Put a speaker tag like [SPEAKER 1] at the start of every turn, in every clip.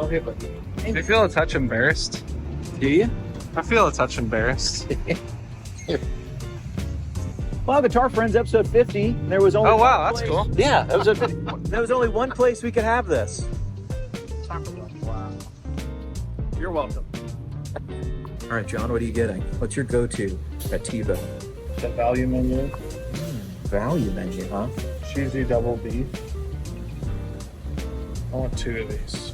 [SPEAKER 1] Oh, hey, buddy.
[SPEAKER 2] I feel a touch embarrassed.
[SPEAKER 1] Do you?
[SPEAKER 2] I feel a touch embarrassed.
[SPEAKER 1] Well, Guitar Friends episode 50. There was only.
[SPEAKER 2] Oh wow,
[SPEAKER 1] one
[SPEAKER 2] that's
[SPEAKER 1] place.
[SPEAKER 2] cool.
[SPEAKER 1] Yeah, there was only one place we could have this.
[SPEAKER 2] Wow. You're welcome.
[SPEAKER 1] All right, John, what are you getting? What's your go-to at T-Bone?
[SPEAKER 3] The value menu,
[SPEAKER 1] Value menu, huh?
[SPEAKER 3] cheesy double beef. I want 2 of these.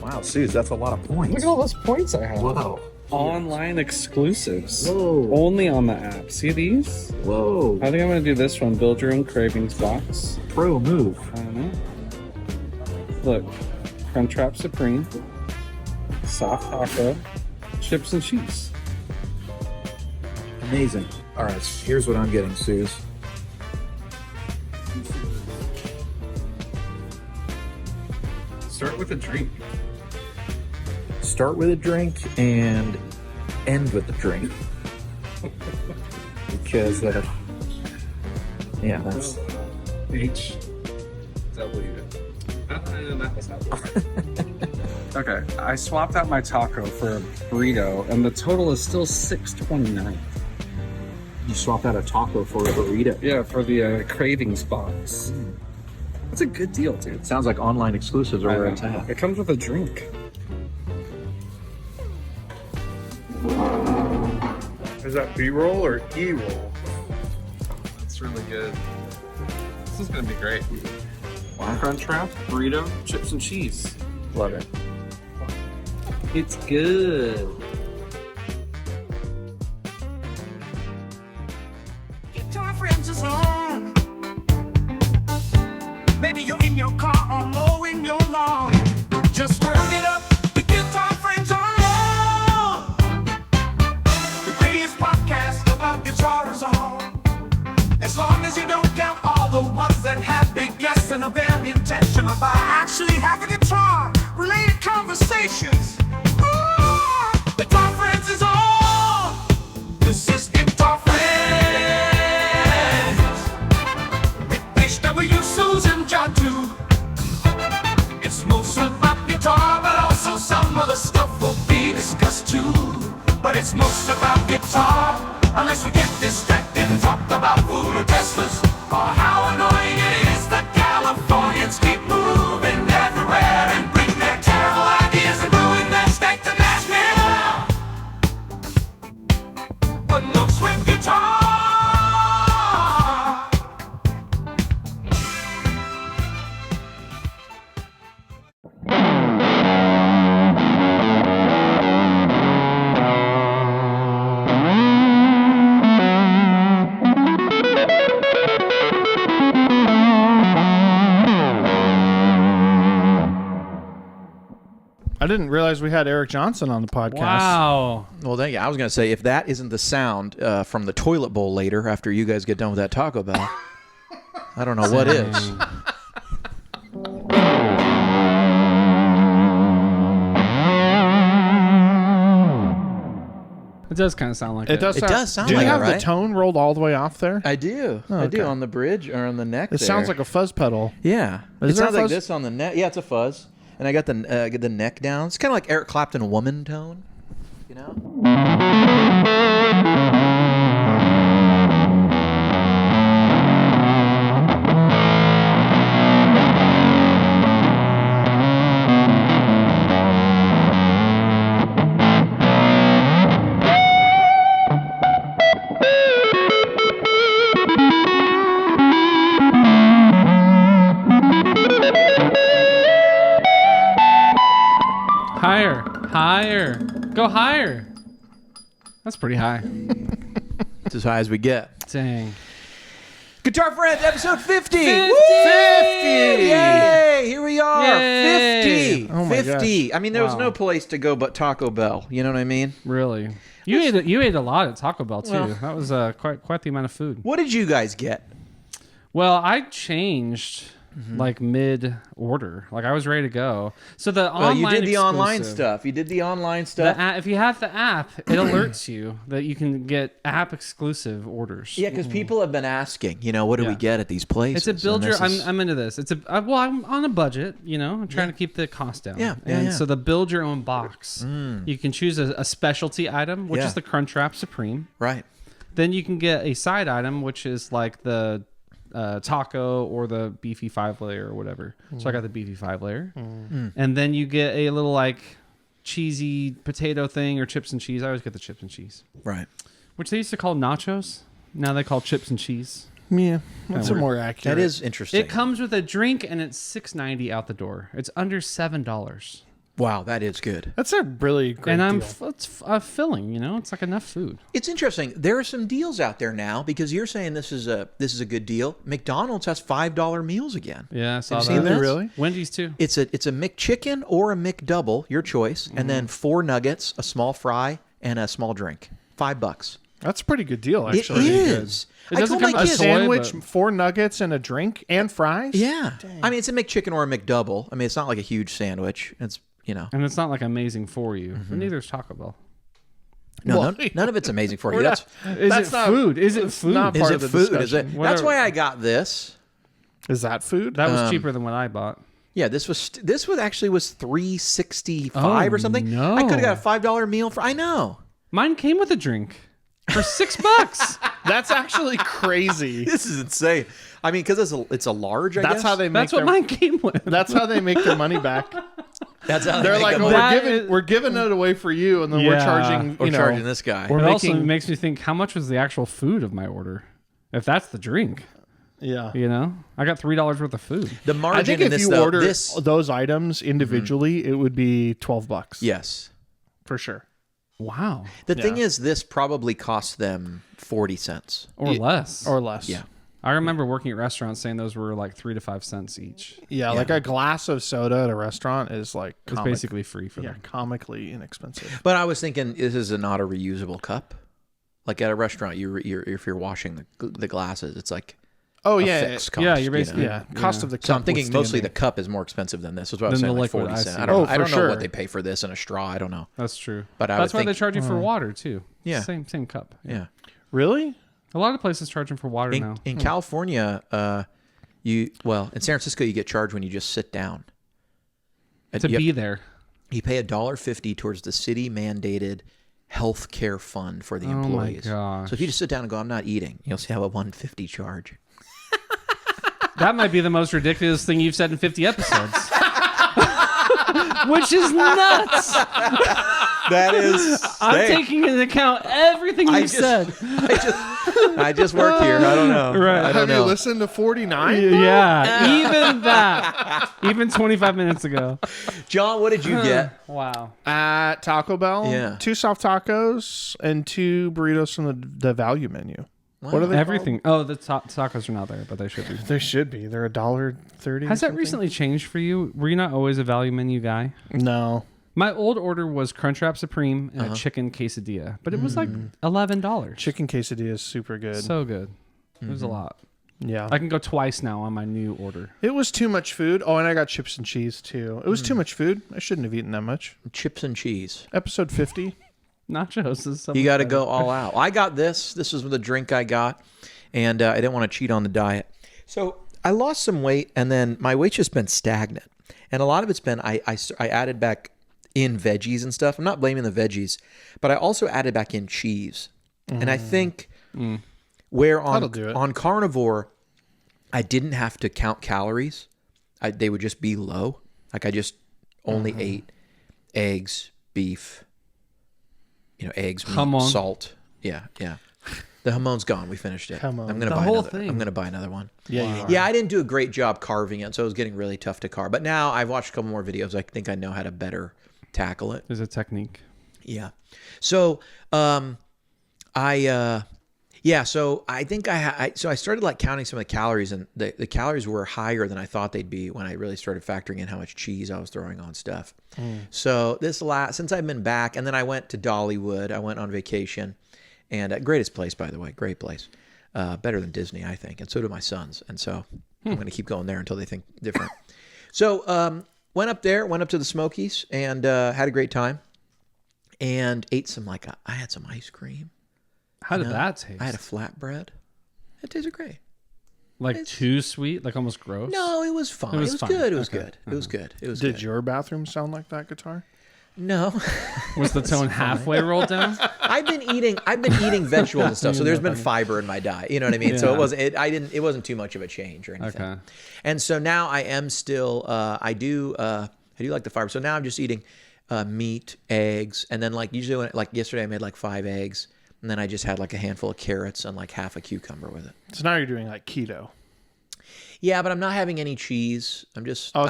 [SPEAKER 1] Wow, Sooze, that's a lot of points.
[SPEAKER 2] Look at all those points I have.
[SPEAKER 1] Whoa.
[SPEAKER 2] Online exclusives.
[SPEAKER 1] Whoa.
[SPEAKER 2] Only on the app. See these?
[SPEAKER 1] Whoa.
[SPEAKER 2] I think I'm gonna do this one. Build your own cravings box.
[SPEAKER 1] Pro move.
[SPEAKER 2] I don't know. Look, Crunchwrap Supreme, soft taco, chips and cheese.
[SPEAKER 1] Amazing. All right, here's what I'm getting, Sooze.
[SPEAKER 2] Start with a drink.
[SPEAKER 1] Start with a drink and end with a drink. Because, yeah, that's...
[SPEAKER 2] HW. Okay, I swapped out my taco for a burrito, and the total is still $6.29.
[SPEAKER 1] You swapped out a taco for a burrito.
[SPEAKER 2] Yeah, for the cravings box. That's a good deal, dude.
[SPEAKER 1] Sounds like online exclusives are where
[SPEAKER 2] I
[SPEAKER 1] it's
[SPEAKER 2] know.
[SPEAKER 1] at.
[SPEAKER 2] It comes with a drink.
[SPEAKER 3] Is that B-roll or E-roll?
[SPEAKER 2] That's really good. This is gonna be great.
[SPEAKER 1] Wow.
[SPEAKER 2] Crunchwrap, burrito, chips and cheese.
[SPEAKER 1] Love it.
[SPEAKER 2] It's good.
[SPEAKER 4] Guitar Friends is on. Maybe you're in your car or mowing your lawn. Just turn it up. The Guitar Friends are on. The greatest podcast about guitar is on. As long as you don't count all the ones that have big guests and are very intentional about actually having guitar-related conversations. Guitar Friends is on. This is Guitar Friends. With HW, Sooze and Jon too. It's most about guitar, but also some other stuff will be discussed too. But it's most about guitar, unless we get distracted and talk about food or Teslas, or how annoying it is that Californians keep moving everywhere and bring their terrible ideas and ruin their state to Nashville. But no swing guitar.
[SPEAKER 3] I didn't realize we had Eric Johnson on the podcast.
[SPEAKER 5] Wow.
[SPEAKER 1] Well, thank you. I was going to say, if that isn't the sound from the toilet bowl later after you guys get done with that Taco Bell, I don't know what is.
[SPEAKER 5] It does kind of sound like
[SPEAKER 3] It does.
[SPEAKER 1] It does sound
[SPEAKER 3] Do you
[SPEAKER 1] like it,
[SPEAKER 3] have the
[SPEAKER 1] right?
[SPEAKER 3] tone rolled all the way off there?
[SPEAKER 1] I do.
[SPEAKER 3] Oh,
[SPEAKER 1] I do
[SPEAKER 3] okay.
[SPEAKER 1] on the bridge or on the neck.
[SPEAKER 3] It sounds like a fuzz pedal.
[SPEAKER 1] Yeah.
[SPEAKER 3] Is
[SPEAKER 1] It
[SPEAKER 3] there a
[SPEAKER 1] sounds like
[SPEAKER 3] fuzz?
[SPEAKER 1] this on the neck. Yeah, it's a fuzz. And I got the neck down. It's kind of like Eric Clapton woman tone, you know?
[SPEAKER 5] Higher. Higher. Go higher. That's pretty high.
[SPEAKER 1] It's as high as we get.
[SPEAKER 5] Dang.
[SPEAKER 1] Guitar Friends, episode 50.
[SPEAKER 5] 50!
[SPEAKER 1] Woo! 50! Yay! Here we are.
[SPEAKER 5] Yay!
[SPEAKER 1] 50.
[SPEAKER 3] Oh my
[SPEAKER 1] 50. I mean, there was
[SPEAKER 5] Wow.
[SPEAKER 1] no place to go but Taco Bell. You know what I mean?
[SPEAKER 5] Really? You ate a lot at Taco Bell too.
[SPEAKER 1] Well-
[SPEAKER 5] That was quite the amount of food.
[SPEAKER 1] What did you guys get?
[SPEAKER 5] Well, I changed like mid order. Like I was ready to go. So the
[SPEAKER 1] Well,
[SPEAKER 5] online
[SPEAKER 1] you did the online
[SPEAKER 5] exclusive-
[SPEAKER 1] stuff. You did the online stuff.
[SPEAKER 5] If you have the app, it alerts you that you can get app exclusive orders.
[SPEAKER 1] Yeah, because people have been asking, what do we
[SPEAKER 5] Yeah.
[SPEAKER 1] get at these places?
[SPEAKER 5] It's a build
[SPEAKER 1] And
[SPEAKER 5] your.
[SPEAKER 1] this is-
[SPEAKER 5] I'm into this. It's a well. I'm on a budget. I'm trying to keep the cost down.
[SPEAKER 1] Yeah, yeah,
[SPEAKER 5] and
[SPEAKER 1] yeah.
[SPEAKER 5] so the build your own box. You can choose a specialty item, which
[SPEAKER 1] Yeah.
[SPEAKER 5] is the Crunchwrap Supreme.
[SPEAKER 1] right.
[SPEAKER 5] Then you can get a side item, which is like the taco or the beefy 5-layer or whatever. So I got the beefy 5-layer, and then you get a little like cheesy potato thing or chips and cheese. I always get the chips and cheese,
[SPEAKER 1] Right.
[SPEAKER 5] which they used to call nachos. Now they call chips and cheese.
[SPEAKER 3] Yeah, that's a
[SPEAKER 5] work.
[SPEAKER 3] more accurate.
[SPEAKER 1] That is interesting.
[SPEAKER 5] It comes with a drink and it's $6.90 out the door. It's under $7.
[SPEAKER 1] Wow, that is good.
[SPEAKER 3] That's a really great
[SPEAKER 5] And
[SPEAKER 3] deal.
[SPEAKER 5] it's filling. It's like enough food.
[SPEAKER 1] It's interesting. There are some deals out there now because you're saying this is a good deal. McDonald's has $5 meals again.
[SPEAKER 5] Yeah, I saw
[SPEAKER 1] Have
[SPEAKER 5] that.
[SPEAKER 1] you seen this?
[SPEAKER 3] Really?
[SPEAKER 5] Wendy's too.
[SPEAKER 1] It's a McChicken or a McDouble, your choice, and then 4 nuggets, a small fry, and a small drink. $5.
[SPEAKER 3] That's a pretty good deal,
[SPEAKER 1] It
[SPEAKER 3] actually.
[SPEAKER 1] is.
[SPEAKER 5] It
[SPEAKER 1] I
[SPEAKER 5] doesn't
[SPEAKER 1] told my
[SPEAKER 5] come with
[SPEAKER 3] A
[SPEAKER 5] a
[SPEAKER 1] kids.
[SPEAKER 5] soy,
[SPEAKER 3] sandwich,
[SPEAKER 5] but-
[SPEAKER 3] 4 nuggets, and a drink, and fries?
[SPEAKER 1] Yeah. I mean, it's a McChicken or a McDouble. I mean, it's not like a huge sandwich. It's
[SPEAKER 5] And it's not like amazing for you. But neither is Taco Bell.
[SPEAKER 1] no,
[SPEAKER 3] Well,
[SPEAKER 1] none of it's amazing for you.
[SPEAKER 3] we're
[SPEAKER 1] That's
[SPEAKER 5] Is
[SPEAKER 3] That's
[SPEAKER 5] it
[SPEAKER 3] not-
[SPEAKER 5] food? Is it
[SPEAKER 3] that's
[SPEAKER 5] food?
[SPEAKER 3] not-
[SPEAKER 1] is
[SPEAKER 3] part
[SPEAKER 1] it
[SPEAKER 3] of the
[SPEAKER 1] food? Is it?
[SPEAKER 3] discussion.
[SPEAKER 1] That's
[SPEAKER 5] Whatever.
[SPEAKER 1] why I got this.
[SPEAKER 3] Is that food?
[SPEAKER 5] That was cheaper than what I bought.
[SPEAKER 1] Yeah, this was actually was $3.65 or something.
[SPEAKER 5] no.
[SPEAKER 1] I could have got a $5 meal for. I know.
[SPEAKER 5] Mine came with a drink for $6.
[SPEAKER 3] That's actually crazy.
[SPEAKER 1] This is insane. I mean, because it's a large. I
[SPEAKER 3] That's
[SPEAKER 1] guess.
[SPEAKER 3] how they make
[SPEAKER 5] That's what
[SPEAKER 3] their,
[SPEAKER 5] mine came with.
[SPEAKER 3] That's how they make their money back.
[SPEAKER 1] That's how
[SPEAKER 3] They're
[SPEAKER 1] they
[SPEAKER 3] like,
[SPEAKER 1] make
[SPEAKER 3] oh,
[SPEAKER 1] the
[SPEAKER 5] That
[SPEAKER 1] money.
[SPEAKER 5] is-
[SPEAKER 3] we're giving it away for you, and then we're
[SPEAKER 5] Yeah.
[SPEAKER 3] charging.
[SPEAKER 1] We're
[SPEAKER 3] You know,
[SPEAKER 1] charging this guy.
[SPEAKER 3] we're
[SPEAKER 5] It also
[SPEAKER 3] making.
[SPEAKER 5] makes me think, how much was the actual food of my order? If that's the drink,
[SPEAKER 3] Yeah.
[SPEAKER 5] I got $3 worth of food.
[SPEAKER 1] The margin
[SPEAKER 3] I think
[SPEAKER 1] in
[SPEAKER 3] if
[SPEAKER 1] this,
[SPEAKER 3] you
[SPEAKER 1] though,
[SPEAKER 3] order
[SPEAKER 1] this
[SPEAKER 3] those items individually, it would be $12.
[SPEAKER 1] yes.
[SPEAKER 3] for sure.
[SPEAKER 5] Wow,
[SPEAKER 1] The thing is, this probably cost them 40 cents.
[SPEAKER 5] or less.
[SPEAKER 3] Or less.
[SPEAKER 1] Yeah.
[SPEAKER 5] I remember working at restaurants saying those were like 3 to 5 cents each.
[SPEAKER 3] Yeah, like a glass of soda at a restaurant is like
[SPEAKER 5] It's basically free for them.
[SPEAKER 3] comically inexpensive.
[SPEAKER 1] But I was thinking, this is not a reusable cup. Like at a restaurant, if you're washing the glasses, it's like
[SPEAKER 3] Oh
[SPEAKER 1] a
[SPEAKER 3] yeah,
[SPEAKER 1] fixed cost.
[SPEAKER 5] yeah, you're basically-
[SPEAKER 3] yeah. Cost of the cup.
[SPEAKER 1] So I'm thinking mostly the
[SPEAKER 3] withstanding.
[SPEAKER 1] cup is more expensive than this. That's what I was
[SPEAKER 5] Than
[SPEAKER 1] saying,
[SPEAKER 5] the
[SPEAKER 1] like
[SPEAKER 5] liquid
[SPEAKER 1] 40
[SPEAKER 5] ice,
[SPEAKER 1] cents.
[SPEAKER 5] yeah.
[SPEAKER 1] I don't,
[SPEAKER 3] Oh,
[SPEAKER 1] know. I don't
[SPEAKER 3] for
[SPEAKER 1] know
[SPEAKER 3] sure.
[SPEAKER 1] what they pay for this in a straw. I don't know.
[SPEAKER 5] That's true.
[SPEAKER 1] But I
[SPEAKER 5] that's
[SPEAKER 1] would
[SPEAKER 5] why they
[SPEAKER 1] think-
[SPEAKER 5] charge you for water too.
[SPEAKER 1] Yeah.
[SPEAKER 5] Same cup.
[SPEAKER 1] Yeah.
[SPEAKER 3] Really?
[SPEAKER 5] A lot of places charge them for water now.
[SPEAKER 1] In California, in San Francisco, you get charged when you just sit down.
[SPEAKER 5] To
[SPEAKER 1] you,
[SPEAKER 5] be there.
[SPEAKER 1] you pay $1.50 towards the city mandated health care fund for the
[SPEAKER 5] Oh my
[SPEAKER 1] employees.
[SPEAKER 5] gosh.
[SPEAKER 1] So if you just sit down and go, I'm not eating, you'll see how a $1.50 charge.
[SPEAKER 5] That might be the most ridiculous thing you've said in 50 episodes. Which is nuts.
[SPEAKER 1] That is.
[SPEAKER 5] I'm taking into account everything
[SPEAKER 1] I
[SPEAKER 5] you've
[SPEAKER 1] just-
[SPEAKER 5] said.
[SPEAKER 1] I just work here. I don't know.
[SPEAKER 5] Right.
[SPEAKER 1] I don't
[SPEAKER 3] Have you
[SPEAKER 1] know.
[SPEAKER 3] listened to 49?
[SPEAKER 5] Yeah, even that. Even 25 minutes ago.
[SPEAKER 1] John, what did you get?
[SPEAKER 5] Wow.
[SPEAKER 3] At Taco Bell,
[SPEAKER 1] Yeah.
[SPEAKER 3] 2 soft tacos and 2 burritos from the value menu. What are they?
[SPEAKER 5] Everything. Oh, the tacos are not there, but they should be.
[SPEAKER 3] They should be. They're $1.30.
[SPEAKER 5] Has that recently changed for you? Were you not always a value menu guy?
[SPEAKER 3] No.
[SPEAKER 5] My old order was Crunchwrap Supreme and a chicken quesadilla, but it was like $11.
[SPEAKER 3] Chicken quesadilla is super good.
[SPEAKER 5] So good. It was a lot.
[SPEAKER 3] yeah.
[SPEAKER 5] I can go twice now on my new order.
[SPEAKER 3] It was too much food. Oh, and I got chips and cheese too. It was too much food. I shouldn't have eaten that much.
[SPEAKER 1] Chips and cheese.
[SPEAKER 3] Episode 50.
[SPEAKER 5] Nachos is so
[SPEAKER 1] You got to
[SPEAKER 5] much
[SPEAKER 1] go all out. I got this. This is the drink I got, and I didn't want to cheat on the diet. So I lost some weight, and then my weight's just been stagnant. And a lot of it's been I added back in veggies and stuff. I'm not blaming the veggies, but I also added back in cheese. And I think where
[SPEAKER 3] That'll do it.
[SPEAKER 1] on carnivore, I didn't have to count calories. They would just be low. Like I just only ate eggs, beef, eggs, meat,
[SPEAKER 5] Jamon.
[SPEAKER 1] salt. Yeah. The jamon's gone. We finished it.
[SPEAKER 3] Jamon.
[SPEAKER 1] I'm gonna
[SPEAKER 5] The
[SPEAKER 1] buy
[SPEAKER 5] whole
[SPEAKER 1] another.
[SPEAKER 5] thing.
[SPEAKER 1] I'm gonna buy another one.
[SPEAKER 3] Yeah, you are.
[SPEAKER 1] Yeah, I didn't do a great job carving it, so it was getting really tough to carve. But now I've watched a couple more videos. I think I know how to better tackle it.
[SPEAKER 5] There's a technique.
[SPEAKER 1] Yeah. So, so I think so I started like counting some of the calories, and the calories were higher than I thought they'd be when I really started factoring in how much cheese I was throwing on stuff. So since I've been back, and then I went to Dollywood, I went on vacation, and greatest place, by the way, great place. Better than Disney, I think. And so do my sons. And so I'm going to keep going there until they think different. So went up to the Smokies and had a great time and ate some I had some ice cream.
[SPEAKER 5] How did that taste?
[SPEAKER 1] I had a flatbread. It tasted great.
[SPEAKER 5] Like too sweet, like almost gross.
[SPEAKER 1] No, it was fine. It was
[SPEAKER 5] fine.
[SPEAKER 1] good. It was
[SPEAKER 5] Okay.
[SPEAKER 1] good. It was good. It was
[SPEAKER 3] Did
[SPEAKER 1] good.
[SPEAKER 3] your bathroom sound like that guitar?
[SPEAKER 1] No.
[SPEAKER 5] Was the tone halfway rolled down?
[SPEAKER 1] I've been eating vegetables and stuff, so there's been fiber in my diet. You know what I mean? So it wasn't too much of a change or anything.
[SPEAKER 5] Okay.
[SPEAKER 1] And so now I am still I do like the fiber. So now I'm just eating meat, eggs, and then usually yesterday I made 5 eggs, and then I just had a handful of carrots and half a cucumber with it.
[SPEAKER 3] So now you're doing keto.
[SPEAKER 1] Yeah, but I'm not having any cheese. I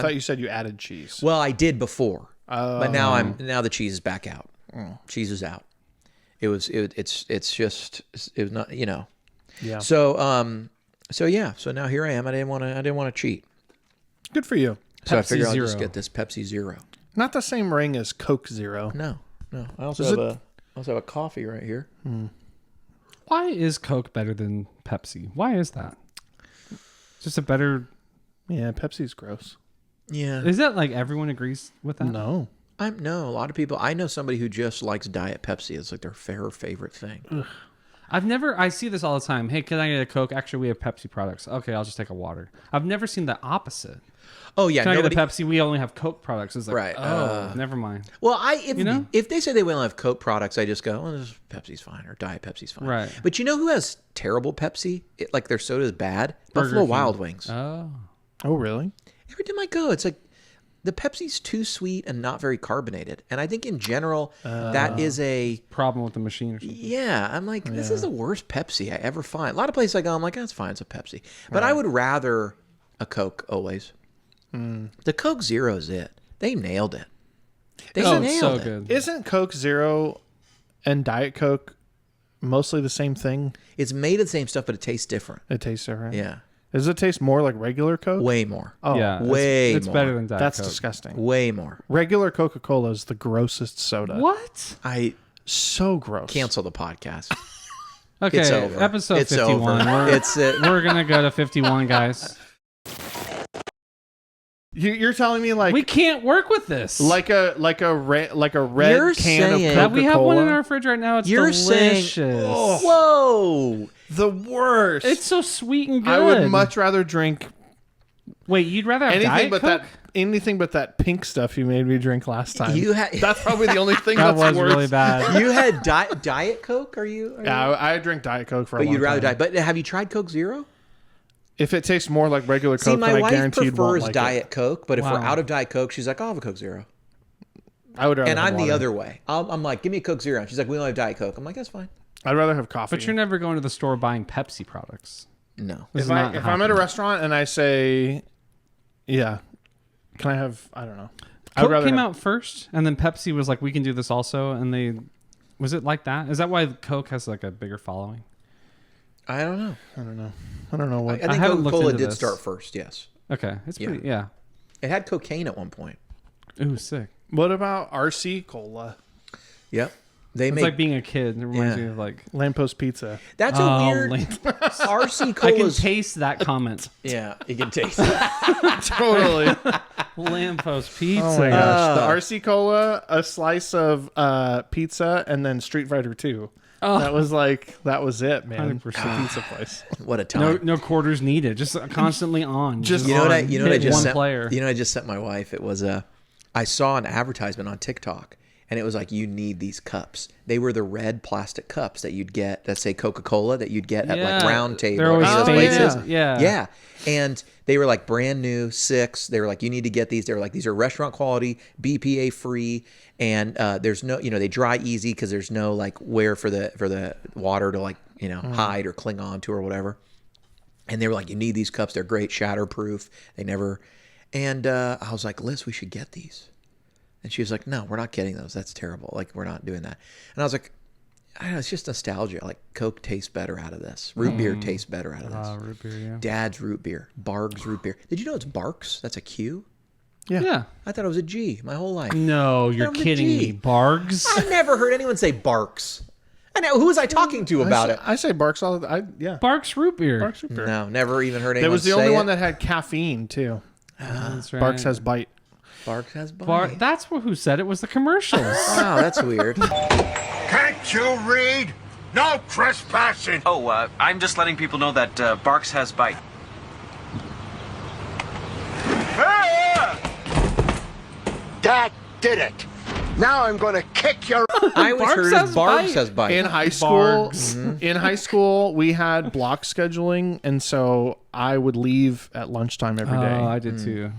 [SPEAKER 3] thought you said you added cheese.
[SPEAKER 1] Well, I did before. But now the cheese is back out. Cheese is out. It's not,
[SPEAKER 3] Yeah.
[SPEAKER 1] So now here I am. I didn't want to cheat.
[SPEAKER 3] Good for you.
[SPEAKER 1] So I
[SPEAKER 5] Pepsi
[SPEAKER 1] figured I'll
[SPEAKER 5] Zero.
[SPEAKER 1] just get this Pepsi Zero.
[SPEAKER 3] Not the same ring as Coke Zero.
[SPEAKER 1] No. I also have a coffee right here.
[SPEAKER 5] Why is Coke better than Pepsi? Why is that? Just a better.
[SPEAKER 3] Yeah, Pepsi's gross.
[SPEAKER 1] Yeah.
[SPEAKER 5] Is that everyone agrees with that?
[SPEAKER 3] No.
[SPEAKER 1] A lot of people. I know somebody who just likes Diet Pepsi. It's their favorite thing.
[SPEAKER 5] I see this all the time. Hey, can I get a Coke? Actually, we have Pepsi products. Okay, I'll just take a water. I've never seen the opposite.
[SPEAKER 1] Oh yeah,
[SPEAKER 5] Can I
[SPEAKER 1] nobody.
[SPEAKER 5] get a Pepsi? We only have Coke products. It's like,
[SPEAKER 1] Right,
[SPEAKER 5] oh, never mind.
[SPEAKER 1] Well,
[SPEAKER 5] know?
[SPEAKER 1] if they say they only have Coke products, I just go, well, Pepsi's fine or Diet Pepsi's fine.
[SPEAKER 5] Right.
[SPEAKER 1] But you know who has terrible Pepsi? Their soda is bad. Buffalo
[SPEAKER 5] King.
[SPEAKER 1] Wild Wings.
[SPEAKER 3] Oh, really?
[SPEAKER 1] Every time I go, it's the Pepsi's too sweet and not very carbonated. And I think in general, that is a
[SPEAKER 5] Problem with the machine or something.
[SPEAKER 1] yeah. I'm this is the worst Pepsi I ever find. A lot of places I go, I'm that's fine, it's a Pepsi. But I would rather a Coke always. The Coke Zero is it. They nailed it. They
[SPEAKER 5] Oh,
[SPEAKER 1] nailed
[SPEAKER 5] it's so
[SPEAKER 1] it.
[SPEAKER 5] good.
[SPEAKER 3] Isn't Coke Zero and Diet Coke mostly the same thing?
[SPEAKER 1] It's made of the same stuff, but it tastes different.
[SPEAKER 3] It tastes different.
[SPEAKER 1] Yeah,
[SPEAKER 3] Does it taste more like regular Coke?
[SPEAKER 1] way more.
[SPEAKER 3] Oh,
[SPEAKER 5] Yeah,
[SPEAKER 1] way
[SPEAKER 5] it's
[SPEAKER 1] more.
[SPEAKER 5] better than Diet
[SPEAKER 3] that's
[SPEAKER 5] Coke.
[SPEAKER 3] disgusting.
[SPEAKER 1] Way more.
[SPEAKER 3] Regular Coca-Cola is the grossest soda.
[SPEAKER 5] What?
[SPEAKER 1] I
[SPEAKER 3] So gross.
[SPEAKER 1] cancel the podcast.
[SPEAKER 5] Okay,
[SPEAKER 1] It's over.
[SPEAKER 5] episode
[SPEAKER 1] It's
[SPEAKER 5] 51.
[SPEAKER 1] over.
[SPEAKER 5] We're gonna go to 51, guys.
[SPEAKER 3] You're telling me
[SPEAKER 5] We can't work with this.
[SPEAKER 3] like a red
[SPEAKER 1] You're
[SPEAKER 3] can of
[SPEAKER 1] saying-
[SPEAKER 3] Coca-Cola.
[SPEAKER 5] we have one in our fridge right now. It's
[SPEAKER 1] You're
[SPEAKER 5] delicious.
[SPEAKER 1] saying, whoa.
[SPEAKER 3] The worst.
[SPEAKER 5] It's so sweet and good.
[SPEAKER 3] I would much rather drink
[SPEAKER 5] Wait, you'd rather have
[SPEAKER 3] anything
[SPEAKER 5] Diet
[SPEAKER 3] but
[SPEAKER 5] Coke?
[SPEAKER 3] anything but that pink stuff you made me drink last time.
[SPEAKER 1] You had
[SPEAKER 3] That's probably the only thing
[SPEAKER 5] That
[SPEAKER 3] that's
[SPEAKER 5] was
[SPEAKER 3] worse.
[SPEAKER 5] really bad.
[SPEAKER 1] you had Diet Coke. Are you?
[SPEAKER 3] Yeah, I drink Diet Coke for a
[SPEAKER 1] But
[SPEAKER 3] long
[SPEAKER 1] you'd rather
[SPEAKER 3] time.
[SPEAKER 1] Diet. But have you tried Coke Zero?
[SPEAKER 3] If it tastes more like regular
[SPEAKER 1] See,
[SPEAKER 3] Coke,
[SPEAKER 1] my
[SPEAKER 3] then I
[SPEAKER 1] wife
[SPEAKER 3] guarantee won't
[SPEAKER 1] prefers
[SPEAKER 3] like
[SPEAKER 1] Diet Coke, but if we're
[SPEAKER 5] Wow.
[SPEAKER 1] out of Diet Coke, she's like, I'll have a Coke Zero.
[SPEAKER 3] it. I would rather
[SPEAKER 1] And
[SPEAKER 3] have
[SPEAKER 1] I'm the
[SPEAKER 3] water.
[SPEAKER 1] other way. I'm like, give me a Coke Zero. And she's like, we only have Diet Coke. I'm like, that's fine.
[SPEAKER 3] I'd rather have coffee.
[SPEAKER 5] But you're never going to the store buying Pepsi products.
[SPEAKER 1] No.
[SPEAKER 5] This is
[SPEAKER 3] if
[SPEAKER 5] not
[SPEAKER 3] I'm at a
[SPEAKER 5] happening.
[SPEAKER 3] restaurant and I say, yeah, can I have, I don't know.
[SPEAKER 5] Coke came out first, and then Pepsi was like, we can do this also. And was it like that? Is that why Coke has a bigger following?
[SPEAKER 1] I don't know.
[SPEAKER 3] I don't know what.
[SPEAKER 1] I think
[SPEAKER 5] haven't looked
[SPEAKER 1] Coca-Cola
[SPEAKER 5] into
[SPEAKER 1] did
[SPEAKER 5] this.
[SPEAKER 1] start first, yes.
[SPEAKER 5] Okay, it's
[SPEAKER 1] Yeah.
[SPEAKER 5] pretty, yeah.
[SPEAKER 1] It had cocaine at one point.
[SPEAKER 5] Ooh, sick.
[SPEAKER 3] What about RC Cola?
[SPEAKER 1] Yep. They
[SPEAKER 5] It's
[SPEAKER 1] make
[SPEAKER 5] like being a kid. It reminds
[SPEAKER 1] Yeah.
[SPEAKER 5] me of
[SPEAKER 3] Lamppost Pizza.
[SPEAKER 1] that's a weird
[SPEAKER 5] Lamppost.
[SPEAKER 1] RC
[SPEAKER 5] I can
[SPEAKER 1] Cola's.
[SPEAKER 5] taste that comment.
[SPEAKER 1] Yeah, you can taste it.
[SPEAKER 3] Totally.
[SPEAKER 5] Lamppost pizza.
[SPEAKER 3] Oh my gosh. The RC Cola, a slice of pizza, and then Street Fighter 2.
[SPEAKER 5] Oh.
[SPEAKER 3] That was it, man.
[SPEAKER 5] 100%.
[SPEAKER 3] Pizza place.
[SPEAKER 1] What a
[SPEAKER 5] No,
[SPEAKER 1] time.
[SPEAKER 5] no quarters needed. Just constantly on.
[SPEAKER 3] Just-
[SPEAKER 1] You know what I
[SPEAKER 3] on.
[SPEAKER 1] you know what I
[SPEAKER 5] Hit
[SPEAKER 1] just
[SPEAKER 5] one
[SPEAKER 1] sent
[SPEAKER 5] player.
[SPEAKER 1] You know what I just sent my wife? It was I saw an advertisement on TikTok and it was like, you need these cups. They were the red plastic cups that you'd get that say Coca-Cola that you'd get at like
[SPEAKER 5] Yeah,
[SPEAKER 1] Round Table
[SPEAKER 5] they're
[SPEAKER 1] or
[SPEAKER 5] always
[SPEAKER 1] any of those
[SPEAKER 3] faded.
[SPEAKER 1] places.
[SPEAKER 5] Yeah.
[SPEAKER 1] Yeah. And they were like brand new, 6. They were like, you need to get these. They were like, these are restaurant quality, BPA free, and there's no, they dry easy because there's no like where for the water to like, hide or cling on to or whatever. And they were like, you need these cups. They're great, shatterproof. They never. And I was like, Liz, we should get these. And she was like, no, we're not getting those. That's terrible. Like, we're not doing that. And I was like, I don't know. It's just nostalgia. Like, Coke tastes better out of this. Root beer tastes better out of this.
[SPEAKER 5] root beer, yeah.
[SPEAKER 1] Dad's root beer. Barg's root beer. Did you know it's Barks? That's a Q?
[SPEAKER 5] Yeah.
[SPEAKER 1] I thought it was a G my whole life.
[SPEAKER 5] No, you're
[SPEAKER 1] That was a
[SPEAKER 5] kidding
[SPEAKER 1] G.
[SPEAKER 5] me. Bargs?
[SPEAKER 1] I've never heard anyone say Barks. I know. Who was I talking to about it?
[SPEAKER 3] I say Barks all the yeah.
[SPEAKER 5] Barks root beer.
[SPEAKER 3] Barks root beer.
[SPEAKER 1] No, never even heard anyone
[SPEAKER 3] That was the
[SPEAKER 1] say
[SPEAKER 3] only
[SPEAKER 1] it.
[SPEAKER 3] one that had caffeine too.
[SPEAKER 5] That's right.
[SPEAKER 3] Barks has bite.
[SPEAKER 1] Barks has bite.
[SPEAKER 5] That's who said it was the commercials.
[SPEAKER 1] Wow, that's weird.
[SPEAKER 4] Can't you read? No trespassing.
[SPEAKER 6] Oh, I'm just letting people know that Barks has bite.
[SPEAKER 4] That did it. Now I'm going to kick your...
[SPEAKER 1] I always heard it as Barks has bite.
[SPEAKER 3] In high school, in high school, we had block scheduling, and so I would leave at lunchtime every day.
[SPEAKER 5] Oh, I did too.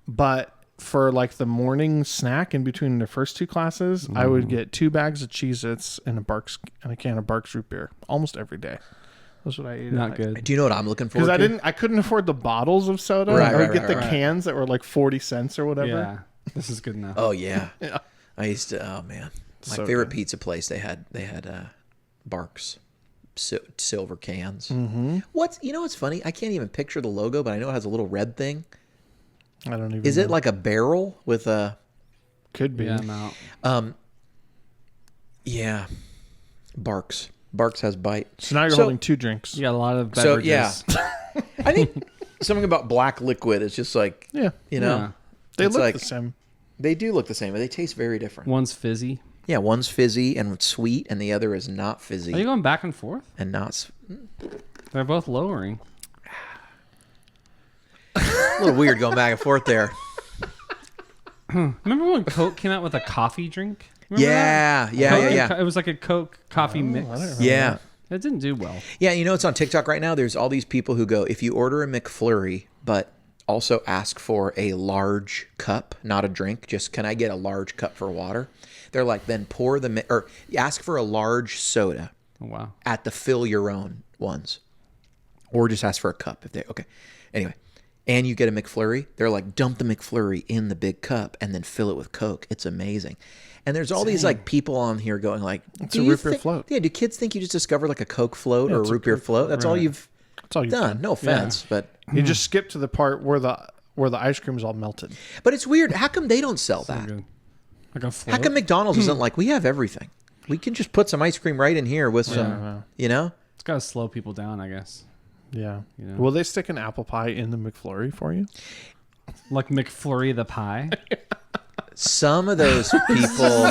[SPEAKER 3] But for like the morning snack in between the first two classes, I would get 2 bags of Cheez-Its and a can of Barks root beer almost every day. That's what I ate.
[SPEAKER 5] Not good.
[SPEAKER 1] Do you know what I'm looking for?
[SPEAKER 3] Because I couldn't afford the bottles of soda.
[SPEAKER 1] Right,
[SPEAKER 3] I would
[SPEAKER 1] right,
[SPEAKER 3] get
[SPEAKER 1] right,
[SPEAKER 3] the
[SPEAKER 1] right.
[SPEAKER 3] cans that were like 40 cents or whatever.
[SPEAKER 5] Yeah, this is good enough.
[SPEAKER 1] Oh yeah. I used to. Oh man, my
[SPEAKER 3] So
[SPEAKER 1] favorite
[SPEAKER 3] good.
[SPEAKER 1] pizza place. They had Barks silver cans. Mm-hmm. What's funny? I can't even picture the logo, but I know it has a little red thing.
[SPEAKER 3] I don't even.
[SPEAKER 1] Is
[SPEAKER 3] know.
[SPEAKER 1] it like a barrel with a?
[SPEAKER 3] Could be.
[SPEAKER 5] Yeah, I'm out.
[SPEAKER 1] Yeah, Barks. Barks has bite.
[SPEAKER 3] So now you're
[SPEAKER 1] So-
[SPEAKER 3] holding 2 drinks.
[SPEAKER 5] You got a lot of
[SPEAKER 1] So
[SPEAKER 5] beverages.
[SPEAKER 1] yeah, I think something about black liquid is just like
[SPEAKER 3] Yeah.
[SPEAKER 1] you know
[SPEAKER 5] Yeah.
[SPEAKER 3] They
[SPEAKER 1] it's
[SPEAKER 3] look
[SPEAKER 1] like-
[SPEAKER 3] the same.
[SPEAKER 1] they do look the same, but they taste very different.
[SPEAKER 5] One's fizzy.
[SPEAKER 1] Yeah, one's fizzy and sweet, and the other is not fizzy
[SPEAKER 5] Are you going back and forth?
[SPEAKER 1] and not.
[SPEAKER 5] They're both lowering.
[SPEAKER 1] A little weird going back and forth there.
[SPEAKER 5] Remember when Coke came out with a coffee drink? Remember
[SPEAKER 1] Yeah,
[SPEAKER 5] that?
[SPEAKER 1] yeah,
[SPEAKER 5] Coke
[SPEAKER 1] yeah,
[SPEAKER 5] and
[SPEAKER 1] yeah.
[SPEAKER 5] It was like a Coke coffee mix.
[SPEAKER 1] Yeah.
[SPEAKER 5] It didn't do well.
[SPEAKER 1] Yeah, it's on TikTok right now. There's all these people who go, if you order a McFlurry, but also ask for a large cup, not a drink, just can I get a large cup for water? They're like, then pour or ask for a large soda
[SPEAKER 5] Oh, wow.
[SPEAKER 1] at the fill your own ones. Or just ask for a cup if they, okay. Anyway, and you get a McFlurry. They're like, dump the McFlurry in the big cup and then fill it with Coke. It's amazing. And there's all these like people on here going like,
[SPEAKER 3] It's
[SPEAKER 1] do
[SPEAKER 3] a
[SPEAKER 1] you
[SPEAKER 3] root beer
[SPEAKER 1] think-
[SPEAKER 3] float.
[SPEAKER 1] Yeah, do kids think you just discovered like a Coke float or a
[SPEAKER 3] it's a
[SPEAKER 1] root beer
[SPEAKER 3] Coke
[SPEAKER 1] float? That's all you've
[SPEAKER 3] That's all you've
[SPEAKER 1] done. No offense, but
[SPEAKER 3] You just skip to the part where the ice cream is all melted.
[SPEAKER 1] it's weird. How come they don't sell that?
[SPEAKER 5] Good. Like a
[SPEAKER 1] How
[SPEAKER 5] float.
[SPEAKER 1] come McDonald's isn't like, we have everything? We can just put some ice cream right in here with some,
[SPEAKER 5] It's got to slow people down, I guess.
[SPEAKER 3] Yeah.
[SPEAKER 5] know.
[SPEAKER 3] Will they stick an apple pie in the McFlurry for you?
[SPEAKER 5] Like McFlurry the pie.
[SPEAKER 1] some of those people,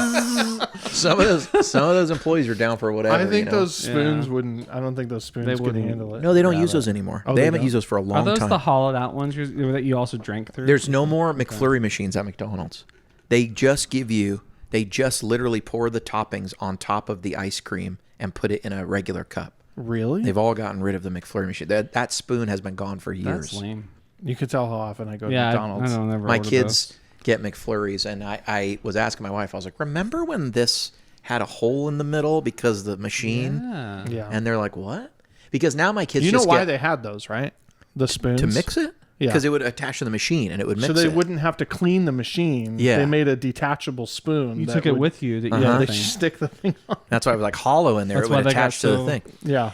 [SPEAKER 1] some of those employees are down for whatever.
[SPEAKER 3] I think
[SPEAKER 1] you know?
[SPEAKER 3] those spoons wouldn't. I don't think those spoons
[SPEAKER 5] They
[SPEAKER 3] could
[SPEAKER 5] wouldn't.
[SPEAKER 3] handle it.
[SPEAKER 1] No, they don't use those anymore.
[SPEAKER 3] Oh,
[SPEAKER 1] they
[SPEAKER 3] they
[SPEAKER 1] haven't
[SPEAKER 3] don't?
[SPEAKER 1] used those for a
[SPEAKER 5] Are
[SPEAKER 1] long
[SPEAKER 5] those
[SPEAKER 1] time.
[SPEAKER 5] the hollowed out ones that you also drank through?
[SPEAKER 1] There's no more McFlurry machines at McDonald's. They just literally pour the toppings on top of the ice cream and put it in a regular cup.
[SPEAKER 3] Really?
[SPEAKER 1] They've all gotten rid of the McFlurry machine. That spoon has been gone for years.
[SPEAKER 5] That's lame.
[SPEAKER 3] You can tell how often I go to
[SPEAKER 5] Yeah,
[SPEAKER 3] McDonald's.
[SPEAKER 5] I don't ever
[SPEAKER 1] My
[SPEAKER 5] order
[SPEAKER 1] kids get McFlurries, and I was asking my wife, I was like, remember when this had a hole in the middle because the machine?
[SPEAKER 5] Yeah.
[SPEAKER 3] Yeah.
[SPEAKER 1] And they're like, what? Because now my kids
[SPEAKER 3] You know
[SPEAKER 1] just
[SPEAKER 3] why
[SPEAKER 1] get
[SPEAKER 3] they had those, right? The spoons
[SPEAKER 1] to mix it?
[SPEAKER 3] Yeah.
[SPEAKER 1] Because it would attach to the machine and it would mix
[SPEAKER 3] so they
[SPEAKER 1] it.
[SPEAKER 3] wouldn't have to clean the machine.
[SPEAKER 1] Yeah.
[SPEAKER 3] They made a detachable spoon.
[SPEAKER 5] You
[SPEAKER 3] that
[SPEAKER 5] took it
[SPEAKER 3] would-
[SPEAKER 5] with you. To
[SPEAKER 3] Yeah,
[SPEAKER 5] eat
[SPEAKER 3] they
[SPEAKER 5] the thing.
[SPEAKER 3] stick the thing on.
[SPEAKER 1] That's why it was like hollow in there.
[SPEAKER 5] That's
[SPEAKER 1] it would
[SPEAKER 5] why they got
[SPEAKER 1] attach to the
[SPEAKER 5] so-
[SPEAKER 1] thing.
[SPEAKER 3] Yeah.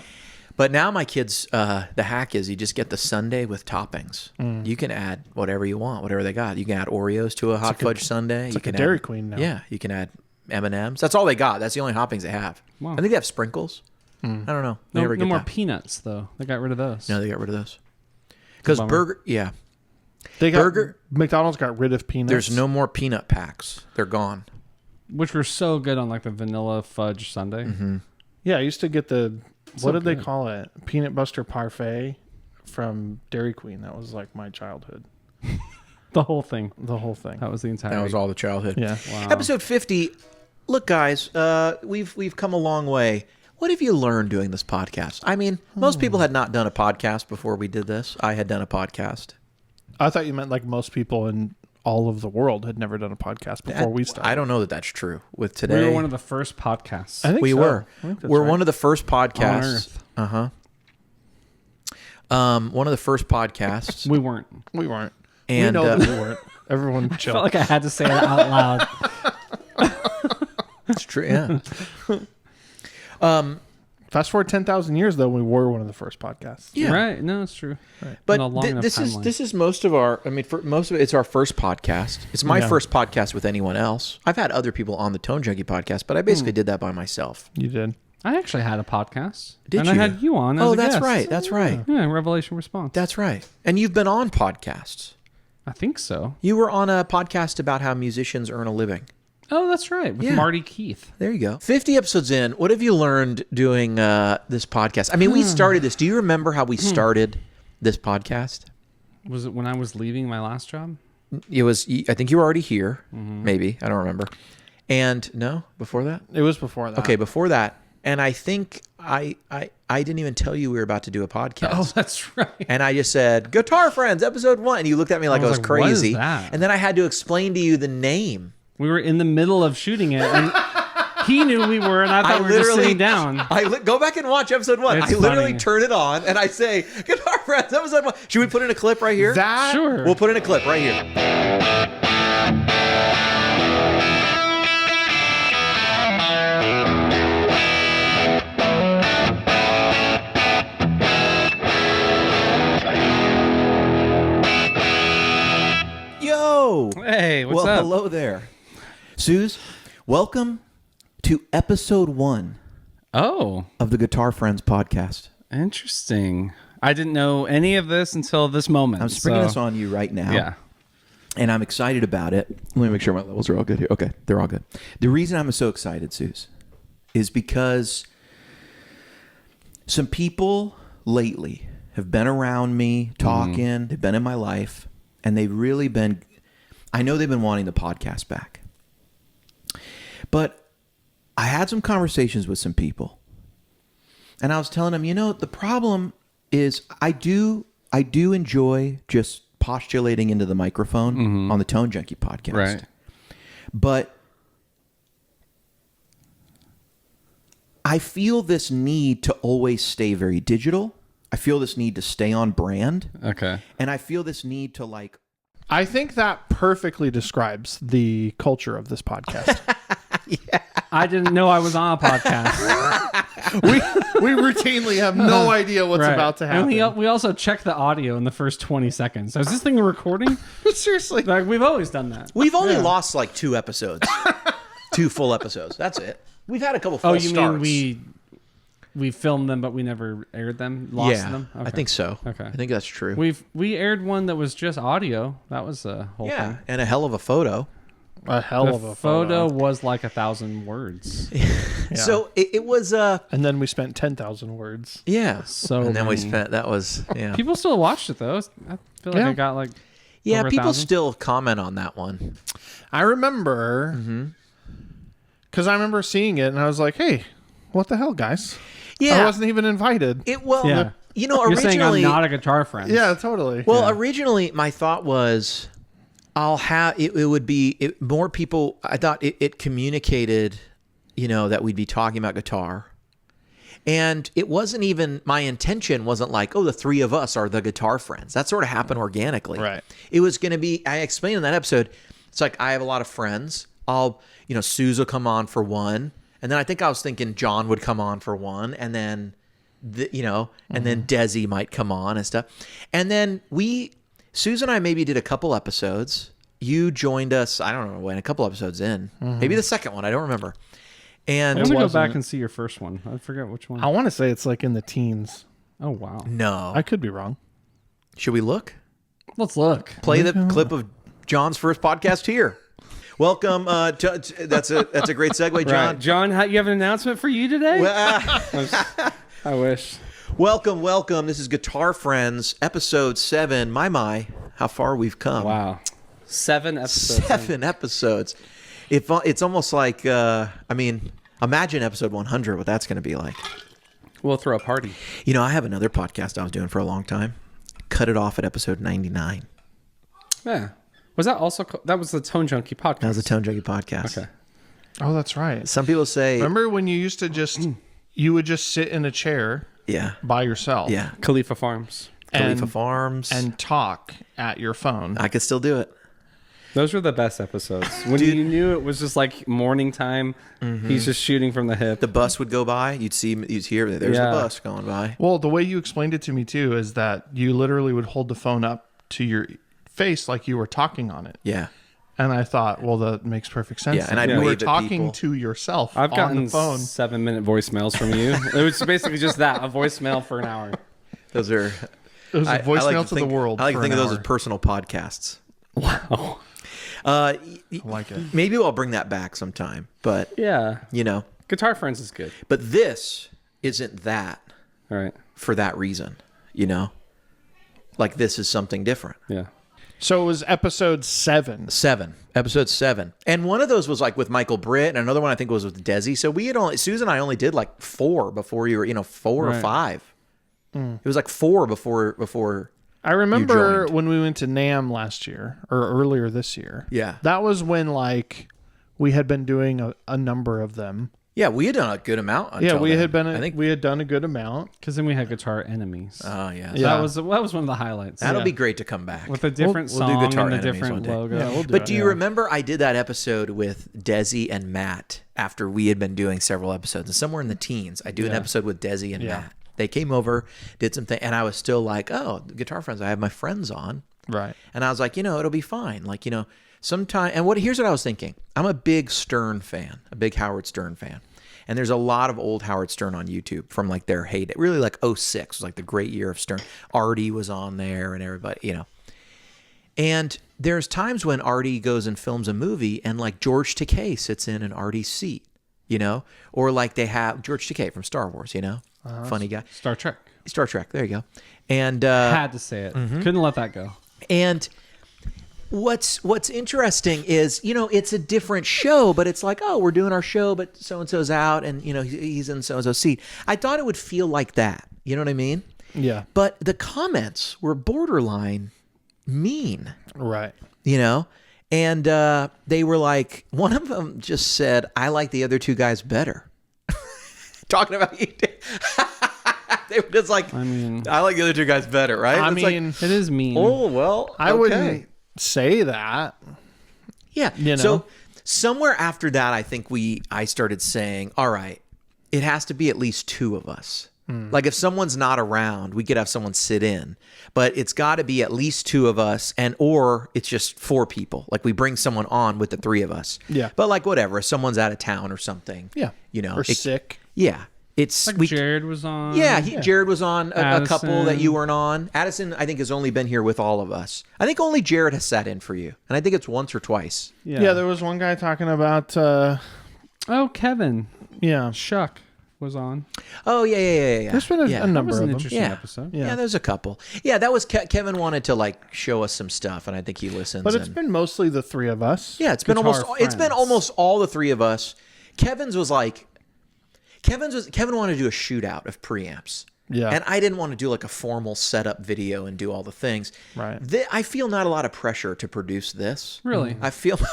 [SPEAKER 1] But now my kids, the hack is you just get the sundae with toppings. You can add whatever you want, whatever they got. You can add Oreos to a hot fudge sundae.
[SPEAKER 3] It's
[SPEAKER 1] You
[SPEAKER 3] like a
[SPEAKER 1] can
[SPEAKER 3] Dairy
[SPEAKER 1] add,
[SPEAKER 3] Queen now.
[SPEAKER 1] Yeah, you can add M&Ms. That's all they got. That's the only toppings they have.
[SPEAKER 5] Wow.
[SPEAKER 1] I think they have sprinkles. I don't know. They
[SPEAKER 5] No,
[SPEAKER 1] never
[SPEAKER 5] no
[SPEAKER 1] get
[SPEAKER 5] more
[SPEAKER 1] that.
[SPEAKER 5] peanuts though. They got rid of those.
[SPEAKER 1] No, they got rid of those. Because
[SPEAKER 5] Bummer.
[SPEAKER 3] They got
[SPEAKER 1] Burger-
[SPEAKER 3] McDonald's got rid of peanuts.
[SPEAKER 1] there's no more peanut packs. They're gone.
[SPEAKER 5] Which were so good on like the vanilla fudge sundae.
[SPEAKER 1] Mm-hmm.
[SPEAKER 3] Yeah, I used to get the
[SPEAKER 5] So
[SPEAKER 3] what did they
[SPEAKER 5] good.
[SPEAKER 3] call it? Peanut Buster Parfait from Dairy Queen. That was like my childhood.
[SPEAKER 5] The whole thing.
[SPEAKER 3] The whole thing.
[SPEAKER 5] That was the entire.
[SPEAKER 1] That was all the childhood.
[SPEAKER 3] Yeah.
[SPEAKER 5] Wow.
[SPEAKER 1] Episode 50. Look, guys, we've come a long way. What have you learned doing this podcast? I mean, most people had not done a podcast before we did this. I had done a podcast.
[SPEAKER 3] I thought you meant like most people in all of the world had never done a podcast before we started.
[SPEAKER 1] I don't know that that's true. With today,
[SPEAKER 5] We were one of the first podcasts.
[SPEAKER 3] I think
[SPEAKER 1] we
[SPEAKER 3] so.
[SPEAKER 1] were.
[SPEAKER 3] I think that's
[SPEAKER 1] We're
[SPEAKER 3] right.
[SPEAKER 1] one of the first podcasts.
[SPEAKER 5] Earth.
[SPEAKER 1] One of the first podcasts.
[SPEAKER 5] We weren't.
[SPEAKER 3] We weren't.
[SPEAKER 1] And,
[SPEAKER 3] we know that we weren't. Everyone chill.
[SPEAKER 5] I felt like I had to say it out loud.
[SPEAKER 1] It's true. Yeah.
[SPEAKER 3] Fast forward 10,000 years, though, we were one of the first podcasts.
[SPEAKER 1] Yeah.
[SPEAKER 5] Right. No, it's true.
[SPEAKER 1] But
[SPEAKER 5] On a long enough
[SPEAKER 1] this
[SPEAKER 5] timeline.
[SPEAKER 1] is most of our. I mean, for most of it, it's our first podcast. It's my
[SPEAKER 3] Yeah.
[SPEAKER 1] first podcast with anyone else. I've had other people on the Tone Junkie podcast, but I basically did that by myself.
[SPEAKER 3] You did.
[SPEAKER 5] I actually had a podcast.
[SPEAKER 1] Did
[SPEAKER 5] and
[SPEAKER 1] you?
[SPEAKER 5] I had you on as
[SPEAKER 1] Oh,
[SPEAKER 5] a
[SPEAKER 1] that's
[SPEAKER 5] guest.
[SPEAKER 1] right. That's right.
[SPEAKER 5] Yeah, Revelation Response.
[SPEAKER 1] That's right. And you've been on podcasts.
[SPEAKER 5] I think so.
[SPEAKER 1] You were on a podcast about how musicians earn a living.
[SPEAKER 5] Oh, that's right. With
[SPEAKER 1] Yeah.
[SPEAKER 5] Marty Keith.
[SPEAKER 1] There you go. 50 episodes in. What have you learned doing this podcast? I mean, we started this. Do you remember how we started this podcast?
[SPEAKER 5] Was it when I was leaving my last job?
[SPEAKER 1] It was. I think you were already here. Maybe. I don't remember. And no, before that?
[SPEAKER 3] It was before that.
[SPEAKER 1] Okay, before that. And I think I didn't even tell you we were about to do a podcast.
[SPEAKER 5] Oh, that's right.
[SPEAKER 1] And I just said, Guitar Friends, episode 1. And you looked at me like I was
[SPEAKER 5] like, what is
[SPEAKER 1] crazy.
[SPEAKER 5] that?
[SPEAKER 1] And then I had to explain to you the name.
[SPEAKER 5] We were in the middle of shooting it, and he knew we were, and I thought we were just sitting down.
[SPEAKER 1] Go back and watch episode 1.
[SPEAKER 5] It's
[SPEAKER 1] I literally
[SPEAKER 5] funny.
[SPEAKER 1] turn it on and I say, Guitar Friends, episode 1. Should we put in a clip right here?
[SPEAKER 3] That
[SPEAKER 5] Sure.
[SPEAKER 1] We'll put in a clip right here. Yo!
[SPEAKER 5] Hey, what's
[SPEAKER 1] Well,
[SPEAKER 5] up?
[SPEAKER 1] hello there. Sooze, welcome to episode 1
[SPEAKER 5] Oh,
[SPEAKER 1] of the Guitar Friends podcast.
[SPEAKER 5] interesting. I didn't know any of this until this moment.
[SPEAKER 1] I'm springing
[SPEAKER 5] so-
[SPEAKER 1] this on you right now.
[SPEAKER 5] Yeah.
[SPEAKER 1] And I'm excited about it. Let me make sure my levels are all good here. Okay, they're all good. The reason I'm so excited, Sooze, is because some people lately have been around me talking, they've been in my life, and they've really been, I know they've been wanting the podcast back. But I had some conversations with some people, and I was telling them, the problem is I do enjoy just postulating into the microphone on the Tone Junkie podcast.
[SPEAKER 5] Right.
[SPEAKER 1] But I feel this need to always stay very digital. I feel this need to stay on brand.
[SPEAKER 5] Okay.
[SPEAKER 1] And I feel this need to
[SPEAKER 3] I think that perfectly describes the culture of this podcast.
[SPEAKER 5] I didn't know I was on a podcast.
[SPEAKER 3] we routinely have no idea what's
[SPEAKER 5] Right.
[SPEAKER 3] about to happen.
[SPEAKER 5] And we also check the audio in the first 20 seconds. So is this thing recording?
[SPEAKER 3] Seriously.
[SPEAKER 5] Like, we've always done that.
[SPEAKER 1] We've only lost like 2 episodes. 2 full episodes. That's it. We've had a couple full
[SPEAKER 5] Oh, you
[SPEAKER 1] starts.
[SPEAKER 5] mean we filmed them, but we never aired them? Lost them?
[SPEAKER 1] I think so.
[SPEAKER 5] Okay.
[SPEAKER 1] I think that's true.
[SPEAKER 5] We aired one that was just audio. That was the whole
[SPEAKER 1] yeah,
[SPEAKER 5] thing.
[SPEAKER 1] and a hell of a photo.
[SPEAKER 3] A hell
[SPEAKER 5] The
[SPEAKER 3] of a
[SPEAKER 5] photo was like 1,000 words.
[SPEAKER 1] So it was
[SPEAKER 3] And then we spent 10,000 words.
[SPEAKER 1] yeah.
[SPEAKER 5] So
[SPEAKER 1] and then we
[SPEAKER 5] many.
[SPEAKER 1] spent that was yeah.
[SPEAKER 5] People still watched it though. I feel like
[SPEAKER 3] Yeah.
[SPEAKER 5] I got like
[SPEAKER 1] Yeah,
[SPEAKER 5] over
[SPEAKER 1] people
[SPEAKER 5] 1,000.
[SPEAKER 1] still comment on that one.
[SPEAKER 3] I remember, because I remember seeing it and I was like, hey, what the hell, guys?
[SPEAKER 1] Yeah.
[SPEAKER 3] I wasn't even invited.
[SPEAKER 1] It well,
[SPEAKER 5] Yeah.
[SPEAKER 1] originally
[SPEAKER 5] You're saying I'm not a guitar friend.
[SPEAKER 3] Yeah, totally.
[SPEAKER 1] well, originally my thought was I'll have it would be more people. I thought it communicated, that we'd be talking about guitar. And it wasn't even, my intention wasn't like, oh, the 3 of us are the Guitar Friends. That sort of happened organically.
[SPEAKER 3] Right.
[SPEAKER 1] It was going to be, I explained in that episode, it's like I have a lot of friends. Sooze will come on for one. And then I think I was thinking John would come on for one. And then, and then Desi might come on and stuff. And then Sooze and I maybe did a couple episodes. You joined us, I don't know when, a couple episodes in. Maybe the second one, I don't remember. And
[SPEAKER 5] I'm gonna go
[SPEAKER 3] wasn't-
[SPEAKER 5] back and see your first one. I forget which one.
[SPEAKER 3] I want to say it's like in the teens.
[SPEAKER 5] Oh wow.
[SPEAKER 1] no.
[SPEAKER 3] I could be wrong.
[SPEAKER 1] Should we look?
[SPEAKER 5] Let's look.
[SPEAKER 1] Play the clip of John's first podcast here. Welcome. That's a great segue, John.
[SPEAKER 5] Right. John, you have an announcement for you today? I wish.
[SPEAKER 1] Welcome. This is Guitar Friends, episode 7. My, how far we've come.
[SPEAKER 5] Wow. 7 episodes.
[SPEAKER 1] 7 episodes. It's almost like, imagine episode 100, what that's going to be like.
[SPEAKER 5] We'll throw a party.
[SPEAKER 1] I have another podcast I was doing for a long time. Cut it off at episode 99.
[SPEAKER 5] Yeah. Was that also that was the Tone Junkie podcast?
[SPEAKER 1] That was a Tone Junkie podcast.
[SPEAKER 5] Okay.
[SPEAKER 3] Oh, that's right.
[SPEAKER 1] Some people say,
[SPEAKER 3] Remember when you used to just, you would just sit in a chair
[SPEAKER 1] yeah,
[SPEAKER 3] by yourself
[SPEAKER 1] yeah.
[SPEAKER 5] Khalifa Farms.
[SPEAKER 1] Khalifa
[SPEAKER 3] and,
[SPEAKER 1] Farms.
[SPEAKER 3] and talk at your phone.
[SPEAKER 1] I could still do it.
[SPEAKER 5] Those were the best episodes. When you knew it was just like morning time, he's just shooting from the hip.
[SPEAKER 1] The bus would go by. You'd hear, there's
[SPEAKER 5] Yeah.
[SPEAKER 1] the bus going by.
[SPEAKER 3] Well, the way you explained it to me too is that you literally would hold the phone up to your face like you were talking on it.
[SPEAKER 1] Yeah.
[SPEAKER 3] And I thought, well, that makes perfect sense.
[SPEAKER 1] Yeah, and I'd
[SPEAKER 3] you were
[SPEAKER 1] wave at
[SPEAKER 3] talking
[SPEAKER 1] people.
[SPEAKER 3] to yourself
[SPEAKER 5] I've
[SPEAKER 3] on
[SPEAKER 5] gotten
[SPEAKER 3] the phone.
[SPEAKER 5] 7-minute voicemails from you. It was basically just that, a voicemail for an hour.
[SPEAKER 1] Those are.
[SPEAKER 3] It was a voicemail to the
[SPEAKER 1] think,
[SPEAKER 3] world.
[SPEAKER 1] I like to
[SPEAKER 3] for
[SPEAKER 1] think
[SPEAKER 3] an
[SPEAKER 1] of those
[SPEAKER 3] hour.
[SPEAKER 1] as personal podcasts.
[SPEAKER 5] Wow.
[SPEAKER 3] I like it.
[SPEAKER 1] Maybe I'll bring that back sometime, but
[SPEAKER 5] Yeah.
[SPEAKER 1] you know.
[SPEAKER 5] Guitar Friends is good.
[SPEAKER 1] But this isn't that
[SPEAKER 5] All right.
[SPEAKER 1] for that reason, you know. Like this is something different.
[SPEAKER 5] Yeah.
[SPEAKER 3] So it was episode 7.
[SPEAKER 1] Episode 7, and one of those was like with Michael Britt, and another one I think was with Desi. So we had only Susan and I only did like 4 before you were, 4 or
[SPEAKER 5] Right.
[SPEAKER 1] 5. It was like 4 before.
[SPEAKER 3] I remember
[SPEAKER 1] joined.
[SPEAKER 3] when we went to NAMM last year or earlier this year.
[SPEAKER 1] Yeah.
[SPEAKER 3] That was when like we had been doing a number of them.
[SPEAKER 1] Yeah, we had done a good amount.
[SPEAKER 3] Yeah,
[SPEAKER 1] until
[SPEAKER 3] we
[SPEAKER 1] then.
[SPEAKER 3] had been.
[SPEAKER 1] I think.
[SPEAKER 3] We had done a good amount.
[SPEAKER 5] Because then we had Guitar Enemies.
[SPEAKER 1] Oh yeah.
[SPEAKER 3] Yeah.
[SPEAKER 5] That was one of the highlights.
[SPEAKER 1] That'll
[SPEAKER 3] Yeah.
[SPEAKER 1] be great to come back.
[SPEAKER 5] With a different
[SPEAKER 1] we'll do
[SPEAKER 5] song
[SPEAKER 1] Guitar
[SPEAKER 5] and a
[SPEAKER 1] Enemies one
[SPEAKER 5] different
[SPEAKER 1] day.
[SPEAKER 5] logo.
[SPEAKER 3] Yeah, we'll do
[SPEAKER 1] But
[SPEAKER 3] it.
[SPEAKER 1] do you remember I did that episode with Desi and Matt after we had been doing several episodes, and somewhere in the teens, I do an episode with Desi and Matt. They came over, did something, and I was still like, "Oh, Guitar Friends, I have my friends on."
[SPEAKER 3] Right.
[SPEAKER 1] And I was like, it'll be fine. Like, sometime. And here's what I was thinking. I'm a big Stern fan, a big Howard Stern fan. And there's a lot of old Howard Stern on YouTube from like their heyday. Really like 06 was like the great year of Stern. Artie was on there and everybody, And there's times when Artie goes and films a movie and like George Takei sits in an Artie's seat, Or like they have George Takei from Star Wars, Funny guy.
[SPEAKER 5] Star Trek.
[SPEAKER 1] Star Trek, there you go. And
[SPEAKER 5] Had to say it.
[SPEAKER 1] Mm-hmm.
[SPEAKER 5] Couldn't let that go.
[SPEAKER 1] And what's interesting is, it's a different show, but it's like, oh, we're doing our show, but so-and-so's out and, he's in so-and-so's seat. I thought it would feel like that. You know what I mean?
[SPEAKER 3] Yeah.
[SPEAKER 1] But the comments were borderline mean,
[SPEAKER 3] Right.
[SPEAKER 1] And they were like, one of them just said, I like the other 2 guys better. Talking about you. They were just like, I like the other 2 guys better, right?
[SPEAKER 3] I
[SPEAKER 1] It's like,
[SPEAKER 3] mean,
[SPEAKER 5] It is mean.
[SPEAKER 1] oh, well,
[SPEAKER 3] I
[SPEAKER 1] okay.
[SPEAKER 3] wouldn't say that.
[SPEAKER 1] Yeah. So somewhere after that, I think I started saying, all right, it has to be at least 2 of us. Like if someone's not around, we could have someone sit in, but it's got to be at least 2 of us, or it's just 4 people. Like we bring someone on with the 3 of us.
[SPEAKER 3] Yeah.
[SPEAKER 1] But like whatever, if someone's out of town or something.
[SPEAKER 3] Yeah. Or sick.
[SPEAKER 1] Yeah. It's
[SPEAKER 5] like Jared was on.
[SPEAKER 1] Yeah, Jared was on a couple that you
[SPEAKER 5] Addison.
[SPEAKER 1] weren't on. Addison, I think, has only been here with all of us. I think only Jared has sat in for you, and I think it's once or twice.
[SPEAKER 3] Yeah. There was one guy talking about.
[SPEAKER 5] Oh, Kevin
[SPEAKER 3] Yeah.
[SPEAKER 5] Shuck was on.
[SPEAKER 1] Oh yeah.
[SPEAKER 3] There's been a
[SPEAKER 5] That
[SPEAKER 3] number
[SPEAKER 5] was
[SPEAKER 3] of
[SPEAKER 5] an
[SPEAKER 3] them.
[SPEAKER 5] interesting
[SPEAKER 1] Yeah.
[SPEAKER 5] episode.
[SPEAKER 1] Yeah, there's a couple. Yeah, that was Kevin wanted to like show us some stuff, and I think he listens.
[SPEAKER 3] But it's
[SPEAKER 1] and-
[SPEAKER 3] been mostly the 3 of us.
[SPEAKER 1] yeah, it's been
[SPEAKER 5] Guitar
[SPEAKER 1] almost
[SPEAKER 5] Friends.
[SPEAKER 1] all the 3 of us. Kevin wanted to do a shootout of preamps.
[SPEAKER 3] Yeah.
[SPEAKER 1] And I didn't want to do like a formal setup video and do all the things.
[SPEAKER 3] Right.
[SPEAKER 1] I feel not a lot of pressure to produce this.
[SPEAKER 5] Really?
[SPEAKER 1] I feel but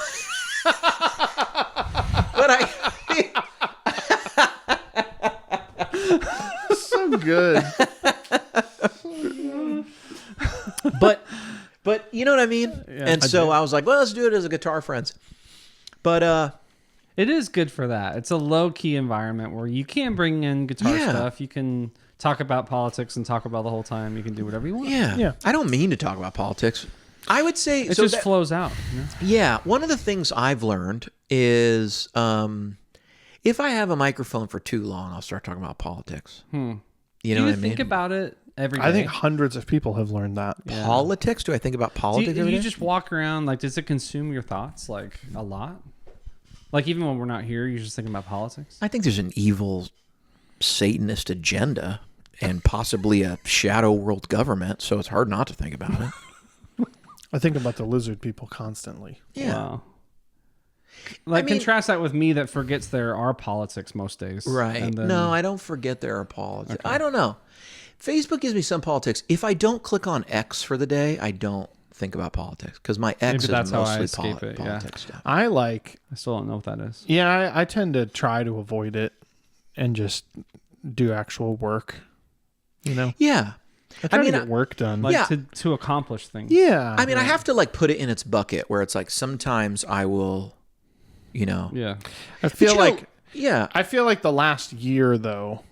[SPEAKER 3] So good.
[SPEAKER 1] but you know what I mean? And so I was like, well, let's do it as a Guitar Friends. But
[SPEAKER 5] It is good for that. It's a low key environment where you can bring in guitar
[SPEAKER 1] Yeah.
[SPEAKER 5] stuff. You can talk about politics and talk about the whole time. You can do whatever you want.
[SPEAKER 3] Yeah.
[SPEAKER 1] I don't mean to talk about politics. I would say
[SPEAKER 5] It just flows out.
[SPEAKER 1] Yeah, one of the things I've learned is if I have a microphone for too long, I'll start talking about politics. You know
[SPEAKER 5] Do you
[SPEAKER 1] what I mean?
[SPEAKER 5] think about it every day?
[SPEAKER 3] I think hundreds of people have learned that.
[SPEAKER 1] Politics? Do I think about
[SPEAKER 5] Do
[SPEAKER 1] politics?
[SPEAKER 5] you,
[SPEAKER 1] every
[SPEAKER 5] you
[SPEAKER 1] day?
[SPEAKER 5] just walk around, like, does it consume your thoughts, like, a lot? Like, even when we're not here, you're just thinking about politics?
[SPEAKER 1] I think there's an evil Satanist agenda and possibly a shadow world government, so it's hard not to think about it.
[SPEAKER 3] I think about the lizard people constantly.
[SPEAKER 1] Yeah.
[SPEAKER 5] Wow. Like,
[SPEAKER 1] mean-
[SPEAKER 5] contrast that with me that forgets there are politics most days.
[SPEAKER 1] Right.
[SPEAKER 5] And then,
[SPEAKER 1] No, I don't forget there are politics. I don't know. Facebook gives me some politics. If I don't click on X for the day, I don't think about politics because my X
[SPEAKER 5] Maybe that's
[SPEAKER 1] is
[SPEAKER 5] how I
[SPEAKER 1] mostly
[SPEAKER 5] escape it, yeah.
[SPEAKER 1] politics stuff.
[SPEAKER 3] I like.
[SPEAKER 5] I still don't know what that is.
[SPEAKER 3] Yeah, I tend to try to avoid it and just do actual work.
[SPEAKER 1] Yeah.
[SPEAKER 3] I try
[SPEAKER 1] mean,
[SPEAKER 3] to get work done.
[SPEAKER 5] Like,
[SPEAKER 1] Yeah.
[SPEAKER 5] to accomplish things.
[SPEAKER 3] yeah.
[SPEAKER 1] I mean, I have to like put it in its bucket where it's like sometimes I will,
[SPEAKER 5] Yeah.
[SPEAKER 3] I feel
[SPEAKER 1] you know,
[SPEAKER 3] like
[SPEAKER 1] yeah.
[SPEAKER 3] I feel like the last year though,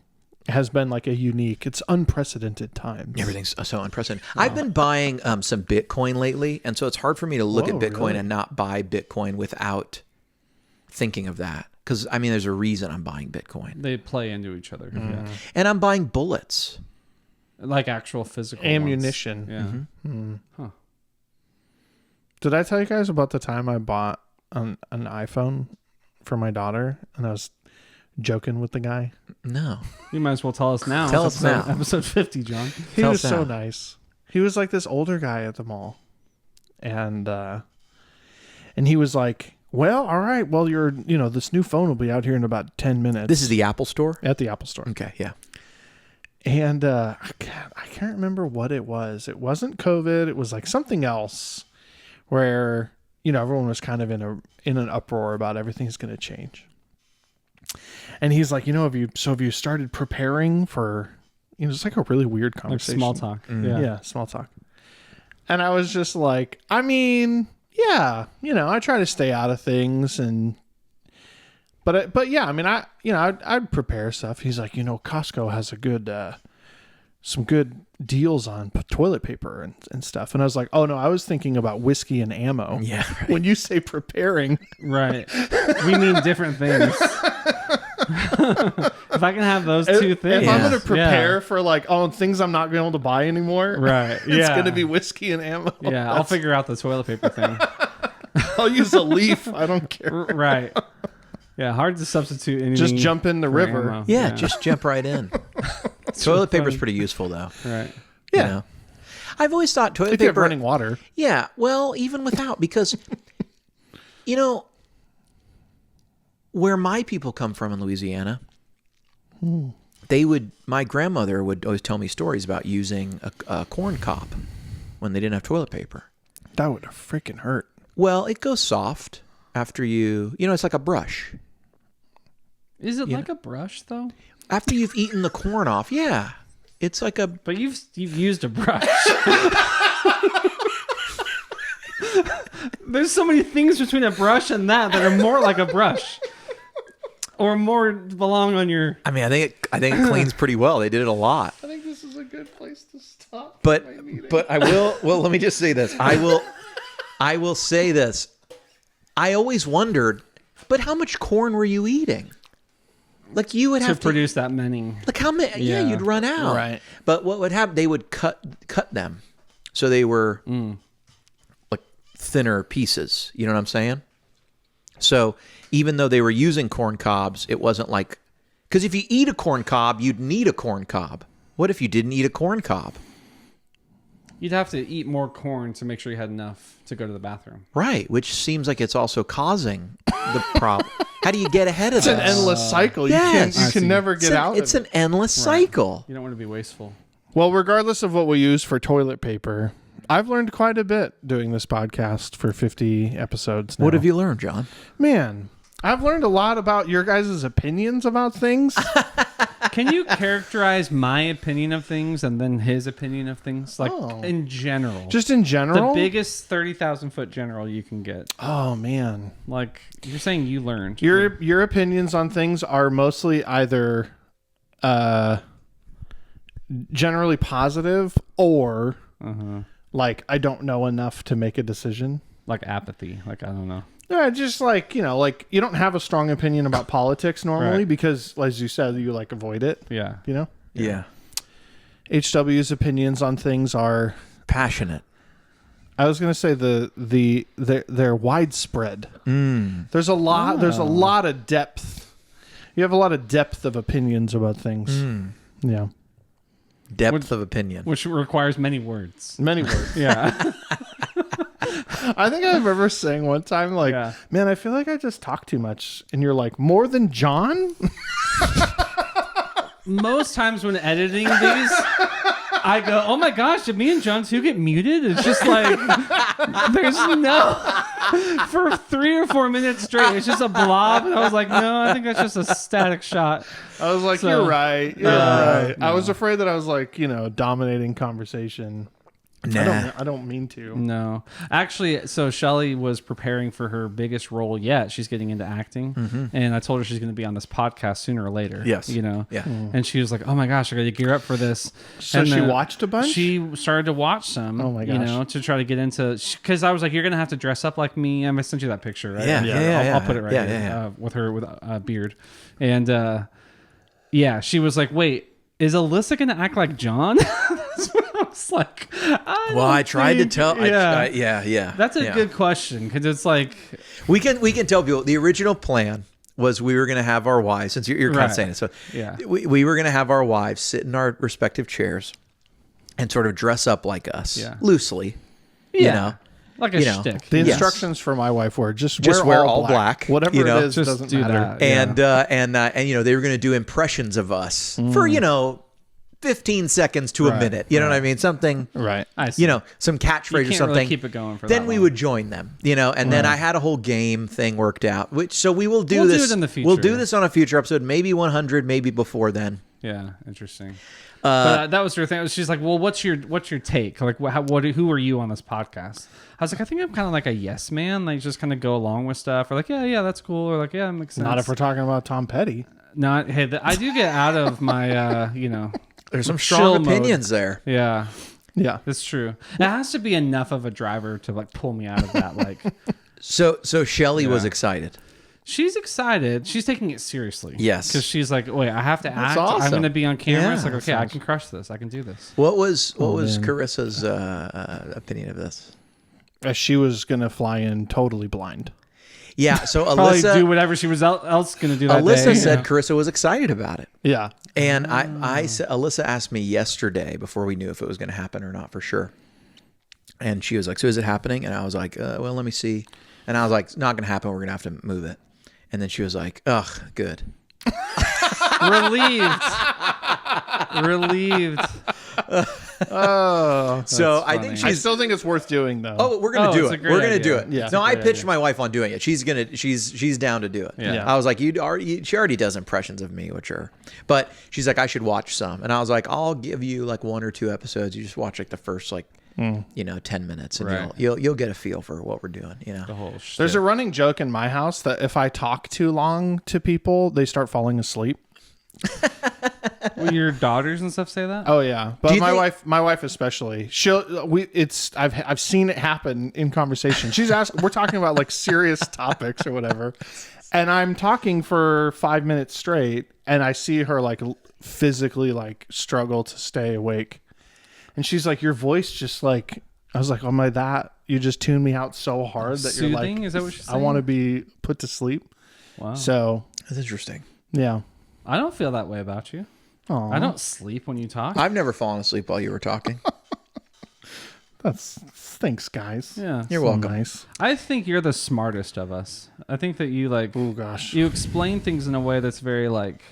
[SPEAKER 3] has been like a unique. It's unprecedented times.
[SPEAKER 1] Everything's so unprecedented. I've been buying some Bitcoin lately, and so it's hard for me to look
[SPEAKER 3] Whoa,
[SPEAKER 1] at Bitcoin
[SPEAKER 3] really?
[SPEAKER 1] and not buy Bitcoin without thinking of that. Because, I mean, there's a reason I'm buying Bitcoin.
[SPEAKER 5] They play into each other. Yeah.
[SPEAKER 1] And I'm buying bullets.
[SPEAKER 5] Like actual physical
[SPEAKER 3] Ammunition.
[SPEAKER 5] ones. Yeah. Huh.
[SPEAKER 3] Did I tell you guys about the time I bought an iPhone for my daughter and I was joking with the guy?
[SPEAKER 1] No.
[SPEAKER 5] You might as well tell us now.
[SPEAKER 1] Tell
[SPEAKER 5] It's
[SPEAKER 1] us now.
[SPEAKER 5] Episode 50, John.
[SPEAKER 3] He
[SPEAKER 1] Tell
[SPEAKER 3] was
[SPEAKER 1] us
[SPEAKER 3] so
[SPEAKER 1] now.
[SPEAKER 3] nice. He was like this older guy at the mall. And he was like, well, all right, well, this new phone will be out here in about 10 minutes.
[SPEAKER 1] This is the Apple Store?
[SPEAKER 3] at the Apple Store.
[SPEAKER 1] Okay, yeah.
[SPEAKER 3] And I can't remember what it was. It wasn't COVID. It was like something else where, everyone was kind of in an uproar about everything's going to change. And he's like, have you started preparing for, it's like a really weird
[SPEAKER 5] Like
[SPEAKER 3] conversation.
[SPEAKER 5] small talk.
[SPEAKER 3] Yeah, small talk. And I was just like, I mean, yeah, I try to stay out of things but yeah, I mean, I'd prepare stuff. He's like, Costco has some good deals on toilet paper and stuff. And I was like, oh no, I was thinking about whiskey and ammo.
[SPEAKER 1] Yeah, right.
[SPEAKER 3] When you say preparing,
[SPEAKER 5] Right. We mean different things. If I can have those two things.
[SPEAKER 3] if I'm going to
[SPEAKER 5] Yeah.
[SPEAKER 3] prepare for things I'm not going to be able to buy anymore,
[SPEAKER 5] Right.
[SPEAKER 3] it's
[SPEAKER 5] Yeah.
[SPEAKER 3] going to be whiskey and ammo.
[SPEAKER 5] Yeah, I'll figure out the toilet paper thing.
[SPEAKER 3] I'll use a leaf. I don't care.
[SPEAKER 5] Right. Yeah, hard to substitute anything.
[SPEAKER 3] Just jump in the
[SPEAKER 5] for
[SPEAKER 3] river.
[SPEAKER 5] ammo.
[SPEAKER 1] Yeah, just jump right in. Toilet paper's pretty useful, though.
[SPEAKER 5] Right.
[SPEAKER 3] Yeah.
[SPEAKER 1] I've always thought toilet
[SPEAKER 3] If you have
[SPEAKER 1] paper...
[SPEAKER 3] running water.
[SPEAKER 1] Yeah, well, even without, because, where my people come from in Louisiana, my grandmother would always tell me stories about using a corn cob when they didn't have toilet paper.
[SPEAKER 3] That would have freaking hurt.
[SPEAKER 1] Well, it goes soft after it's like a brush.
[SPEAKER 5] Is it like a brush though?
[SPEAKER 1] After you've eaten the corn off, yeah. It's like a...
[SPEAKER 5] But you've used a brush. There's so many things between a brush and that are more like a brush. Or more belong on your...
[SPEAKER 1] I mean, I think it cleans pretty well. They did it a lot.
[SPEAKER 3] I think this is a good place to stop.
[SPEAKER 1] But I will. Well, let me just say this. I will say this. I always wondered, but how much corn were you eating? Like you would
[SPEAKER 5] to
[SPEAKER 1] have to
[SPEAKER 5] produce that many.
[SPEAKER 1] Like how many? Yeah,
[SPEAKER 5] Yeah.
[SPEAKER 1] you'd run out.
[SPEAKER 3] Right.
[SPEAKER 1] But what would happen? They would cut them, so they were like thinner pieces. You know what I'm saying? So even though they were using corn cobs, it wasn't like, because if you eat a corn cob, you'd need a corn cob. What if you didn't eat a corn cob?
[SPEAKER 5] You'd have to eat more corn to make sure you had enough to go to the bathroom.
[SPEAKER 1] Right, which seems like it's also causing the problem. How do you get ahead of
[SPEAKER 3] It's
[SPEAKER 1] this?
[SPEAKER 3] an endless cycle.
[SPEAKER 1] yes.
[SPEAKER 3] You
[SPEAKER 1] I
[SPEAKER 3] can
[SPEAKER 5] see.
[SPEAKER 3] never get out
[SPEAKER 1] It's
[SPEAKER 3] of
[SPEAKER 1] an
[SPEAKER 3] it.
[SPEAKER 1] endless cycle.
[SPEAKER 5] You don't want to be wasteful.
[SPEAKER 3] Well, regardless of what we use for toilet paper, I've learned quite a bit doing this podcast for 50 episodes now.
[SPEAKER 1] What have you learned, John?
[SPEAKER 3] Man, I've learned a lot about your guys' opinions about things.
[SPEAKER 5] Can you characterize my opinion of things and then his opinion of things? Like in general.
[SPEAKER 3] Just in
[SPEAKER 5] the
[SPEAKER 3] general.
[SPEAKER 5] biggest 30,000 foot general you can get.
[SPEAKER 3] Oh, man.
[SPEAKER 5] Like you're saying you learned.
[SPEAKER 3] Your opinions on things are mostly either generally positive or like I don't know enough to make a decision.
[SPEAKER 5] Like apathy. Like I don't know.
[SPEAKER 3] Yeah, just like, like you don't have a strong opinion about politics normally
[SPEAKER 5] Right.
[SPEAKER 3] because, as you said, you like avoid it,
[SPEAKER 5] Yeah.
[SPEAKER 1] Yeah.
[SPEAKER 3] HW's opinions on things are,
[SPEAKER 1] Passionate.
[SPEAKER 3] I was going to say they're widespread. There's a lot of depth. You have a lot of depth of opinions about things. Yeah.
[SPEAKER 1] Depth of opinion.
[SPEAKER 5] Which requires many words.
[SPEAKER 3] Many words.
[SPEAKER 5] Yeah.
[SPEAKER 3] I think I remember saying one time, like,
[SPEAKER 5] Yeah.
[SPEAKER 3] man, I feel like I just talk too much. And you're like, more than John?
[SPEAKER 5] Most times when editing these, I go, oh my gosh, did me and John too get muted? It's just like, there's for 3 or 4 minutes straight, it's just a blob. And I was like, no, I think that's just a static shot.
[SPEAKER 3] I was like,
[SPEAKER 5] So-
[SPEAKER 3] you're right. You're right.
[SPEAKER 5] no.
[SPEAKER 3] I was afraid that I was like, dominating conversation.
[SPEAKER 1] Nah.
[SPEAKER 3] I don't mean to.
[SPEAKER 5] No, actually, so Shelly was preparing for her biggest role yet. She's getting into acting, and I told her she's going to be on this podcast sooner or later.
[SPEAKER 1] Yes.
[SPEAKER 5] you know.
[SPEAKER 1] Yeah.
[SPEAKER 5] And she was like, "Oh my gosh, I got to gear up for this."
[SPEAKER 3] So
[SPEAKER 5] And
[SPEAKER 3] she
[SPEAKER 5] then
[SPEAKER 3] watched a bunch?
[SPEAKER 5] She started to watch some.
[SPEAKER 3] Oh my
[SPEAKER 5] You
[SPEAKER 3] gosh.
[SPEAKER 5] know, to try to get into, because I was like, "You're going to have to dress up like me." I sent you that picture, right?
[SPEAKER 1] Yeah.
[SPEAKER 5] I'll put it right
[SPEAKER 1] Yeah,
[SPEAKER 5] here,
[SPEAKER 1] yeah.
[SPEAKER 5] with her with a beard, and yeah, she was like, "Wait, is Alyssa going to act like John?" That's what I was like.
[SPEAKER 1] I tried to tell. Yeah.
[SPEAKER 5] That's a good question, because it's like,
[SPEAKER 1] We can tell people the original plan was we were going to have our wives, since you're kind
[SPEAKER 5] Right.
[SPEAKER 1] of saying it. So
[SPEAKER 5] Yeah.
[SPEAKER 1] we were going to have our wives sit in our respective chairs and sort of dress up like us loosely. You know,
[SPEAKER 5] like a
[SPEAKER 1] You know.
[SPEAKER 5] shtick.
[SPEAKER 3] The
[SPEAKER 1] Yes.
[SPEAKER 3] instructions for my wife were just
[SPEAKER 1] wear all black,
[SPEAKER 3] Whatever
[SPEAKER 1] you know?
[SPEAKER 3] it is
[SPEAKER 5] Just
[SPEAKER 3] doesn't
[SPEAKER 5] do
[SPEAKER 3] matter.
[SPEAKER 5] that.
[SPEAKER 1] and you know, they were going to do impressions of us for 15 seconds to a minute. You know what I mean? Something.
[SPEAKER 3] Right.
[SPEAKER 5] I see.
[SPEAKER 1] You know, some catchphrase
[SPEAKER 5] You
[SPEAKER 1] or
[SPEAKER 5] can't
[SPEAKER 1] something.
[SPEAKER 5] really keep it going for
[SPEAKER 1] then
[SPEAKER 5] that
[SPEAKER 1] we
[SPEAKER 5] long.
[SPEAKER 1] would join them, you know, and then I had a whole game thing worked out. So we will do
[SPEAKER 5] We'll do
[SPEAKER 1] this
[SPEAKER 5] it in the future.
[SPEAKER 1] We'll do this on a future episode, maybe 100, maybe before then.
[SPEAKER 5] Yeah, interesting. But that was her thing. She's like, "Well, what's your take? Like, who are you on this podcast?" I was like, "I think I'm kind of like a yes man, like just kind of go along with stuff, or like, yeah, that's cool, or like, yeah, it makes sense."
[SPEAKER 3] Not if we're talking about Tom Petty.
[SPEAKER 5] Not. Hey, I do get out of my,
[SPEAKER 1] There's some
[SPEAKER 5] chill
[SPEAKER 1] strong
[SPEAKER 5] mode.
[SPEAKER 1] opinions there.
[SPEAKER 5] Yeah,
[SPEAKER 3] Yeah.
[SPEAKER 5] that's true. It has to be enough of a driver to like pull me out of that. Like,
[SPEAKER 1] So Shelley was
[SPEAKER 5] Yeah.
[SPEAKER 1] excited.
[SPEAKER 5] she's excited. She's taking it seriously.
[SPEAKER 1] Yes.
[SPEAKER 5] because she's like, "Wait, I have to act.
[SPEAKER 3] awesome.
[SPEAKER 5] I'm going to be on camera."
[SPEAKER 1] Yeah,
[SPEAKER 5] It's like,
[SPEAKER 1] that
[SPEAKER 5] okay, I can crush this. I can do this.
[SPEAKER 1] What was
[SPEAKER 3] man.
[SPEAKER 1] Carissa's opinion of this?
[SPEAKER 3] She was going to fly in totally blind.
[SPEAKER 1] Yeah, so
[SPEAKER 5] Probably do
[SPEAKER 1] Alyssa
[SPEAKER 5] whatever she was else going to do that
[SPEAKER 1] Alyssa
[SPEAKER 5] day.
[SPEAKER 1] said
[SPEAKER 5] Yeah.
[SPEAKER 1] Carissa was excited about it.
[SPEAKER 3] Yeah.
[SPEAKER 1] And I said, Alyssa asked me yesterday before we knew if it was going to happen or not for sure. And she was like, "So is it happening?" And I was like, "Well, let me see." And I was like, "It's not going to happen. We're going to have to move it." And then she was like, "Ugh, good."
[SPEAKER 5] Relieved. Relieved.
[SPEAKER 3] Oh.
[SPEAKER 1] So I
[SPEAKER 5] funny.
[SPEAKER 1] think
[SPEAKER 3] I
[SPEAKER 1] she's.
[SPEAKER 3] still think it's worth doing, though.
[SPEAKER 1] Oh, we're gonna do
[SPEAKER 5] it's a
[SPEAKER 1] it.
[SPEAKER 5] great
[SPEAKER 1] We're gonna
[SPEAKER 5] idea.
[SPEAKER 1] do it.
[SPEAKER 3] Yeah.
[SPEAKER 1] No, I
[SPEAKER 5] Great
[SPEAKER 1] pitched
[SPEAKER 5] idea.
[SPEAKER 1] my wife on doing it. She's down to do it.
[SPEAKER 5] Yeah.
[SPEAKER 1] I was like, she already does impressions of me, which are, but she's like, I should watch some, and I was like, I'll give you like 1 or 2 episodes. You just watch like the first 10 minutes, and
[SPEAKER 5] Right.
[SPEAKER 1] you'll get a feel for what we're doing. You know.
[SPEAKER 5] The whole
[SPEAKER 3] There's a running joke in my house that if I talk too long to people, they start falling asleep.
[SPEAKER 5] Will your daughters and stuff say that?
[SPEAKER 3] Oh yeah, but
[SPEAKER 1] you think-
[SPEAKER 3] my wife especially. I've seen it happen in conversation. She's asked, we're talking about like serious topics or whatever, and I'm talking for 5 minutes straight, and I see her like physically like struggle to stay awake, and she's like, "Your voice just like," I was like, "Oh my, that you just tuned me out so hard that you're
[SPEAKER 5] Soothing?
[SPEAKER 3] like,
[SPEAKER 5] Is that what she's
[SPEAKER 3] I want to
[SPEAKER 5] saying?
[SPEAKER 3] be put to sleep."
[SPEAKER 5] Wow.
[SPEAKER 3] So
[SPEAKER 1] That's interesting.
[SPEAKER 3] yeah,
[SPEAKER 5] I don't feel that way about you.
[SPEAKER 3] Aw.
[SPEAKER 5] I don't sleep when you talk.
[SPEAKER 1] I've never fallen asleep while you were talking.
[SPEAKER 3] that's thanks, guys.
[SPEAKER 5] Yeah.
[SPEAKER 1] You're
[SPEAKER 3] So
[SPEAKER 1] welcome.
[SPEAKER 3] Nice.
[SPEAKER 5] I think you're the smartest of us. I think that you like
[SPEAKER 3] Oh gosh.
[SPEAKER 5] you explain things in a way that's very like,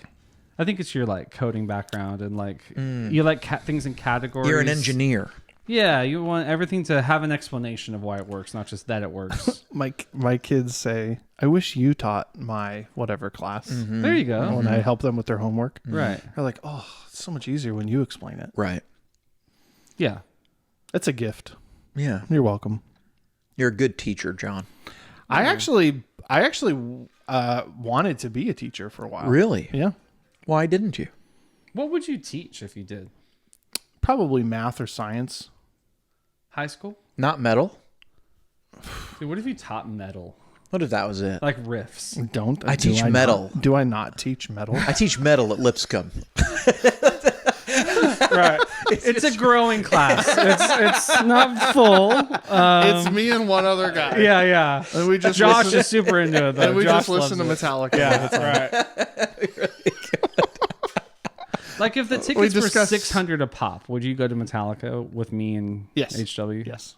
[SPEAKER 5] I think it's your like coding background and like you like things in categories.
[SPEAKER 1] You're an engineer.
[SPEAKER 5] Yeah, you want everything to have an explanation of why it works, not just that it works.
[SPEAKER 3] My kids say, "I wish you taught my whatever class."
[SPEAKER 5] There you go.
[SPEAKER 3] When I help them with their homework,
[SPEAKER 5] Right.
[SPEAKER 3] they're like, "Oh, it's so much easier when you explain it."
[SPEAKER 1] Right.
[SPEAKER 5] Yeah.
[SPEAKER 3] It's a gift.
[SPEAKER 1] Yeah.
[SPEAKER 3] You're welcome.
[SPEAKER 1] You're a good teacher, John.
[SPEAKER 3] I actually wanted to be a teacher for a while.
[SPEAKER 1] Really?
[SPEAKER 3] Yeah.
[SPEAKER 1] Why didn't you?
[SPEAKER 5] What would you teach if you did?
[SPEAKER 3] Probably math or science.
[SPEAKER 5] High school?
[SPEAKER 1] Not metal.
[SPEAKER 5] Dude, what if you taught metal?
[SPEAKER 1] What if that was it?
[SPEAKER 5] Like riffs.
[SPEAKER 3] Don't
[SPEAKER 1] I teach
[SPEAKER 3] not-
[SPEAKER 1] metal.
[SPEAKER 3] do I not teach metal?
[SPEAKER 1] I teach metal at Lipscomb.
[SPEAKER 5] Right. It's a growing class. It's not full.
[SPEAKER 3] It's me and one other guy.
[SPEAKER 5] Yeah.
[SPEAKER 3] And we just
[SPEAKER 5] Josh
[SPEAKER 3] listen,
[SPEAKER 5] is super into it though.
[SPEAKER 3] and we
[SPEAKER 5] Josh
[SPEAKER 3] just listen to
[SPEAKER 5] loves it.
[SPEAKER 3] Metallica.
[SPEAKER 5] Yeah, that's right. Like if the tickets were
[SPEAKER 3] discussed-
[SPEAKER 5] $600 a pop, would you go to Metallica with me and
[SPEAKER 3] Yes.
[SPEAKER 5] HW?
[SPEAKER 3] Yes.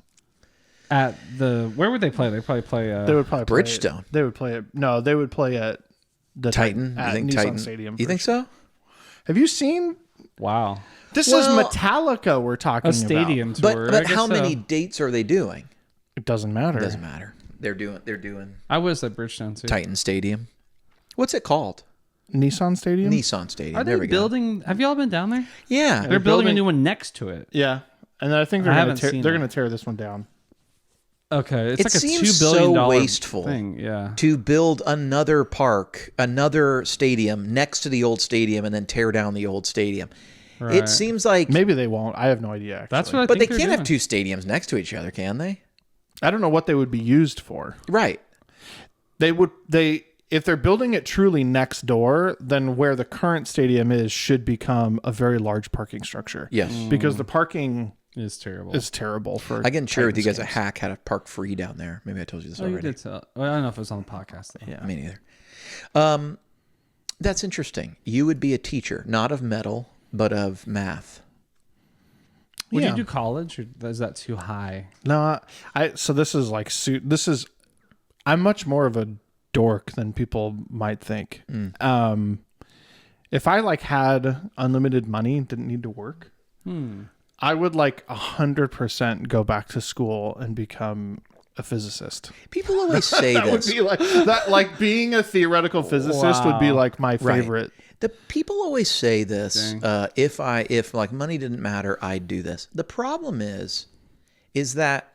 [SPEAKER 5] At where would they play? They probably play.
[SPEAKER 3] They would probably play
[SPEAKER 1] Bridgestone.
[SPEAKER 3] It. They would play it. No, they would play at the
[SPEAKER 1] Titan.
[SPEAKER 3] At
[SPEAKER 1] You think
[SPEAKER 3] Nissan
[SPEAKER 1] Titan?
[SPEAKER 3] Stadium.
[SPEAKER 1] You think so?
[SPEAKER 3] Have you seen?
[SPEAKER 5] Wow.
[SPEAKER 3] This
[SPEAKER 1] Well,
[SPEAKER 3] is Metallica we're talking
[SPEAKER 5] A stadium
[SPEAKER 3] about.
[SPEAKER 5] tour. I
[SPEAKER 1] But
[SPEAKER 5] guess
[SPEAKER 1] how
[SPEAKER 5] so.
[SPEAKER 1] many dates are they doing?
[SPEAKER 3] It doesn't matter.
[SPEAKER 1] Doesn't matter. They're doing
[SPEAKER 5] I was at Bridgestone too.
[SPEAKER 1] Titan Stadium. What's it called?
[SPEAKER 3] Nissan Stadium.
[SPEAKER 1] Nissan Stadium.
[SPEAKER 5] Are they
[SPEAKER 1] there we
[SPEAKER 5] building? Have you all been down there?
[SPEAKER 1] go. Yeah.
[SPEAKER 5] They're building a
[SPEAKER 3] building-
[SPEAKER 5] new one next to it.
[SPEAKER 3] Yeah, And then I think
[SPEAKER 5] I
[SPEAKER 3] they're
[SPEAKER 5] haven't seen
[SPEAKER 3] going
[SPEAKER 5] it.
[SPEAKER 3] to tear this one down.
[SPEAKER 5] Okay, it's
[SPEAKER 1] It
[SPEAKER 5] like a
[SPEAKER 1] seems
[SPEAKER 5] $2 billion
[SPEAKER 1] so wasteful
[SPEAKER 5] thing. Yeah.
[SPEAKER 1] to build another park, another stadium next to the old stadium, and then tear down the old stadium.
[SPEAKER 5] Right.
[SPEAKER 1] It seems like,
[SPEAKER 3] Maybe they won't. I have no idea. Actually.
[SPEAKER 5] That's what I
[SPEAKER 1] but they
[SPEAKER 5] think
[SPEAKER 1] can't
[SPEAKER 5] they're
[SPEAKER 1] have
[SPEAKER 5] doing.
[SPEAKER 1] two stadiums next to each other, can they?
[SPEAKER 3] I don't know what they would be used for.
[SPEAKER 1] Right.
[SPEAKER 3] If they're building it truly next door, then where the current stadium is should become a very large parking structure.
[SPEAKER 1] Yes.
[SPEAKER 3] Because the parking
[SPEAKER 5] It's terrible.
[SPEAKER 3] is terrible for.
[SPEAKER 1] I can share with you
[SPEAKER 3] Titans
[SPEAKER 1] guys a
[SPEAKER 3] games.
[SPEAKER 1] hack how to park free down there. Maybe I told you this
[SPEAKER 5] Oh, you
[SPEAKER 1] already.
[SPEAKER 5] did tell. Well, I don't know if it was on the podcast. Though.
[SPEAKER 3] Yeah.
[SPEAKER 1] Me neither. That's interesting. You would be a teacher, not of metal, but of math.
[SPEAKER 5] Would
[SPEAKER 3] Yeah.
[SPEAKER 5] you do college, or is that too high?
[SPEAKER 3] No, so this is like I'm much more of a dork than people might think. If I like had unlimited money and didn't need to work, I would like 100% go back to school and become a physicist.
[SPEAKER 1] People always say
[SPEAKER 3] That would
[SPEAKER 1] this.
[SPEAKER 3] be like that. Like being a theoretical physicist would be like my favorite.
[SPEAKER 1] The people always say this.
[SPEAKER 5] Dang.
[SPEAKER 1] If like money didn't matter, I'd do this. The problem is that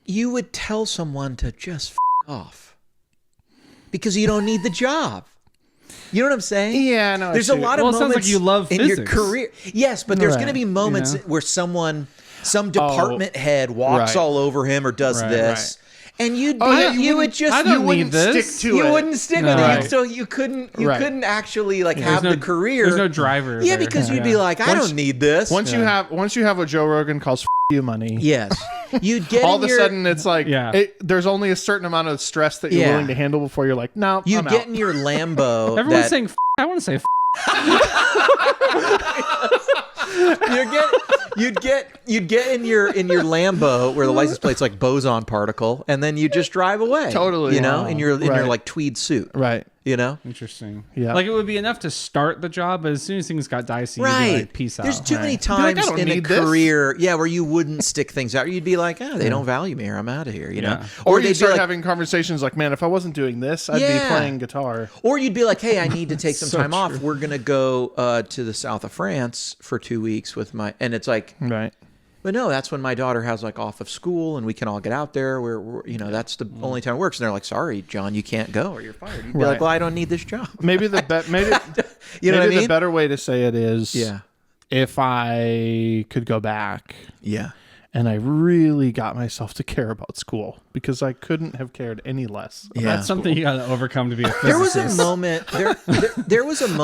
[SPEAKER 1] you would tell someone to just off because you don't need the job. You know what I'm saying?
[SPEAKER 3] Yeah, no.
[SPEAKER 1] There's a lot of
[SPEAKER 5] Well, it sounds
[SPEAKER 1] moments
[SPEAKER 5] like you love
[SPEAKER 1] in your
[SPEAKER 5] physics.
[SPEAKER 1] career. Yes, but there's
[SPEAKER 3] Right.
[SPEAKER 1] going to be moments
[SPEAKER 5] You know?
[SPEAKER 1] where some department head walks
[SPEAKER 3] right.
[SPEAKER 1] all over him or does
[SPEAKER 5] Right,
[SPEAKER 1] this. And you'd be,
[SPEAKER 3] Oh, yeah,
[SPEAKER 1] you would just,
[SPEAKER 5] I don't
[SPEAKER 1] you wouldn't
[SPEAKER 5] need this.
[SPEAKER 3] stick to
[SPEAKER 1] you
[SPEAKER 3] it.
[SPEAKER 1] wouldn't stick
[SPEAKER 5] No.
[SPEAKER 1] with it,
[SPEAKER 3] Right.
[SPEAKER 1] so you couldn't
[SPEAKER 3] Right.
[SPEAKER 1] actually like have
[SPEAKER 5] There's
[SPEAKER 1] the career.
[SPEAKER 5] There's no driver.
[SPEAKER 1] Yeah,
[SPEAKER 5] there.
[SPEAKER 1] because you'd be like, I
[SPEAKER 3] Once-
[SPEAKER 1] don't need this.
[SPEAKER 3] Once you have what Joe Rogan calls you money.
[SPEAKER 1] Yes, you'd get
[SPEAKER 3] All
[SPEAKER 1] in
[SPEAKER 3] of a
[SPEAKER 1] your,
[SPEAKER 3] sudden, it's like
[SPEAKER 5] Yeah.
[SPEAKER 3] there's only a certain amount of stress that you're
[SPEAKER 1] Yeah.
[SPEAKER 3] willing to handle before you're like, no,
[SPEAKER 1] you
[SPEAKER 3] I'm
[SPEAKER 1] get
[SPEAKER 3] out.
[SPEAKER 1] in your Lambo.
[SPEAKER 5] Everyone's
[SPEAKER 1] that-
[SPEAKER 5] saying. I want to say.
[SPEAKER 1] you'd get in your Lambo where the license plate's like boson particle, and then you just drive away.
[SPEAKER 3] Totally.
[SPEAKER 1] you know,
[SPEAKER 3] Wow.
[SPEAKER 1] in your
[SPEAKER 3] Right.
[SPEAKER 1] like tweed suit.
[SPEAKER 3] Right.
[SPEAKER 1] You know,
[SPEAKER 5] Interesting.
[SPEAKER 3] Yeah.
[SPEAKER 5] Like it would be enough to start the job, but as soon as things got dicey, you'd be
[SPEAKER 1] right?
[SPEAKER 5] like, peace out.
[SPEAKER 1] There's too many
[SPEAKER 3] You'd be like, I
[SPEAKER 1] times
[SPEAKER 3] don't
[SPEAKER 1] in a
[SPEAKER 3] need this.
[SPEAKER 1] career, where you wouldn't stick things out. You'd be like, oh, they don't value me, or I'm out of here. You know,
[SPEAKER 5] Yeah.
[SPEAKER 3] Or
[SPEAKER 1] they'd
[SPEAKER 3] you
[SPEAKER 1] be
[SPEAKER 3] start
[SPEAKER 1] like,
[SPEAKER 3] having conversations like, man, if I wasn't doing this, I'd
[SPEAKER 1] Yeah.
[SPEAKER 3] be playing guitar.
[SPEAKER 1] or you'd be like, hey, I need to take some
[SPEAKER 5] So
[SPEAKER 1] time off.
[SPEAKER 5] true.
[SPEAKER 1] We're gonna go to the south of France for 2 weeks with my, and it's like.
[SPEAKER 3] Right.
[SPEAKER 1] But no, that's when my daughter has like off of school and we can all get out there. We're that's the only time it works. And they're like, sorry, John, you can't go or you're fired. You'd be like,
[SPEAKER 3] Right.
[SPEAKER 1] well, I don't need this job.
[SPEAKER 3] Maybe the maybe
[SPEAKER 1] You know what I
[SPEAKER 3] maybe
[SPEAKER 1] mean?
[SPEAKER 3] the better way to say it is,
[SPEAKER 1] Yeah.
[SPEAKER 3] if I could go back
[SPEAKER 1] Yeah.
[SPEAKER 3] and I really got myself to care about school because I couldn't have cared any less.
[SPEAKER 1] Yeah.
[SPEAKER 5] That's something you got to overcome to be a physicist.
[SPEAKER 1] There was a moment. There was a moment.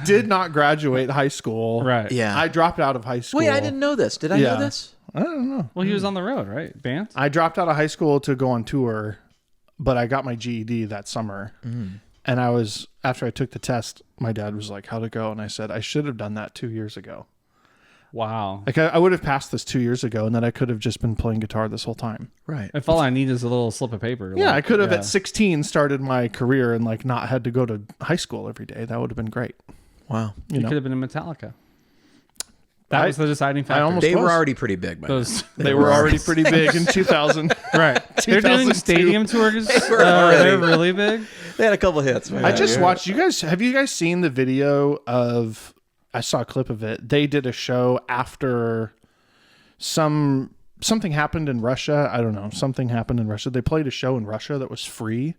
[SPEAKER 3] I did not graduate high school.
[SPEAKER 5] Right.
[SPEAKER 1] Yeah.
[SPEAKER 3] I dropped out of high school.
[SPEAKER 1] Wait, I didn't know this. Did I
[SPEAKER 3] Yeah.
[SPEAKER 1] know this?
[SPEAKER 3] I don't know.
[SPEAKER 5] Well, he was on the road, right? Band.
[SPEAKER 3] I dropped out of high school to go on tour, but I got my GED that summer. And after I took the test, my dad was like, how'd it go? And I said, I should have done that 2 years ago.
[SPEAKER 5] Wow.
[SPEAKER 3] Like I would have passed this 2 years ago, and then I could have just been playing guitar this whole time.
[SPEAKER 1] Right.
[SPEAKER 5] If all I need is a little slip of paper.
[SPEAKER 3] Yeah,
[SPEAKER 5] like,
[SPEAKER 3] I could have at 16 started my career and like not had to go to high school every day. That would have been great.
[SPEAKER 1] Wow.
[SPEAKER 3] You know,
[SPEAKER 5] could have been in Metallica. That was the deciding factor.
[SPEAKER 3] almost
[SPEAKER 1] They were
[SPEAKER 3] was.
[SPEAKER 1] already pretty big by
[SPEAKER 5] Those,
[SPEAKER 3] they were already pretty big in 2000.
[SPEAKER 5] right. They're doing
[SPEAKER 3] 2002.
[SPEAKER 5] stadium tours.
[SPEAKER 1] were already-
[SPEAKER 5] They're really big.
[SPEAKER 1] They had a couple hits. Man.
[SPEAKER 3] I just watched have you guys seen the video of, I saw a clip of it. They did a show after something happened in Russia. I don't know. Something happened in Russia. They played a show in Russia that was free.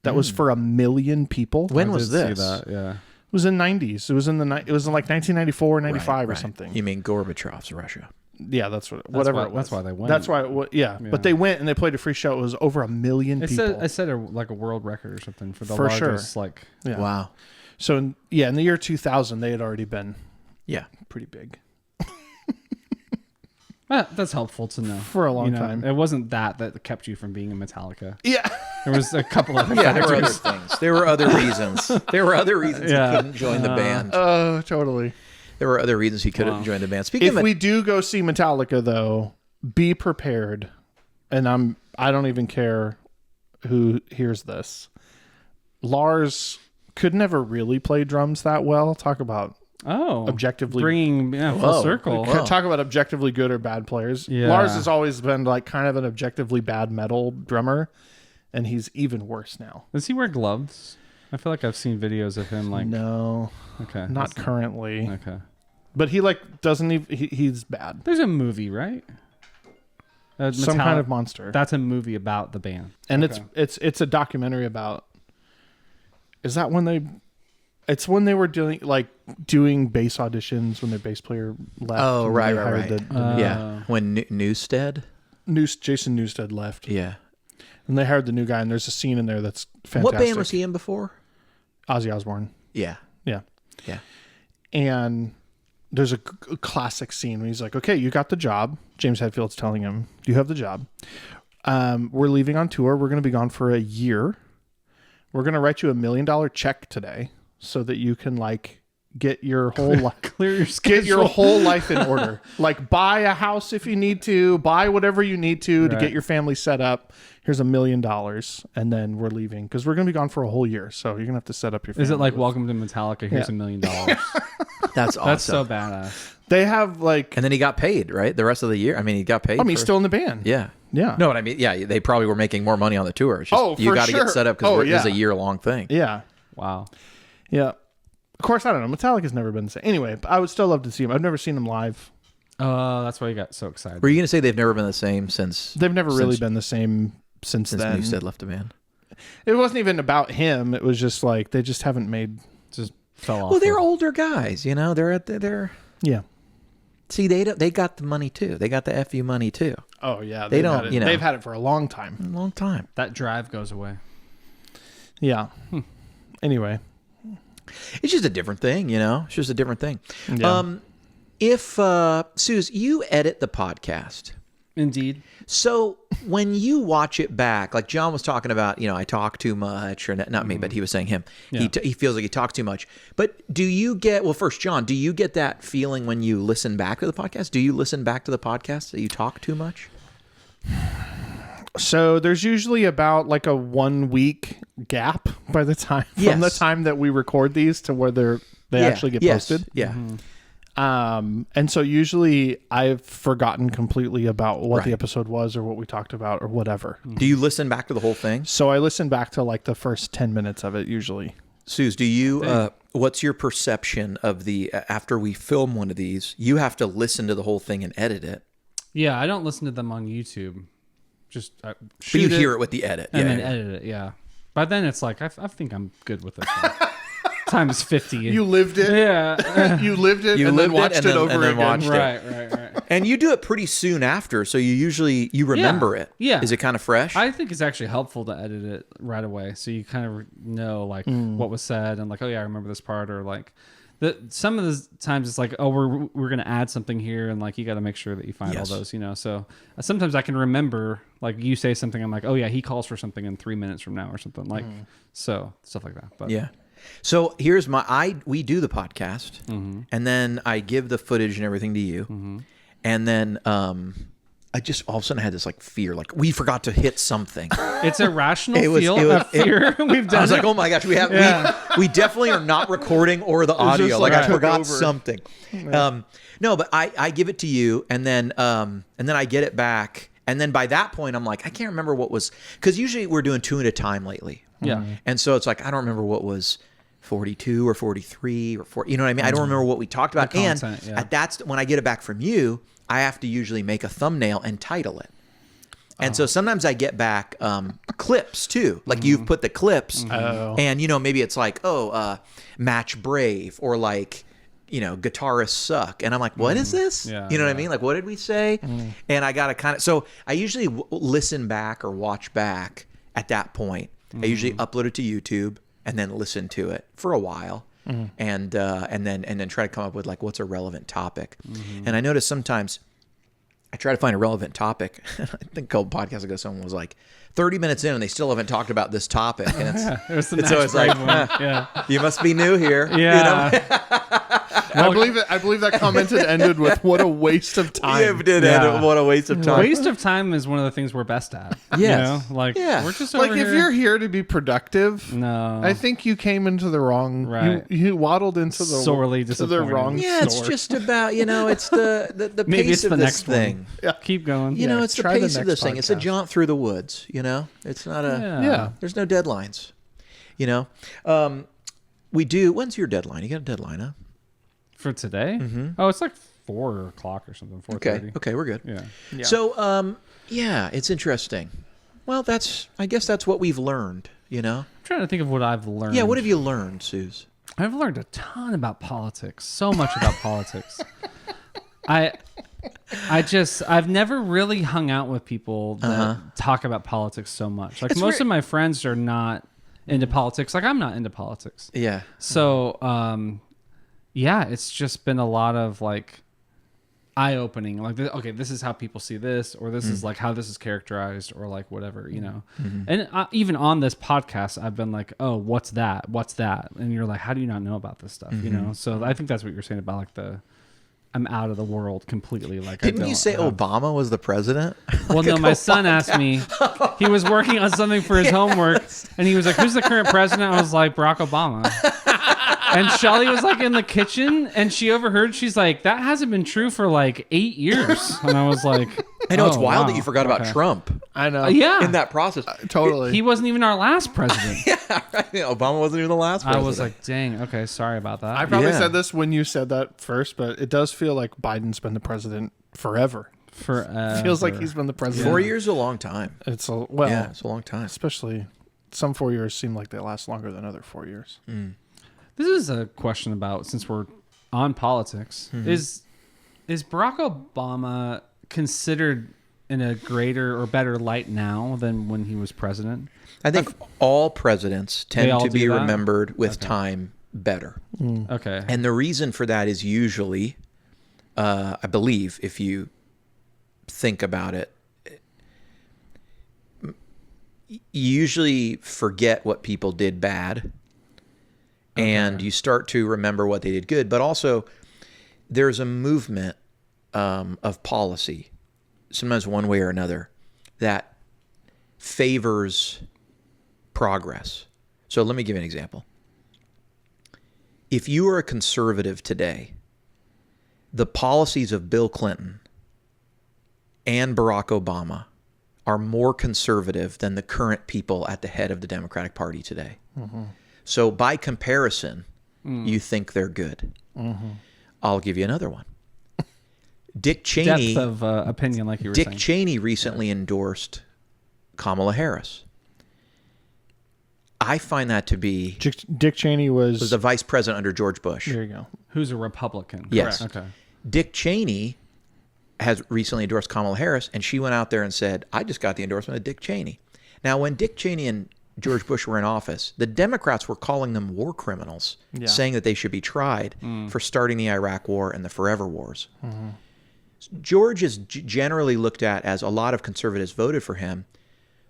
[SPEAKER 3] That was for 1 million people.
[SPEAKER 1] When
[SPEAKER 5] I
[SPEAKER 1] was
[SPEAKER 5] did see
[SPEAKER 1] this?
[SPEAKER 5] that, yeah.
[SPEAKER 3] It was in 90s. It was in like 1994, 95 or
[SPEAKER 1] Right.
[SPEAKER 3] something.
[SPEAKER 1] You mean Gorbachev's Russia?
[SPEAKER 3] Yeah, that's whatever
[SPEAKER 5] why-
[SPEAKER 3] it was.
[SPEAKER 5] that's why they went.
[SPEAKER 3] That's why yeah. But they went and they played a free show. It was over 1 million
[SPEAKER 5] It
[SPEAKER 3] people.
[SPEAKER 5] said like a world record or something for the
[SPEAKER 3] For sure.
[SPEAKER 5] largest like
[SPEAKER 3] Yeah.
[SPEAKER 1] Wow.
[SPEAKER 3] So in the year 2000 they had already been
[SPEAKER 1] Yeah.
[SPEAKER 3] pretty big.
[SPEAKER 5] that's helpful to know
[SPEAKER 3] For a long time.
[SPEAKER 5] It wasn't that kept you from being in Metallica.
[SPEAKER 3] Yeah.
[SPEAKER 5] There was a couple other
[SPEAKER 1] Yeah, there were other
[SPEAKER 5] factors.
[SPEAKER 1] things. There were other reasons. There were other reasons
[SPEAKER 5] Yeah.
[SPEAKER 1] he couldn't join the band.
[SPEAKER 3] Oh, totally.
[SPEAKER 1] There were other reasons he couldn't join the band. Speaking
[SPEAKER 3] If
[SPEAKER 1] of
[SPEAKER 3] we do go see Metallica though, be prepared. And I don't even care who hears this. Lars could never really play drums that well. Talk about
[SPEAKER 5] Oh,
[SPEAKER 3] objectively
[SPEAKER 5] bringing full
[SPEAKER 1] Whoa.
[SPEAKER 5] circle.
[SPEAKER 3] talk about objectively good or bad players.
[SPEAKER 5] Yeah.
[SPEAKER 3] Lars has always been like kind of an objectively bad metal drummer, and he's even worse now.
[SPEAKER 5] Does he wear gloves? I feel like I've seen videos of him like.
[SPEAKER 3] No,
[SPEAKER 5] Okay.
[SPEAKER 3] not
[SPEAKER 5] that's-
[SPEAKER 3] currently.
[SPEAKER 5] Okay.
[SPEAKER 3] But he like doesn't even. He's bad.
[SPEAKER 5] There's a movie, right?
[SPEAKER 3] Some kind of monster.
[SPEAKER 5] That's a movie about the band,
[SPEAKER 3] and it's a documentary about. Is that when they? It's when they were doing bass auditions when their bass player left.
[SPEAKER 1] Oh,
[SPEAKER 3] and
[SPEAKER 1] right.
[SPEAKER 3] they hired
[SPEAKER 1] Yeah. When Newstead?
[SPEAKER 3] Jason Newsted left.
[SPEAKER 1] Yeah.
[SPEAKER 3] And they hired the new guy, and there's a scene in there that's fantastic.
[SPEAKER 1] What band was he in before?
[SPEAKER 3] Ozzy Osbourne.
[SPEAKER 1] Yeah.
[SPEAKER 3] Yeah.
[SPEAKER 1] Yeah.
[SPEAKER 3] And there's a classic scene when he's like, okay, you got the job. James Hetfield's telling him, you have the job. We're leaving on tour. We're going to be gone for a year. We're going to write you $1 million check today so that you can get your whole life,
[SPEAKER 5] clear your
[SPEAKER 3] get your whole life in order. Like buy a house if you need to, buy whatever you need to get your family set up. Here's $1 million, and then we're leaving because we're going to be gone for a whole year. So you're going to have to set up your family.
[SPEAKER 5] Is it like Welcome to Metallica? Here's $1 million.
[SPEAKER 1] That's awesome.
[SPEAKER 5] That's so badass.
[SPEAKER 3] They have
[SPEAKER 1] And then he got paid, right? The rest of the year. I mean, he got paid.
[SPEAKER 3] he's still in the band.
[SPEAKER 1] Yeah.
[SPEAKER 3] Yeah.
[SPEAKER 1] No, what I mean, yeah, they probably were making more money on the tour. It's just, you
[SPEAKER 3] for
[SPEAKER 1] got to
[SPEAKER 3] sure.
[SPEAKER 1] get set up because
[SPEAKER 3] Oh,
[SPEAKER 1] it's a year-long thing.
[SPEAKER 3] Yeah.
[SPEAKER 5] Wow.
[SPEAKER 3] Yeah. Of course, I don't know. Metallica's never been the same. Anyway, I would still love to see them. I've never seen them live.
[SPEAKER 5] Oh, that's why you got so excited.
[SPEAKER 1] Were you going to say they've never been the same since?
[SPEAKER 3] They've never really been the same since then.
[SPEAKER 1] Newstead left the band.
[SPEAKER 3] It wasn't even about him. It was just like they just haven't made.
[SPEAKER 5] Just fell off.
[SPEAKER 1] Well, they're older guys, They're
[SPEAKER 3] Yeah.
[SPEAKER 1] see they got the money too. They got the FU money too.
[SPEAKER 3] Oh yeah.
[SPEAKER 1] They don't.
[SPEAKER 3] Had it. They've had it for a long time.
[SPEAKER 1] A long time.
[SPEAKER 5] That drive goes away.
[SPEAKER 3] Yeah. Anyway.
[SPEAKER 1] It's just a different thing, It's just a different thing.
[SPEAKER 3] Yeah.
[SPEAKER 1] If Suze, you edit the podcast.
[SPEAKER 5] Indeed.
[SPEAKER 1] So when you watch it back, like John was talking about, I talk too much, or not me, but he was saying him.
[SPEAKER 5] Yeah.
[SPEAKER 1] He feels like he talks too much. But do you get, well, first, John, do you get that feeling when you listen back to the podcast? Do you listen back to the podcast that you talk too much?
[SPEAKER 3] So there's usually about a 1 week gap by the time from the time that we record these to where they actually get posted.
[SPEAKER 1] Yeah.
[SPEAKER 3] And so usually I've forgotten completely about what the
[SPEAKER 1] Right.
[SPEAKER 3] episode was or what we talked about or whatever.
[SPEAKER 1] Do you listen back to the whole thing?
[SPEAKER 3] So I listen back to the first 10 minutes of it usually.
[SPEAKER 1] Suze, do you, what's your perception of after we film one of these, you have to listen to the whole thing and edit it.
[SPEAKER 5] Yeah, I don't listen to them on YouTube. Just
[SPEAKER 1] But you hear it with the edit.
[SPEAKER 5] and then edit it. Yeah. But then it's like I think I'm good with this one. Times 50.
[SPEAKER 3] You lived it.
[SPEAKER 5] Yeah.
[SPEAKER 3] You lived it
[SPEAKER 1] You
[SPEAKER 3] and
[SPEAKER 1] lived
[SPEAKER 3] then watched
[SPEAKER 1] it
[SPEAKER 3] it,
[SPEAKER 1] and then-
[SPEAKER 3] over
[SPEAKER 1] and then
[SPEAKER 3] again.
[SPEAKER 1] watched it.
[SPEAKER 5] Right.
[SPEAKER 1] And you do it pretty soon after, so you remember it.
[SPEAKER 5] Yeah.
[SPEAKER 1] Is it kind of fresh?
[SPEAKER 5] I think it's actually helpful to edit it right away, so you kind of know what was said and oh yeah, I remember this part, or some of the times it's we're gonna add something here, and you got to make sure that you find all those, So sometimes I can remember you say something, I'm oh yeah, he calls for something in 3 minutes from now or something so stuff like that. But
[SPEAKER 1] yeah. So here's we do the podcast, and then I give the footage and everything to you, and then I just all of a sudden had this fear, we forgot to hit something.
[SPEAKER 5] it's a rational
[SPEAKER 1] It was-
[SPEAKER 5] feel
[SPEAKER 1] it was-
[SPEAKER 5] of fear. We've done.
[SPEAKER 1] I was oh my gosh, we definitely are not recording or the audio.
[SPEAKER 3] just
[SPEAKER 1] I
[SPEAKER 3] took
[SPEAKER 1] forgot
[SPEAKER 3] over.
[SPEAKER 1] something. No, but I give it to you, and then I get it back, and then by that point I'm I can't remember what was, because usually we're doing 2 at a time lately.
[SPEAKER 5] Yeah.
[SPEAKER 1] And so it's I don't remember what was 42 or 43 or 4. You know what I mean? I don't remember what we talked about.
[SPEAKER 5] The content,
[SPEAKER 1] And
[SPEAKER 5] yeah.
[SPEAKER 1] that's when I get it back from you, I have to usually make a thumbnail and title it. And so sometimes I get back clips too. You've put the clips, and maybe it's Match Brave, or guitarists suck, and I'm what is this?
[SPEAKER 5] Yeah,
[SPEAKER 1] you know what I mean? What did we say? And I gotta so I usually listen back or watch back at that point. I usually upload it to YouTube and then listen to it for a while, and then try to come up with what's a relevant topic. And I notice sometimes I try to find a relevant topic. I think a couple podcasts ago, someone was 30 minutes in and they still haven't talked about this topic. And
[SPEAKER 5] It was the
[SPEAKER 1] it's always
[SPEAKER 5] Match Brave one. Yeah.
[SPEAKER 1] you must be new here.
[SPEAKER 5] Yeah.
[SPEAKER 3] I believe that commented ended with "What a waste of time."
[SPEAKER 1] You did
[SPEAKER 5] Yeah.
[SPEAKER 1] it. What a waste of time.
[SPEAKER 5] Waste of time is one of the things we're best at.
[SPEAKER 1] Yes.
[SPEAKER 5] We're just
[SPEAKER 3] Like
[SPEAKER 5] over
[SPEAKER 3] if
[SPEAKER 5] here.
[SPEAKER 3] you're here to be productive,
[SPEAKER 5] No.
[SPEAKER 3] I think you came into the wrong.
[SPEAKER 5] Right.
[SPEAKER 3] You waddled into the
[SPEAKER 5] Sorely
[SPEAKER 3] to the
[SPEAKER 5] disappointed.
[SPEAKER 3] wrong.
[SPEAKER 1] Yeah, it's
[SPEAKER 3] store.
[SPEAKER 1] just about, it's the
[SPEAKER 5] Maybe
[SPEAKER 1] pace
[SPEAKER 5] it's
[SPEAKER 1] of
[SPEAKER 5] the
[SPEAKER 1] this
[SPEAKER 5] next
[SPEAKER 1] thing.
[SPEAKER 5] one. Keep going.
[SPEAKER 1] You know, it's the
[SPEAKER 3] try the
[SPEAKER 1] pace of
[SPEAKER 3] next
[SPEAKER 1] this thing. It's a
[SPEAKER 3] podcast.
[SPEAKER 1] jaunt through the woods, It's not a
[SPEAKER 3] Yeah.
[SPEAKER 1] there's no deadlines. We do. When's your deadline? You got a deadline, huh?
[SPEAKER 5] For today? Mm-hmm. Oh, it's like 4 o'clock or something. 4:30.
[SPEAKER 1] Okay, we're good.
[SPEAKER 5] Yeah.
[SPEAKER 1] So, yeah, it's interesting. Well, I guess that's what we've learned, you know?
[SPEAKER 5] I'm trying to think of what I've learned.
[SPEAKER 1] Yeah, what have you learned, Suze?
[SPEAKER 5] I've learned a ton about politics. So much about politics. I've never really hung out with people that talk about politics so much. Like most of my friends are not into politics. Like I'm not into politics.
[SPEAKER 1] Yeah.
[SPEAKER 5] So, yeah, it's just been a lot of like eye-opening. Like, okay, this is how people see this, or this is like how this is characterized, or like whatever, you know. And even on this podcast, I've been like, oh, what's that? What's that? And you're like, how do you not know about this stuff? You know. So I think that's what you're saying about like I'm out of the world completely. Like,
[SPEAKER 1] Didn't you say Obama was the president?
[SPEAKER 5] Well, no, my son asked me. He was working on something for his homework, and he was like, "Who's the current president?" I was like, "Barack Obama." And Shelly was like in the kitchen, and she overheard. She's like, "That hasn't been true for like 8 years." And I was like,
[SPEAKER 1] I know it's
[SPEAKER 5] "Oh,
[SPEAKER 1] wild
[SPEAKER 5] wow.
[SPEAKER 1] that you forgot about
[SPEAKER 5] Okay.
[SPEAKER 1] Trump
[SPEAKER 3] I know.
[SPEAKER 5] Yeah,
[SPEAKER 1] in that process.
[SPEAKER 3] Totally.
[SPEAKER 5] he wasn't even our last president.
[SPEAKER 1] Yeah, right. Obama wasn't even the last
[SPEAKER 5] I
[SPEAKER 1] president.
[SPEAKER 5] was like, "Dang, okay, sorry about that."
[SPEAKER 3] I probably
[SPEAKER 1] Yeah.
[SPEAKER 3] said this when you said that first, but it does feel like Biden's been the president forever.
[SPEAKER 5] Forever.
[SPEAKER 3] Feels like he's been the president.
[SPEAKER 1] 4 years is a long time.
[SPEAKER 3] It's a
[SPEAKER 1] Yeah, it's a long time.
[SPEAKER 3] especially some 4 years seem like they last longer than other 4 years.
[SPEAKER 5] This is a question about, since we're on politics, is Barack Obama considered in a greater or better light now than when he was president?
[SPEAKER 1] I think all presidents
[SPEAKER 5] They
[SPEAKER 1] tend
[SPEAKER 5] all
[SPEAKER 1] to
[SPEAKER 5] do
[SPEAKER 1] be
[SPEAKER 5] that?
[SPEAKER 1] remembered with time better.
[SPEAKER 5] Okay.
[SPEAKER 1] And the reason for that is usually, I believe, if you think about it, you usually forget what people did bad and you start to remember what they did good. But also, there's a movement of policy, sometimes one way or another, that favors progress. So let me give you an example. If you are a conservative today, the policies of Bill Clinton and Barack Obama are more conservative than the current people at the head of the Democratic Party today. So by comparison, you think they're good. I'll give you another one. Dick Cheney,
[SPEAKER 5] Depth of opinion, like you were saying.
[SPEAKER 1] Dick Cheney recently endorsed Kamala Harris. I find that to be
[SPEAKER 3] Dick Cheney
[SPEAKER 1] was the vice president under George Bush.
[SPEAKER 3] there you go.
[SPEAKER 5] Who's a Republican.
[SPEAKER 1] Yes.
[SPEAKER 5] Correct. Okay.
[SPEAKER 1] Dick Cheney has recently endorsed Kamala Harris, and she went out there and said, I just got the endorsement of Dick Cheney. Now, when Dick Cheney and George Bush were in office, the Democrats were calling them war criminals, saying that they should be tried for starting the Iraq War and the Forever Wars. George is generally looked at as a lot of conservatives voted for him.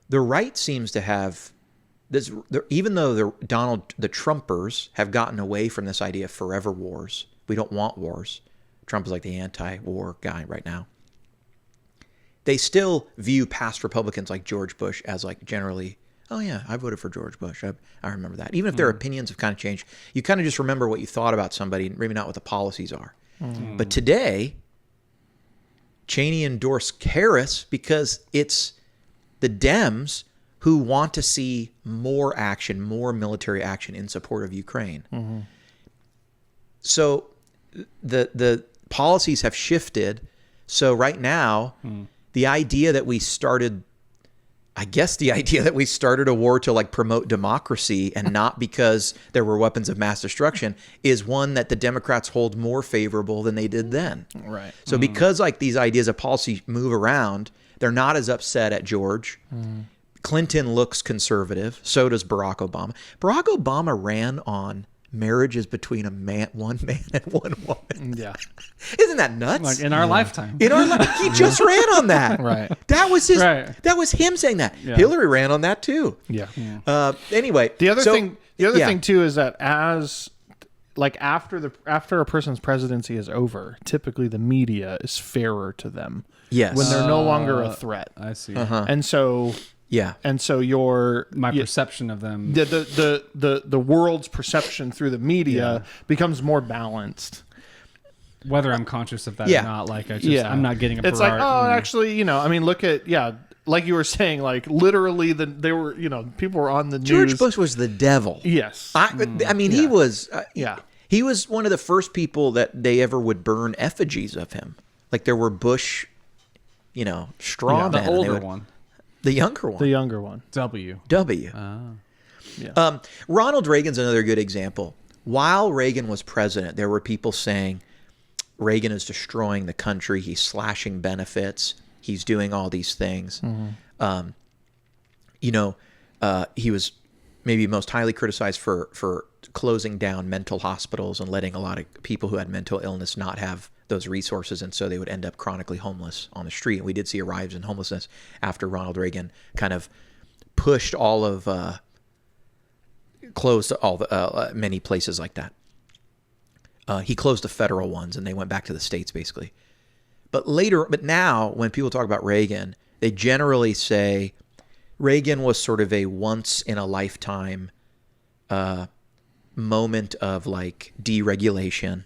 [SPEAKER 1] The right seems to have this, even though the Trumpers have gotten away from this idea of forever wars. We don't want wars. Trump is like the anti-war guy right now. They still view past Republicans like George Bush as like generally, oh yeah, I voted for George Bush. I remember that. Even if their opinions have kind of changed, you kind of just remember what you thought about somebody, maybe not what the policies are. But today, Cheney endorsed Harris because it's the Dems who want to see more action, more military action in support of Ukraine. So the policies have shifted. So right now, the idea that we started, I guess the idea that we started a war to like promote democracy and not because there were weapons of mass destruction is one that the Democrats hold more favorable than they did then.
[SPEAKER 3] Right.
[SPEAKER 1] So because like these ideas of policy move around, they're not as upset at George. Clinton looks conservative. So does Barack Obama. Barack Obama ran on marriages between one man and one woman.
[SPEAKER 3] Yeah.
[SPEAKER 1] Isn't that nuts?
[SPEAKER 5] Like in our lifetime.
[SPEAKER 1] In our he just ran on that.
[SPEAKER 3] Right.
[SPEAKER 1] That was his.
[SPEAKER 5] Right.
[SPEAKER 1] That was him saying that.
[SPEAKER 5] Yeah.
[SPEAKER 1] Hillary ran on that too.
[SPEAKER 3] Yeah.
[SPEAKER 1] Anyway,
[SPEAKER 3] The other
[SPEAKER 1] yeah.
[SPEAKER 3] thing too is that as like after a person's presidency is over, typically the media is fairer to them
[SPEAKER 1] Yes.
[SPEAKER 3] when they're no longer a threat.
[SPEAKER 5] I see.
[SPEAKER 3] And so
[SPEAKER 1] Yeah.
[SPEAKER 3] your
[SPEAKER 5] My perception of them.
[SPEAKER 3] the world's perception through the media becomes more balanced.
[SPEAKER 5] Whether I'm conscious of that
[SPEAKER 1] Yeah.
[SPEAKER 5] or not, like I'm not getting a
[SPEAKER 3] It's like,
[SPEAKER 5] Berard-
[SPEAKER 3] actually, I mean, look at like you were saying, like literally they were, people were on the news.
[SPEAKER 1] George Bush was the devil.
[SPEAKER 3] Yes.
[SPEAKER 1] I mean, he was.
[SPEAKER 3] Yeah.
[SPEAKER 1] He was one of the first people that they ever would burn effigies of him. Like there were Bush, straw
[SPEAKER 5] The
[SPEAKER 1] men. and they
[SPEAKER 5] older
[SPEAKER 1] would-
[SPEAKER 5] one.
[SPEAKER 1] The younger one.
[SPEAKER 3] The younger one.
[SPEAKER 5] W.
[SPEAKER 1] W.
[SPEAKER 3] Yeah.
[SPEAKER 1] Ronald Reagan's another good example. While Reagan was president, there were people saying Reagan is destroying the country. He's slashing benefits. He's doing all these things. He was maybe most highly criticized for closing down mental hospitals and letting a lot of people who had mental illness not have those resources, and so they would end up chronically homeless on the street. And we did see a rise in homelessness after Ronald Reagan kind of pushed closed all the many places like that. He closed the federal ones, and they went back to the states basically. But now, when people talk about Reagan, they generally say Reagan was sort of a once in a lifetime moment of like deregulation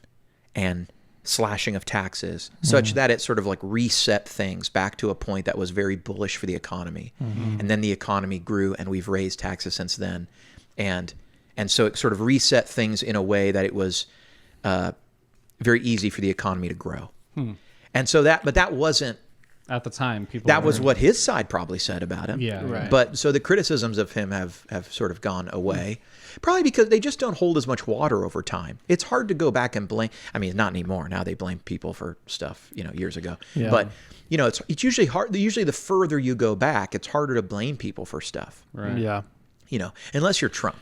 [SPEAKER 1] and slashing of taxes, such that it sort of like reset things back to a point that was very bullish for the economy. And then the economy grew, and we've raised taxes since then. And so it sort of reset things in a way that it was very easy for the economy to grow. And so that wasn't,
[SPEAKER 5] At the time, people.
[SPEAKER 1] that was what his side probably said about him.
[SPEAKER 5] Yeah.
[SPEAKER 3] Right.
[SPEAKER 1] But so the criticisms of him have sort of gone away, probably because they just don't hold as much water over time. It's hard to go back and blame. I mean, not anymore. Now they blame people for stuff, years ago.
[SPEAKER 3] Yeah.
[SPEAKER 1] But it's usually hard. Usually, the further you go back, it's harder to blame people for stuff.
[SPEAKER 5] Right.
[SPEAKER 3] Yeah.
[SPEAKER 1] Unless you're Trump.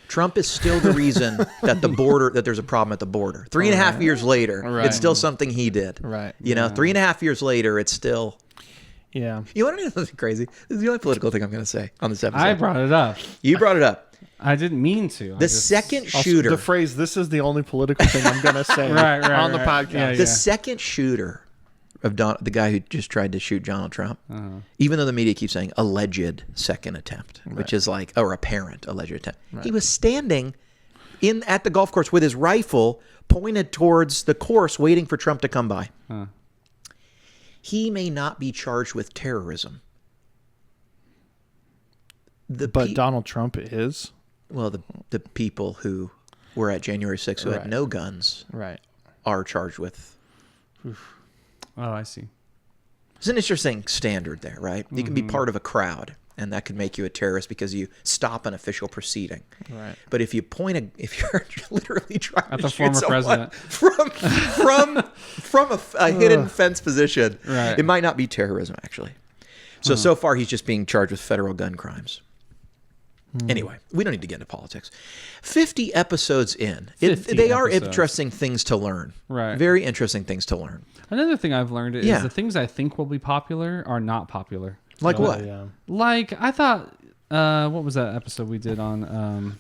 [SPEAKER 1] Trump is still the reason that there's a problem at the border. 3.5 years later,
[SPEAKER 3] Right.
[SPEAKER 1] it's still something he did.
[SPEAKER 3] Right.
[SPEAKER 1] 3.5 years later, it's still.
[SPEAKER 3] Yeah.
[SPEAKER 1] You want to know something crazy? This is the only political thing I'm going to say on this episode.
[SPEAKER 5] I brought it up.
[SPEAKER 1] You brought it up.
[SPEAKER 5] I didn't mean to.
[SPEAKER 1] The second shooter.
[SPEAKER 3] The phrase, this is the only political thing I'm going to say
[SPEAKER 5] Right,
[SPEAKER 3] on the
[SPEAKER 5] right.
[SPEAKER 3] podcast.
[SPEAKER 5] Yeah,
[SPEAKER 1] The second shooter of the guy who just tried to shoot Donald Trump, even though the media keeps saying alleged second attempt, which is like, or apparent alleged attempt, he was standing at the golf course with his rifle pointed towards the course, waiting for Trump to come by. He may not be charged with terrorism.
[SPEAKER 3] But Donald Trump is.
[SPEAKER 1] Well, the people who were at January 6th who
[SPEAKER 3] Right.
[SPEAKER 1] had no guns
[SPEAKER 3] Right.
[SPEAKER 1] are charged with.
[SPEAKER 5] Oh, I see.
[SPEAKER 1] It's an interesting standard there, right? You can be part of a crowd, and that could make you a terrorist because you stop an official proceeding.
[SPEAKER 3] Right.
[SPEAKER 1] But if you're literally trying
[SPEAKER 5] At
[SPEAKER 1] to
[SPEAKER 5] the
[SPEAKER 1] shoot
[SPEAKER 5] former
[SPEAKER 1] someone
[SPEAKER 5] president.
[SPEAKER 1] from a hidden fence position,
[SPEAKER 5] Right.
[SPEAKER 1] it might not be terrorism actually. So far he's just being charged with federal gun crimes. Anyway, we don't need to get into politics. 50 episodes in.
[SPEAKER 5] 50
[SPEAKER 1] they are
[SPEAKER 5] episodes.
[SPEAKER 1] interesting things to learn.
[SPEAKER 5] Right.
[SPEAKER 1] Very interesting things to learn.
[SPEAKER 5] Another thing I've learned is
[SPEAKER 1] Yeah.
[SPEAKER 5] the things I think will be popular are not popular.
[SPEAKER 1] Like what?
[SPEAKER 3] Yeah.
[SPEAKER 5] Like I thought, what was that episode we did on?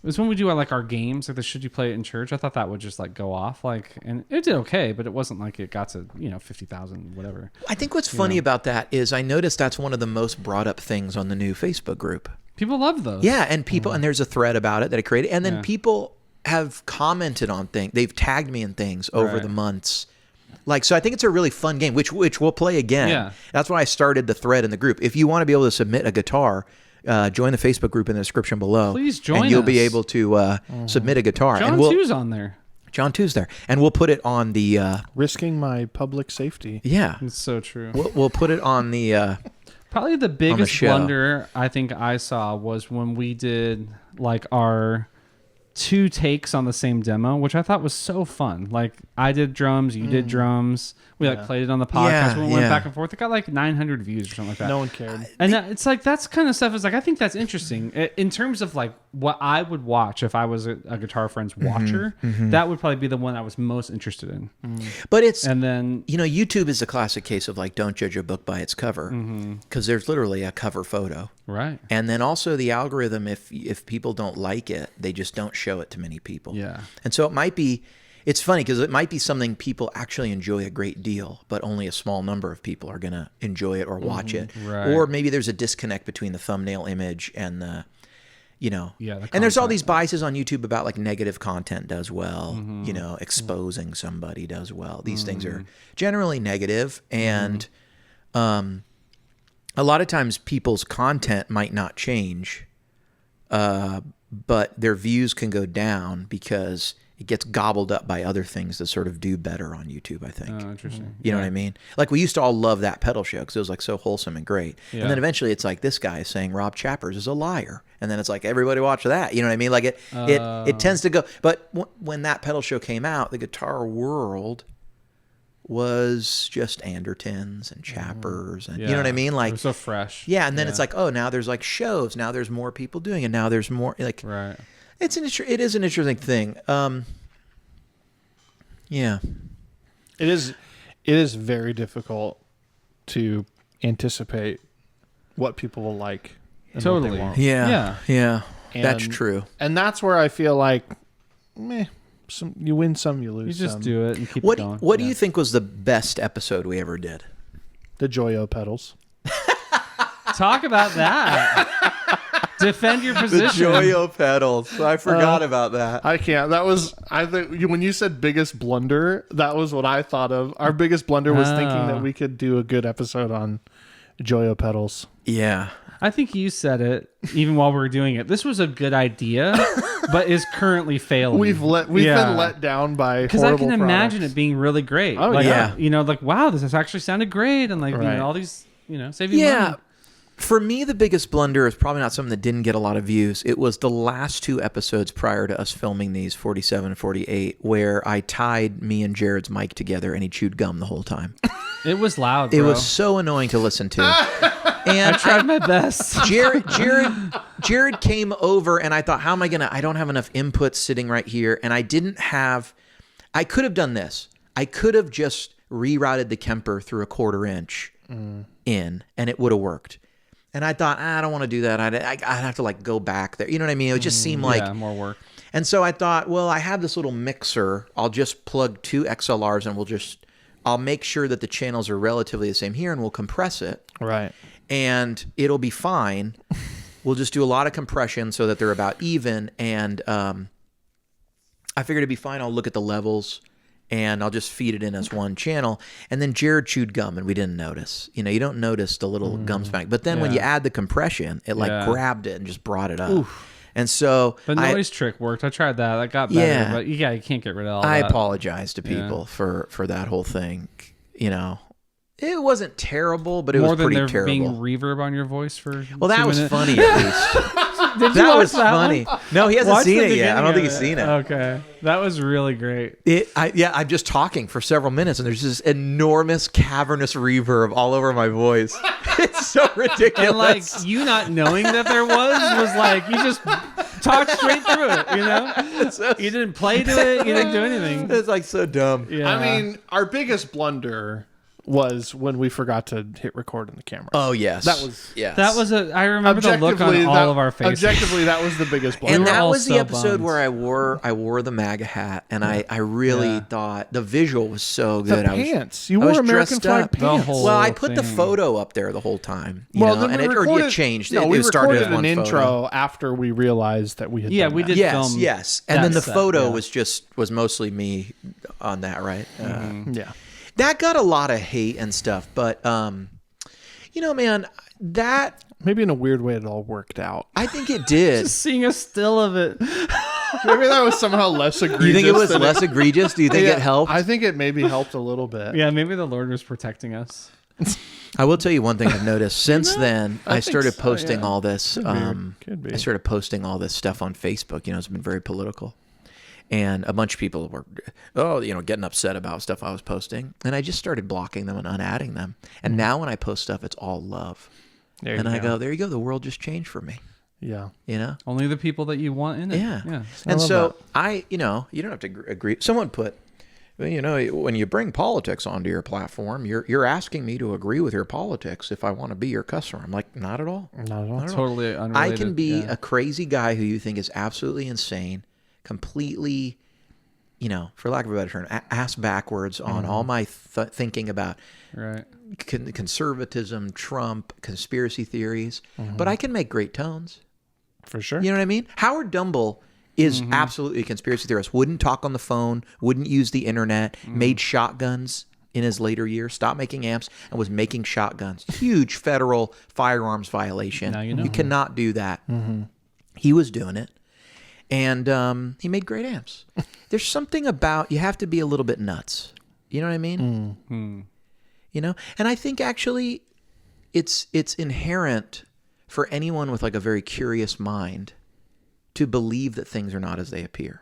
[SPEAKER 5] It was when we do like our games, like the should you play it in church. I thought that would just like go off, and it did okay, but it wasn't like it got to 50,000 whatever.
[SPEAKER 1] I think what's funny about that is I noticed that's one of the most brought up things on the new Facebook group.
[SPEAKER 5] People love those.
[SPEAKER 1] Yeah, and people, and there's a thread about it that I created, and then
[SPEAKER 5] Yeah.
[SPEAKER 1] people have commented on things. They've tagged me in things over
[SPEAKER 5] Right.
[SPEAKER 1] the months. So I think it's a really fun game, which we'll play again.
[SPEAKER 5] Yeah.
[SPEAKER 1] That's why I started the thread in the group. If you want to be able to submit a guitar, join the Facebook group in the description below.
[SPEAKER 5] Please join
[SPEAKER 1] and you'll be
[SPEAKER 5] us.
[SPEAKER 1] able to submit a guitar.
[SPEAKER 5] John
[SPEAKER 1] and
[SPEAKER 5] two's on there.
[SPEAKER 1] John 2's there, and we'll put it on the.
[SPEAKER 3] Risking my public safety.
[SPEAKER 1] Yeah,
[SPEAKER 5] It's so true.
[SPEAKER 1] we'll put it on the.
[SPEAKER 5] Probably the biggest
[SPEAKER 1] show.
[SPEAKER 5] blunder I think I saw was when we did like our 2 takes on the same demo, which I thought was so fun. Like I did drums, you did drums. We like played it on the podcast.
[SPEAKER 1] Yeah,
[SPEAKER 5] we went
[SPEAKER 1] yeah.
[SPEAKER 5] back and forth. It got like 900 views or something like that.
[SPEAKER 3] No one cared.
[SPEAKER 5] And it's like that's kind of stuff is like I think that's interesting in terms of like what I would watch if I was a Guitar Friends watcher. That would probably be the one I was most interested in.
[SPEAKER 1] But it's
[SPEAKER 5] And then
[SPEAKER 1] YouTube is a classic case of like don't judge a book by its cover, because there's literally a cover photo.
[SPEAKER 5] right,
[SPEAKER 1] And then also the algorithm, if people don't like it, they just don't show it to many people.
[SPEAKER 5] Yeah.
[SPEAKER 1] And so it's funny because it might be something people actually enjoy a great deal, but only a small number of people are going to enjoy it or watch it.
[SPEAKER 5] Right.
[SPEAKER 1] Or maybe there's a disconnect between the thumbnail image and the,
[SPEAKER 5] the
[SPEAKER 1] and there's all
[SPEAKER 5] content.
[SPEAKER 1] these biases on YouTube about like negative content does well, exposing somebody does well. These things are generally negative, and a lot of times people's content might not change but their views can go down because it gets gobbled up by other things that sort of do better on YouTube, I think.
[SPEAKER 5] Oh, interesting.
[SPEAKER 1] You know what I mean? Like, we used to all love that pedal show because it was like so wholesome and great.
[SPEAKER 5] Yeah.
[SPEAKER 1] And then eventually it's like, this guy is saying Rob Chappers is a liar. And then it's like, everybody watch that. You know what I mean? Like, it tends to go. But when that pedal show came out, the guitar world was just Andertons and Chappers. And you know what I mean? Like,
[SPEAKER 5] it was so fresh.
[SPEAKER 1] Yeah. And then it's like, oh, now there's like shows. Now there's more people doing it. Now there's more. Like,
[SPEAKER 5] Right.
[SPEAKER 1] it is an interesting thing. Yeah.
[SPEAKER 3] It is very difficult to anticipate what people will like. And what they
[SPEAKER 5] Totally.
[SPEAKER 3] won't.
[SPEAKER 1] Yeah. Yeah. That's
[SPEAKER 3] And-
[SPEAKER 1] true.
[SPEAKER 3] And that's where I feel like, you win some, you lose
[SPEAKER 5] You just
[SPEAKER 3] some.
[SPEAKER 5] do it and keep
[SPEAKER 1] What
[SPEAKER 5] it going.
[SPEAKER 1] do you think was the best episode we ever did?
[SPEAKER 3] The Joyo pedals.
[SPEAKER 5] Talk about that. Defend your position.
[SPEAKER 1] pedals. I forgot about that.
[SPEAKER 3] I can't. That was, I think, when you said biggest blunder, that was what I thought of. Our biggest blunder was thinking that we could do a good episode on Joyo pedals.
[SPEAKER 1] Yeah.
[SPEAKER 5] I think you said it even while we were doing it. This was a good idea, but is currently failing.
[SPEAKER 3] We've been let down by
[SPEAKER 5] because I
[SPEAKER 3] horrible
[SPEAKER 5] can imagine
[SPEAKER 3] products.
[SPEAKER 5] it being really great.
[SPEAKER 3] Oh,
[SPEAKER 5] like,
[SPEAKER 1] yeah.
[SPEAKER 5] You know, like, wow, this has actually sounded great, and like you
[SPEAKER 3] Right.
[SPEAKER 5] know, all these, you know, saving
[SPEAKER 1] Yeah.
[SPEAKER 5] money.
[SPEAKER 1] For me, the biggest blunder is probably not something that didn't get a lot of views. It was the last two episodes prior to us filming these, 47 and 48, where I tied me and Jared's mic together and he chewed gum the whole time.
[SPEAKER 5] It was loud.
[SPEAKER 1] It
[SPEAKER 5] bro.
[SPEAKER 1] was so annoying to listen to. And
[SPEAKER 5] I tried my best.
[SPEAKER 1] Jared came over and I thought, how am I I don't have enough input sitting right here. And I could have done this. I could have just rerouted the Kemper through a 1/4 inch in and it would have worked. And I thought, I don't want to do that. I'd have to like go back there. You know what I mean? It would just seem like,
[SPEAKER 5] yeah, more work.
[SPEAKER 1] and so I thought, well, I have this little mixer. I'll just plug 2 XLRs and I'll make sure that the channels are relatively the same here and we'll compress it.
[SPEAKER 3] Right.
[SPEAKER 1] And it'll be fine. We'll just do a lot of compression so that they're about even. And I figured it'd be fine. I'll look at the levels and I'll just feed it in as one channel. And then Jared chewed gum and we didn't notice. You know, you don't notice the little gum smack. But then when you add the compression, it like grabbed it and just brought it up. Oof. And so
[SPEAKER 5] The noise trick worked. I tried that. That got better.
[SPEAKER 1] Yeah.
[SPEAKER 5] But yeah, you can't get rid of all
[SPEAKER 1] I
[SPEAKER 5] that.
[SPEAKER 1] apologize to people for that whole thing. You know, it wasn't terrible, but it was
[SPEAKER 5] More than
[SPEAKER 1] pretty
[SPEAKER 5] there
[SPEAKER 1] terrible.
[SPEAKER 5] being reverb on your voice for.
[SPEAKER 1] Well, that
[SPEAKER 5] 2
[SPEAKER 1] was
[SPEAKER 5] minutes.
[SPEAKER 1] funny at least.
[SPEAKER 5] Did you
[SPEAKER 1] That
[SPEAKER 5] watch
[SPEAKER 1] was
[SPEAKER 5] that
[SPEAKER 1] funny.
[SPEAKER 5] one?
[SPEAKER 1] No, he hasn't
[SPEAKER 5] Watch
[SPEAKER 1] seen
[SPEAKER 5] the
[SPEAKER 1] it yet. I don't think
[SPEAKER 5] beginning
[SPEAKER 1] he's
[SPEAKER 5] of
[SPEAKER 1] seen it.
[SPEAKER 5] Okay, that was really great.
[SPEAKER 1] I'm just talking for several minutes, and there's this enormous cavernous reverb all over my voice. It's so ridiculous.
[SPEAKER 5] And like you not knowing that there was like you just talked straight through it. You know, you didn't play to it. You didn't do anything.
[SPEAKER 1] It's like so dumb.
[SPEAKER 5] Yeah.
[SPEAKER 3] I mean, our biggest blunder was when we forgot to hit record on the camera.
[SPEAKER 1] Oh yes,
[SPEAKER 3] That was-
[SPEAKER 1] yes.
[SPEAKER 5] that was I remember the look on all of our faces.
[SPEAKER 3] Objectively, that was the biggest blunder.
[SPEAKER 1] And
[SPEAKER 5] were
[SPEAKER 1] that
[SPEAKER 5] all
[SPEAKER 1] was the
[SPEAKER 5] so
[SPEAKER 1] episode
[SPEAKER 5] bummed.
[SPEAKER 1] where I wore the MAGA hat, and I really
[SPEAKER 5] Yeah.
[SPEAKER 1] thought the visual was so
[SPEAKER 3] the
[SPEAKER 1] good.
[SPEAKER 3] pants. You
[SPEAKER 1] I was
[SPEAKER 3] wore American
[SPEAKER 1] dressed
[SPEAKER 3] flag
[SPEAKER 1] up.
[SPEAKER 3] pants.
[SPEAKER 5] whole-
[SPEAKER 1] Well, I put the
[SPEAKER 5] thing.
[SPEAKER 1] photo up there the whole time, you
[SPEAKER 3] Well,
[SPEAKER 1] know,
[SPEAKER 3] then
[SPEAKER 1] and
[SPEAKER 3] we
[SPEAKER 1] it
[SPEAKER 3] recorded,
[SPEAKER 1] changed.
[SPEAKER 3] No,
[SPEAKER 1] it
[SPEAKER 3] we
[SPEAKER 1] was started
[SPEAKER 3] recorded
[SPEAKER 1] as one
[SPEAKER 3] an
[SPEAKER 1] photo.
[SPEAKER 3] intro after we realized that we had.
[SPEAKER 5] Yeah,
[SPEAKER 3] done
[SPEAKER 5] we
[SPEAKER 3] that.
[SPEAKER 5] did.
[SPEAKER 1] Yes,
[SPEAKER 5] film
[SPEAKER 1] yes, and
[SPEAKER 5] that
[SPEAKER 1] then the
[SPEAKER 5] set,
[SPEAKER 1] photo
[SPEAKER 5] yeah.
[SPEAKER 1] was mostly me on that, right?
[SPEAKER 3] Yeah.
[SPEAKER 1] That got a lot of hate and stuff, but you know, man, that
[SPEAKER 3] Maybe in a weird way, it all worked out.
[SPEAKER 1] I think it did.
[SPEAKER 5] Just seeing a still of it.
[SPEAKER 3] Maybe that was somehow less egregious.
[SPEAKER 1] You think it was
[SPEAKER 3] than
[SPEAKER 1] less egregious? Do you think
[SPEAKER 3] Yeah,
[SPEAKER 1] it helped?
[SPEAKER 3] I think it maybe helped a little bit.
[SPEAKER 5] Yeah, maybe the Lord was protecting us.
[SPEAKER 1] I will tell you one thing I've noticed since then. I
[SPEAKER 3] think
[SPEAKER 1] started
[SPEAKER 3] so,
[SPEAKER 1] posting
[SPEAKER 3] yeah.
[SPEAKER 1] all this.
[SPEAKER 3] Could be.
[SPEAKER 1] I started posting all this stuff on Facebook. You know, it's been very political, and a bunch of people were, getting upset about stuff I was posting, and I just started blocking them and unadding them. And now when I post stuff, it's all love,
[SPEAKER 3] There you
[SPEAKER 1] and I
[SPEAKER 3] go.
[SPEAKER 1] go, there you go. The world just changed for me.
[SPEAKER 3] Yeah.
[SPEAKER 1] You know.
[SPEAKER 5] Only the people that you want in it.
[SPEAKER 1] Yeah.
[SPEAKER 5] Yeah.
[SPEAKER 1] And
[SPEAKER 3] love
[SPEAKER 1] so you don't have to agree. Someone put, when you bring politics onto your platform, you're asking me to agree with your politics if I want to be your customer. I'm like, not at all.
[SPEAKER 3] Not at all.
[SPEAKER 5] Totally unrelated.
[SPEAKER 1] I can be
[SPEAKER 5] yeah.
[SPEAKER 1] a crazy guy who you think is absolutely insane, completely, for lack of a better term, ass backwards on all my thinking about
[SPEAKER 5] Right.
[SPEAKER 1] conservatism, Trump, conspiracy theories. But I can make great tones.
[SPEAKER 3] For sure.
[SPEAKER 1] You know what I mean? Howard Dumble is absolutely a conspiracy theorist. Wouldn't talk on the phone, wouldn't use the internet, made shotguns in his later years, stopped making amps, and was making shotguns. Huge federal firearms violation.
[SPEAKER 5] Now you know.
[SPEAKER 1] You cannot do that. He was doing it, and he made great amps. There's something about, you have to be a little bit nuts. You know what I mean? You know? And I think actually it's inherent for anyone with like a very curious mind to believe that things are not as they appear.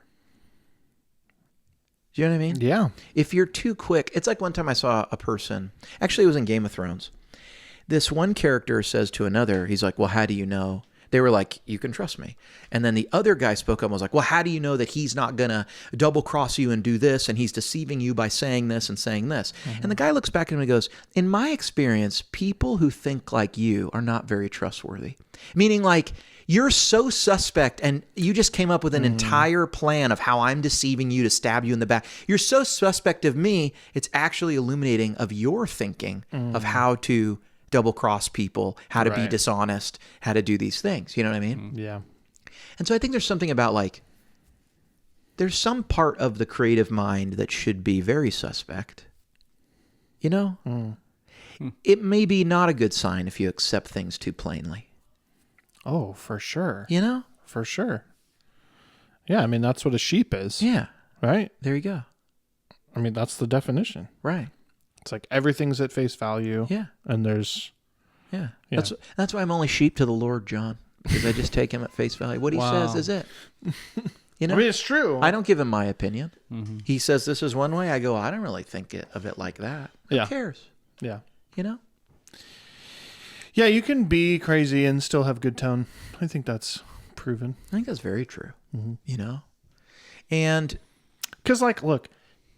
[SPEAKER 1] Do you know what I mean?
[SPEAKER 3] Yeah.
[SPEAKER 1] If you're too quick, it's like one time I saw a person, actually it was in Game of Thrones. This one character says to another, he's like, well, how do you know? They were like, you can trust me. And then the other guy spoke up and was like, well, how do you know that he's not going to double cross you and do this? And he's deceiving you by saying this and saying this. And the guy looks back at him and goes, in my experience, people who think like you are not very trustworthy. Meaning like, you're so suspect and you just came up with an entire plan of how I'm deceiving you to stab you in the back. You're so suspect of me, it's actually illuminating of your thinking of how to double cross people, how to be dishonest, how to do these things. You know what I mean?
[SPEAKER 3] Yeah.
[SPEAKER 1] And so I think there's something about like, there's some part of the creative mind that should be very suspect. You know? It may be not a good sign if you accept things too plainly.
[SPEAKER 3] Oh, for sure.
[SPEAKER 1] You know?
[SPEAKER 3] For sure. Yeah, I mean, that's what a sheep is.
[SPEAKER 1] Yeah.
[SPEAKER 3] Right?
[SPEAKER 1] There you go.
[SPEAKER 3] I mean, that's the definition.
[SPEAKER 1] Right.
[SPEAKER 3] It's like everything's at face value.
[SPEAKER 1] Yeah.
[SPEAKER 3] And there's...
[SPEAKER 1] Yeah.
[SPEAKER 3] Yeah.
[SPEAKER 1] That's why I'm only sheep to the Lord, John, because I just take him at face value. What he says is it. You know?
[SPEAKER 3] I mean, it's true.
[SPEAKER 1] I don't give him my opinion. He says this is one way. I go, I don't really think of it like that. Who cares?
[SPEAKER 3] Yeah.
[SPEAKER 1] You know?
[SPEAKER 3] Yeah, you can be crazy and still have good tone. I think that's proven.
[SPEAKER 1] I think that's very true. You know? And
[SPEAKER 3] Because, like, look,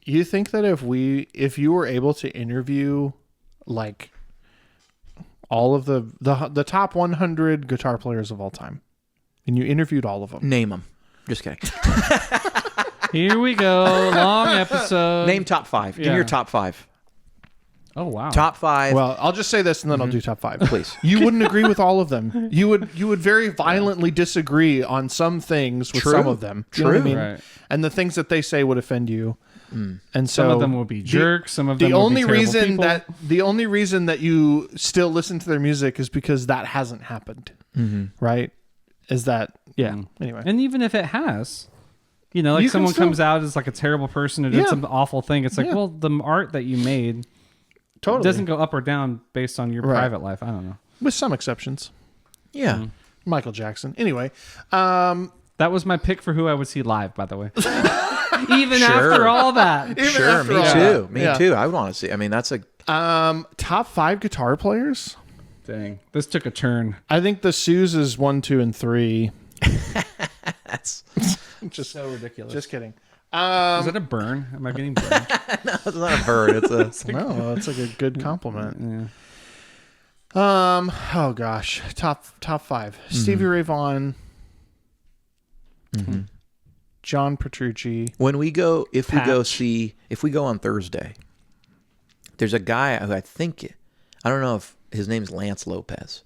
[SPEAKER 3] you think that if you were able to interview, like, all of the top 100 guitar players of all time, and you interviewed all of them.
[SPEAKER 1] name them. Just kidding.
[SPEAKER 5] Here we go. Long episode.
[SPEAKER 1] Name top 5. Give me
[SPEAKER 5] Yeah.
[SPEAKER 1] your top 5.
[SPEAKER 5] Oh, wow.
[SPEAKER 1] Top 5.
[SPEAKER 3] Well, I'll just say this and then I'll do top 5.
[SPEAKER 1] Please.
[SPEAKER 3] You wouldn't agree with all of them. You would very violently disagree on some things with
[SPEAKER 1] True.
[SPEAKER 3] some of them. Do you know what I
[SPEAKER 1] True.
[SPEAKER 3] mean?
[SPEAKER 5] Right.
[SPEAKER 3] And the things that they say would offend you. And so
[SPEAKER 5] Some of them will be jerks. Some of them
[SPEAKER 3] the
[SPEAKER 5] will
[SPEAKER 3] only
[SPEAKER 5] be terrible
[SPEAKER 3] reason
[SPEAKER 5] people.
[SPEAKER 3] the only reason that you still listen to their music is because that hasn't happened. Right? Is that anyway.
[SPEAKER 5] And even if it has, you know, like
[SPEAKER 3] You can
[SPEAKER 5] someone
[SPEAKER 3] still-
[SPEAKER 5] comes out as like a terrible person who did
[SPEAKER 3] Yeah.
[SPEAKER 5] some awful thing. It's like,
[SPEAKER 3] Yeah.
[SPEAKER 5] well, the art that you made
[SPEAKER 3] Totally.
[SPEAKER 5] doesn't go up or down based on your
[SPEAKER 3] Right.
[SPEAKER 5] private life. I don't know.
[SPEAKER 3] With some exceptions.
[SPEAKER 1] Yeah.
[SPEAKER 3] Michael Jackson. Anyway,
[SPEAKER 5] That was my pick for who I would see live, by the way. Even
[SPEAKER 1] Sure.
[SPEAKER 5] after all that.
[SPEAKER 1] Sure.
[SPEAKER 3] after
[SPEAKER 1] Me
[SPEAKER 3] all
[SPEAKER 1] too.
[SPEAKER 3] that.
[SPEAKER 1] Me
[SPEAKER 3] Yeah.
[SPEAKER 1] too. I would want to see. I mean, that's a.
[SPEAKER 3] top 5 guitar players.
[SPEAKER 5] Dang. This took a turn.
[SPEAKER 3] I think the Sooze is 1, 2, and 3.
[SPEAKER 1] That's
[SPEAKER 3] Just
[SPEAKER 5] So ridiculous.
[SPEAKER 3] Just kidding.
[SPEAKER 5] Is that a burn? Am I getting burned?
[SPEAKER 1] not a bird. It's a.
[SPEAKER 3] No, it's like a good compliment. Oh gosh, top 5. Stevie Ray Vaughan, John Petrucci.
[SPEAKER 1] When we go, if we go on Thursday, there's a guy who I don't know if his name's Lance Lopez.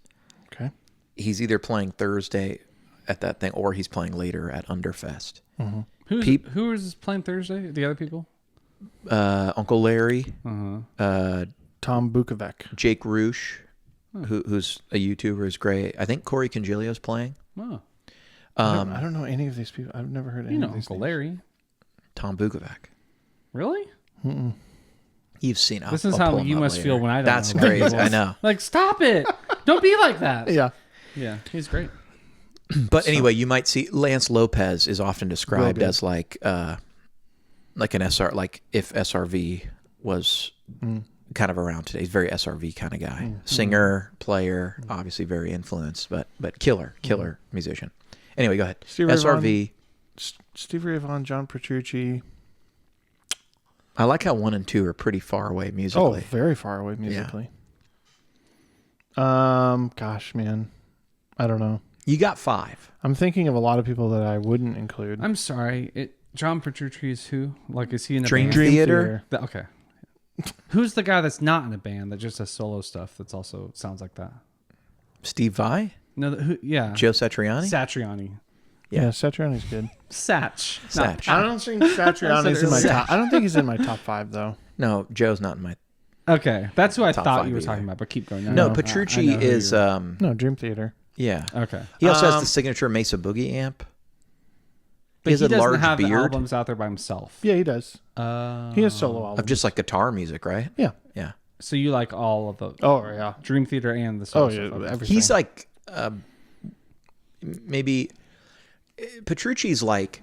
[SPEAKER 3] Okay.
[SPEAKER 1] He's either playing Thursday at that thing or he's playing later at Underfest.
[SPEAKER 5] Who is playing Thursday? The other people?
[SPEAKER 1] Uncle Larry,
[SPEAKER 3] Tom Bukovac.
[SPEAKER 1] Jake Roosh, who's a YouTuber, is great. I think Corey Congilio's playing.
[SPEAKER 5] Oh.
[SPEAKER 3] I don't know any of these people. I've never heard any
[SPEAKER 5] You know
[SPEAKER 3] of these
[SPEAKER 5] Uncle
[SPEAKER 3] names.
[SPEAKER 5] Larry.
[SPEAKER 1] Tom Bukovac.
[SPEAKER 5] Really?
[SPEAKER 1] You've seen.
[SPEAKER 5] This is how you must feel when I don't
[SPEAKER 1] That's
[SPEAKER 5] know about
[SPEAKER 1] crazy.
[SPEAKER 5] people.
[SPEAKER 1] I know.
[SPEAKER 5] Like, stop it. Don't be like that.
[SPEAKER 3] Yeah.
[SPEAKER 5] Yeah, he's great.
[SPEAKER 1] But anyway, you might see Lance Lopez is often described
[SPEAKER 3] good.
[SPEAKER 1] as like an SR, like if SRV was kind of around today. He's a very SRV kind of guy. Singer, player, obviously very influenced, but killer musician. Anyway, go ahead.
[SPEAKER 3] Stevie Ray
[SPEAKER 1] SRV.
[SPEAKER 3] Stevie Ray Vaughan, John Petrucci.
[SPEAKER 1] I like how 1 and 2 are pretty far away
[SPEAKER 3] Oh,
[SPEAKER 1] musically.
[SPEAKER 3] very far away musically. Gosh, man, I don't know.
[SPEAKER 1] You got 5.
[SPEAKER 3] I'm thinking of a lot of people that I wouldn't include.
[SPEAKER 5] I'm sorry. John Petrucci is who? Like, is he in a
[SPEAKER 1] Dream
[SPEAKER 5] band?
[SPEAKER 1] Theater.
[SPEAKER 5] Okay. Who's the guy that's not in a band that just does solo stuff that's also sounds like that?
[SPEAKER 1] Steve Vai,
[SPEAKER 5] No, yeah.
[SPEAKER 1] Joe Satriani.
[SPEAKER 5] Satriani.
[SPEAKER 3] Yeah, Satriani's good.
[SPEAKER 5] Satch.
[SPEAKER 1] Satch.
[SPEAKER 3] I don't think Satriani's in my
[SPEAKER 1] Satch.
[SPEAKER 3] top. I don't think he's in my top 5 though.
[SPEAKER 1] No, Joe's not in my.
[SPEAKER 5] Okay, that's who I
[SPEAKER 1] Top
[SPEAKER 5] thought
[SPEAKER 1] 5
[SPEAKER 5] you were
[SPEAKER 1] either.
[SPEAKER 5] talking about, but keep going.
[SPEAKER 1] No,
[SPEAKER 5] I
[SPEAKER 1] Petrucci
[SPEAKER 5] know who
[SPEAKER 1] is.
[SPEAKER 5] you're-
[SPEAKER 3] No, Dream Theater.
[SPEAKER 1] Yeah.
[SPEAKER 5] Okay.
[SPEAKER 1] He also has the signature Mesa Boogie amp.
[SPEAKER 5] But
[SPEAKER 1] He has a
[SPEAKER 5] doesn't
[SPEAKER 1] large
[SPEAKER 5] have the
[SPEAKER 1] beard
[SPEAKER 5] albums out there by himself.
[SPEAKER 3] Yeah, he does. He has solo albums.
[SPEAKER 1] of just like guitar music, right?
[SPEAKER 3] Yeah.
[SPEAKER 1] Yeah.
[SPEAKER 5] So you like all of the
[SPEAKER 3] Oh yeah.
[SPEAKER 5] Dream Theater and the
[SPEAKER 3] Oh
[SPEAKER 5] solo
[SPEAKER 3] yeah.
[SPEAKER 5] stuff. Okay.
[SPEAKER 3] Everything.
[SPEAKER 1] He's like maybe Petrucci's like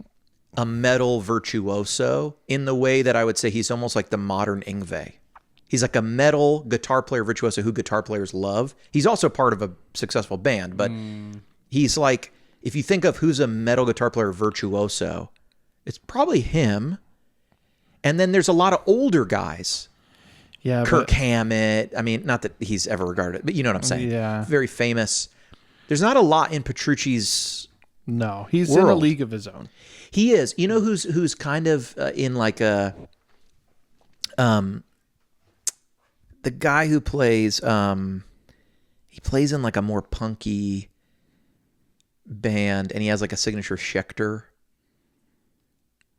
[SPEAKER 1] a metal virtuoso in the way that I would say he's almost like the modern Yngwie. He's like a metal guitar player virtuoso who guitar players love. He's also part of a successful band, but he's like, if you think of who's a metal guitar player virtuoso, it's probably him. And then there's a lot of older guys.
[SPEAKER 3] yeah.
[SPEAKER 1] Kirk Hammett. I mean, not that he's ever regarded, but you know what I'm saying.
[SPEAKER 3] Yeah.
[SPEAKER 1] Very famous. There's not a lot in Petrucci's.
[SPEAKER 3] No, he's in a
[SPEAKER 1] World.
[SPEAKER 3] league of his own.
[SPEAKER 1] He is. You know who's kind of in like a the guy who plays he plays in like a more punky band and he has like a signature Schecter.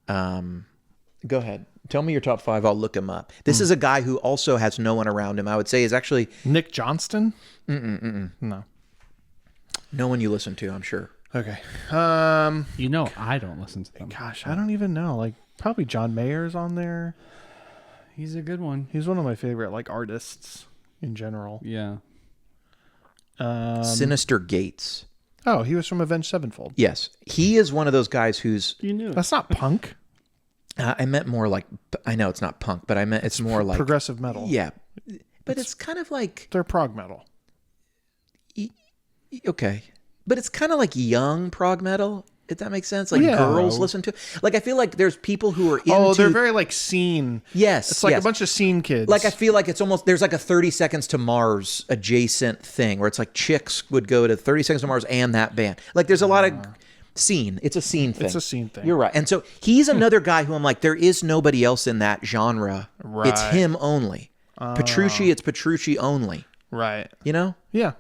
[SPEAKER 1] Go ahead. Tell me your top 5. I'll look him up. This is a guy who also has no one around him. I would say is actually
[SPEAKER 3] Nick Johnston? No.
[SPEAKER 1] no one you listen to, I'm sure.
[SPEAKER 3] Okay.
[SPEAKER 5] You know, I don't listen to them.
[SPEAKER 3] Gosh, I don't even know. Like, probably John Mayer's on there.
[SPEAKER 5] He's a good one.
[SPEAKER 3] He's one of my favorite like artists in general.
[SPEAKER 5] Yeah.
[SPEAKER 1] Sinister Gates.
[SPEAKER 3] Oh, he was from Avenged Sevenfold.
[SPEAKER 1] Yes. He is one of those guys who's
[SPEAKER 5] You knew.
[SPEAKER 3] That's not punk.
[SPEAKER 1] I meant more like, I know it's not punk, but I meant it's more like
[SPEAKER 3] Progressive metal.
[SPEAKER 1] Yeah, but it's kind of like
[SPEAKER 3] They're prog metal.
[SPEAKER 1] okay, but it's kind of like young prog metal. If that makes sense, like
[SPEAKER 3] Yeah.
[SPEAKER 1] girls listen to. Like I feel like there's people who are into.
[SPEAKER 3] Oh, they're very like scene.
[SPEAKER 1] Yes,
[SPEAKER 3] It's like
[SPEAKER 1] yes.
[SPEAKER 3] a bunch of scene kids.
[SPEAKER 1] Like I feel like it's almost there's like a 30 Seconds to Mars adjacent thing where it's like chicks would go to 30 Seconds to Mars and that band. Like there's a lot of scene. It's a scene thing.
[SPEAKER 3] It's a scene thing.
[SPEAKER 1] You're right. And so he's another guy who I'm like, there is nobody else in that genre.
[SPEAKER 3] Right.
[SPEAKER 1] It's him only. Petrucci, it's Petrucci only.
[SPEAKER 3] right.
[SPEAKER 1] You know?
[SPEAKER 3] Yeah.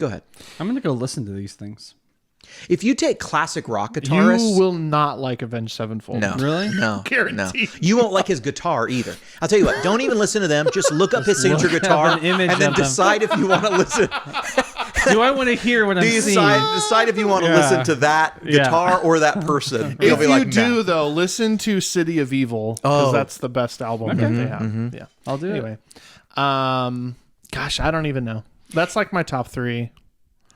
[SPEAKER 1] Go ahead.
[SPEAKER 5] I'm gonna go listen to these things.
[SPEAKER 1] If you take classic rock guitarists,
[SPEAKER 3] You will not like Avenged Sevenfold.
[SPEAKER 1] no,
[SPEAKER 5] Really?
[SPEAKER 1] no,
[SPEAKER 3] Guaranteed.
[SPEAKER 1] no. You won't like his guitar either. I'll tell you what. Don't even listen to them. Just look up his signature
[SPEAKER 5] look up
[SPEAKER 1] guitar
[SPEAKER 5] an image
[SPEAKER 1] and then
[SPEAKER 5] of them.
[SPEAKER 1] decide if you want to listen.
[SPEAKER 5] Do I want to hear what I'm seeing?
[SPEAKER 1] Decide if you want to listen to that
[SPEAKER 5] Yeah.
[SPEAKER 1] guitar or that person. You'll
[SPEAKER 3] If
[SPEAKER 1] be
[SPEAKER 3] you
[SPEAKER 1] like,
[SPEAKER 3] do
[SPEAKER 1] no.
[SPEAKER 3] though, listen to City of Evil because
[SPEAKER 1] Oh.
[SPEAKER 3] that's the best album that they have. Yeah.
[SPEAKER 5] I'll do
[SPEAKER 3] Anyway, gosh, I don't even know. That's like my top 3.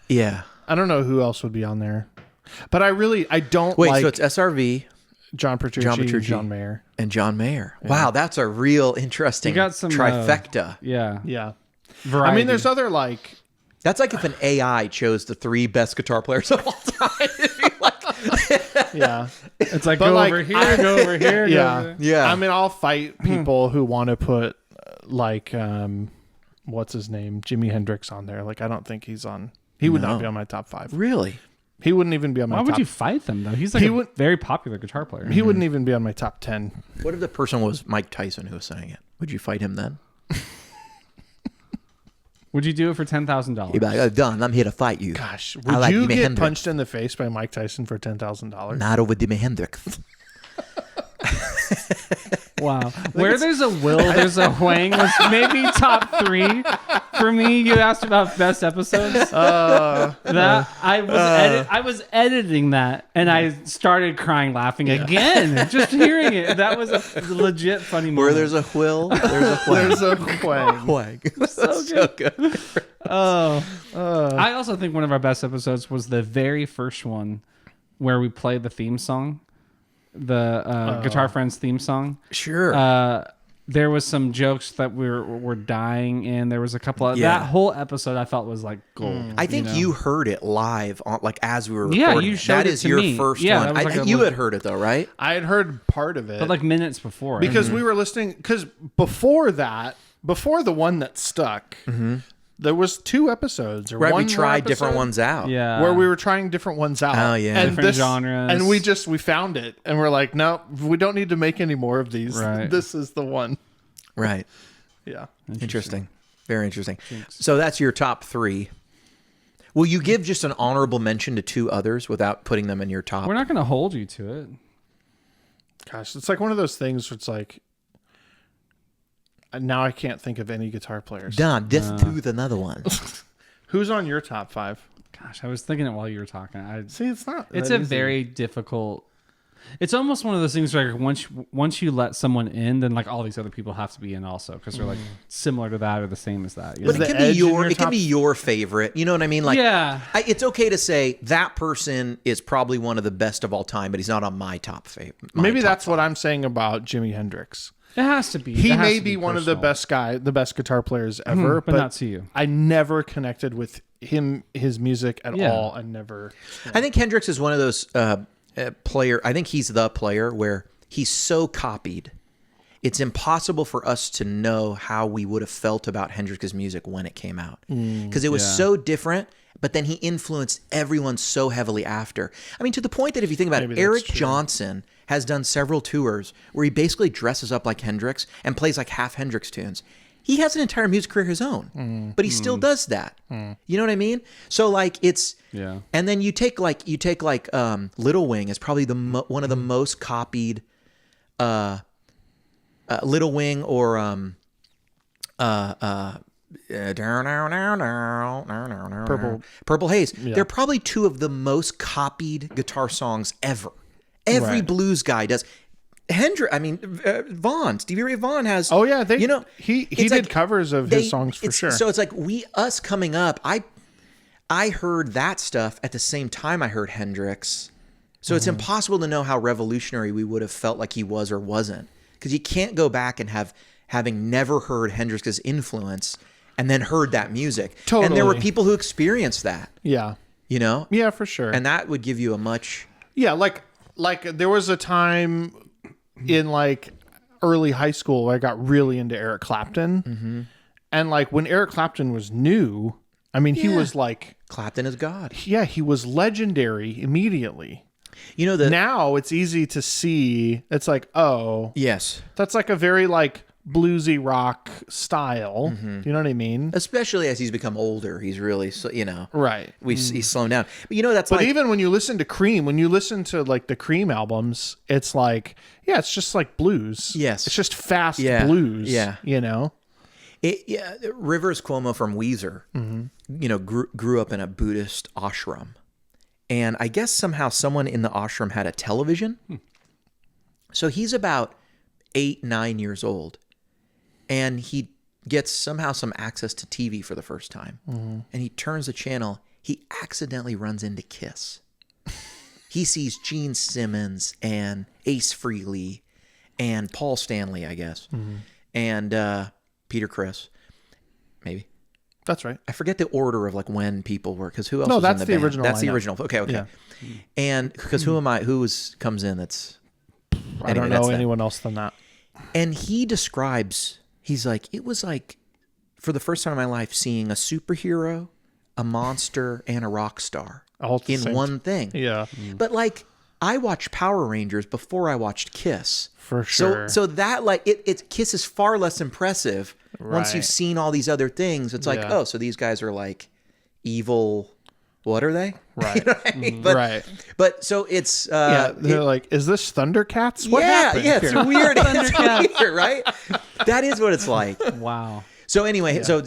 [SPEAKER 1] Yeah.
[SPEAKER 3] I don't know who else would be on there, but I don't
[SPEAKER 1] Wait,
[SPEAKER 3] like
[SPEAKER 1] so it's SRV
[SPEAKER 3] John Petrucci,
[SPEAKER 1] John Petrucci.
[SPEAKER 3] John Mayer.
[SPEAKER 1] and John Mayer. Wow, that's a real interesting
[SPEAKER 5] You got some,
[SPEAKER 1] trifecta.
[SPEAKER 5] Yeah.
[SPEAKER 3] Yeah.
[SPEAKER 5] Variety.
[SPEAKER 3] I mean, there's other like
[SPEAKER 1] That's like if an AI chose the 3 best guitar players of all time.
[SPEAKER 3] yeah.
[SPEAKER 5] It's like
[SPEAKER 3] But
[SPEAKER 5] go
[SPEAKER 3] like,
[SPEAKER 5] over here, go over here. Go over
[SPEAKER 3] Yeah.
[SPEAKER 5] there.
[SPEAKER 1] Yeah.
[SPEAKER 3] I mean, I'll fight people who want to put like what's his name? Jimi Hendrix on there. Like I don't think he's on. He would not be on my top 5.
[SPEAKER 1] Really?
[SPEAKER 3] He wouldn't even be on my
[SPEAKER 5] Why
[SPEAKER 3] top.
[SPEAKER 5] would you fight them though? He's like
[SPEAKER 3] He
[SPEAKER 5] a
[SPEAKER 3] would-
[SPEAKER 5] very popular guitar player.
[SPEAKER 3] He wouldn't even be on my top 10.
[SPEAKER 1] What if the person was Mike Tyson who was saying it? Would you fight him then?
[SPEAKER 5] Would you do it for $10,000?
[SPEAKER 1] He'd be like, oh, done. I'm here to fight you.
[SPEAKER 3] Gosh,
[SPEAKER 1] I
[SPEAKER 3] would
[SPEAKER 1] like
[SPEAKER 3] you
[SPEAKER 1] Jimi
[SPEAKER 3] get
[SPEAKER 1] Hendrix.
[SPEAKER 3] punched in the face by Mike Tyson for $10,000?
[SPEAKER 1] Not over Jimi Hendrix.
[SPEAKER 5] Wow. Where there's a will, there's a Huang was maybe top 3 for me. You asked about best episodes. I was editing that and I started crying laughing again. Just hearing it. That was a legit funny moment.
[SPEAKER 1] Where there's a Will, there's a Wang.
[SPEAKER 3] There's a Huang.
[SPEAKER 1] Wang. So good.
[SPEAKER 5] I also think one of our best episodes was the very first one where we played the theme song, the Guitar Friends theme song.
[SPEAKER 1] Sure.
[SPEAKER 5] There was some jokes that were dying in. There was a couple of
[SPEAKER 1] Yeah.
[SPEAKER 5] that whole episode I felt was like gold.
[SPEAKER 1] I think
[SPEAKER 5] know?
[SPEAKER 1] you heard it live, on, like as we were
[SPEAKER 5] Yeah,
[SPEAKER 1] recording.
[SPEAKER 5] you
[SPEAKER 1] it.
[SPEAKER 5] showed
[SPEAKER 1] That
[SPEAKER 5] it
[SPEAKER 1] is
[SPEAKER 5] to
[SPEAKER 1] your
[SPEAKER 5] me.
[SPEAKER 1] first
[SPEAKER 5] Yeah,
[SPEAKER 1] one.
[SPEAKER 5] that was like a
[SPEAKER 1] You
[SPEAKER 5] little-
[SPEAKER 1] had heard it though, right?
[SPEAKER 3] I had heard part of it.
[SPEAKER 5] but like minutes before.
[SPEAKER 3] because we were listening because before the one that stuck there was 2 episodes or
[SPEAKER 1] Right,
[SPEAKER 3] one
[SPEAKER 1] we
[SPEAKER 3] more
[SPEAKER 1] tried different
[SPEAKER 3] episode
[SPEAKER 1] ones out.
[SPEAKER 5] yeah,
[SPEAKER 3] where we were trying different ones out.
[SPEAKER 1] Oh, yeah.
[SPEAKER 3] and
[SPEAKER 5] Different genres.
[SPEAKER 3] and we found it and we're like, no, we don't need to make any more of these.
[SPEAKER 5] Right.
[SPEAKER 3] This is the one.
[SPEAKER 1] Right.
[SPEAKER 3] Yeah.
[SPEAKER 1] Interesting. Very interesting. So that's your top 3. Will you give just an honorable mention to 2 others without putting them in your top?
[SPEAKER 5] we're not going to hold you to it.
[SPEAKER 3] Gosh, it's like one of those things where it's like now I can't think of any guitar players.
[SPEAKER 1] Done. Just choose another one.
[SPEAKER 3] Who's on your top 5?
[SPEAKER 5] Gosh, I was thinking it while you were talking.
[SPEAKER 3] See, it's not.
[SPEAKER 5] It's
[SPEAKER 3] that
[SPEAKER 5] a
[SPEAKER 3] easy.
[SPEAKER 5] very difficult. It's almost one of those things where once you let someone in, then like all these other people have to be in also because they're like similar to that or the same as that. You
[SPEAKER 1] But
[SPEAKER 5] know?
[SPEAKER 1] it can
[SPEAKER 3] Edge
[SPEAKER 1] be
[SPEAKER 3] in
[SPEAKER 1] your
[SPEAKER 3] your
[SPEAKER 1] it can
[SPEAKER 3] top-
[SPEAKER 1] be your favorite. You know what I mean? Like,
[SPEAKER 5] Yeah.
[SPEAKER 1] it's okay to say that person is probably one of the best of all time, but he's not on my top favorite.
[SPEAKER 3] Maybe that's what I'm saying about Jimi Hendrix.
[SPEAKER 5] It has to be.
[SPEAKER 3] He
[SPEAKER 5] It has
[SPEAKER 3] may
[SPEAKER 5] to
[SPEAKER 3] be one of the
[SPEAKER 5] personal.
[SPEAKER 3] best guitar players ever,
[SPEAKER 5] but not to you.
[SPEAKER 3] I never connected with his music at
[SPEAKER 5] Yeah.
[SPEAKER 3] all. I never.
[SPEAKER 1] I think Hendrix is one of those player. I think he's the player where he's so copied. It's impossible for us to know how we would have felt about Hendrix's music when it came out because it was so different. But then he influenced everyone so heavily after. I mean, to the point that if you think about it,
[SPEAKER 3] Maybe that's
[SPEAKER 1] Eric
[SPEAKER 3] true.
[SPEAKER 1] Johnson has done several tours where he basically dresses up like Hendrix and plays like half Hendrix tunes. He has an entire music career of his own, but he still does that. You know what I mean? So like it's
[SPEAKER 5] Yeah.
[SPEAKER 1] And then you take like Little Wing is probably one of the most copied. Little Wing or Purple Haze. They're probably two of the most copied guitar songs ever. Every
[SPEAKER 3] Right.
[SPEAKER 1] blues guy does. Vaughan, Stevie Ray Vaughan has.
[SPEAKER 3] Oh yeah, he
[SPEAKER 1] it's
[SPEAKER 3] did covers of his songs for
[SPEAKER 1] it's-
[SPEAKER 3] sure.
[SPEAKER 1] So it's like us coming up. I heard that stuff at the same time I heard Hendrix. So it's impossible to know how revolutionary we would have felt like he was or wasn't, because you can't go back and having never heard Hendrix's influence and then heard that music. And there were
[SPEAKER 3] Totally.
[SPEAKER 1] people who experienced that,
[SPEAKER 3] yeah,
[SPEAKER 1] you know?
[SPEAKER 3] yeah, for sure.
[SPEAKER 1] And that would give you a much.
[SPEAKER 3] Yeah, like there was a time in like early high school where I got really into Eric Clapton, and like when Eric Clapton was new, I mean, he was like,
[SPEAKER 1] Clapton is God.
[SPEAKER 3] yeah, he was legendary immediately.
[SPEAKER 1] You know
[SPEAKER 3] Now it's easy to see. It's like, oh,
[SPEAKER 1] Yes.
[SPEAKER 3] that's like a very like bluesy rock style. Do you know what I mean?
[SPEAKER 1] Especially as he's become older, he's really,
[SPEAKER 3] Right.
[SPEAKER 1] he's slowing down. But that's
[SPEAKER 3] But
[SPEAKER 1] like,
[SPEAKER 3] even when you listen to Cream, when you listen to like the Cream albums, it's like, yeah, it's just like blues.
[SPEAKER 1] Yes.
[SPEAKER 3] It's just fast
[SPEAKER 1] Yeah.
[SPEAKER 3] blues.
[SPEAKER 1] Yeah.
[SPEAKER 3] You know?
[SPEAKER 1] Rivers Cuomo from Weezer, grew up in a Buddhist ashram. And I guess somehow someone in the ashram had a television. So he's about 8, 9 years old. And he gets somehow some access to TV for the first time. And he turns the channel. He accidentally runs into Kiss. He sees Gene Simmons and Ace Frehley and Paul Stanley, I guess. And Peter Criss, maybe.
[SPEAKER 3] That's right.
[SPEAKER 1] I forget the order of like when people were, because who else?
[SPEAKER 3] No,
[SPEAKER 1] was
[SPEAKER 3] that's
[SPEAKER 1] in
[SPEAKER 3] the
[SPEAKER 1] band?
[SPEAKER 3] original
[SPEAKER 1] That's the
[SPEAKER 3] lineup.
[SPEAKER 1] original. Okay.
[SPEAKER 3] Yeah.
[SPEAKER 1] And because who am I? Comes in? That's
[SPEAKER 3] I don't know anyone else than that.
[SPEAKER 1] And he describes. He's like, it was like for the first time in my life seeing a superhero, a monster, and a rock star
[SPEAKER 3] All at the
[SPEAKER 1] in
[SPEAKER 3] same
[SPEAKER 1] one thing.
[SPEAKER 3] Yeah.
[SPEAKER 1] But like, I watched Power Rangers before I watched Kiss.
[SPEAKER 3] For sure.
[SPEAKER 1] So that like it Kiss is far less impressive once
[SPEAKER 3] Right.
[SPEAKER 1] you've seen all these other things. It's like,
[SPEAKER 3] Yeah.
[SPEAKER 1] oh, so these guys are like evil. What are they?
[SPEAKER 3] Right.
[SPEAKER 1] You know what I mean? But,
[SPEAKER 3] Right.
[SPEAKER 1] But so it's
[SPEAKER 3] Yeah. They're like, is this Thundercats? What happened?
[SPEAKER 1] yeah, it's
[SPEAKER 3] here?
[SPEAKER 1] weird. It's weird, right? That is what it's like.
[SPEAKER 5] Wow.
[SPEAKER 1] So anyway, we're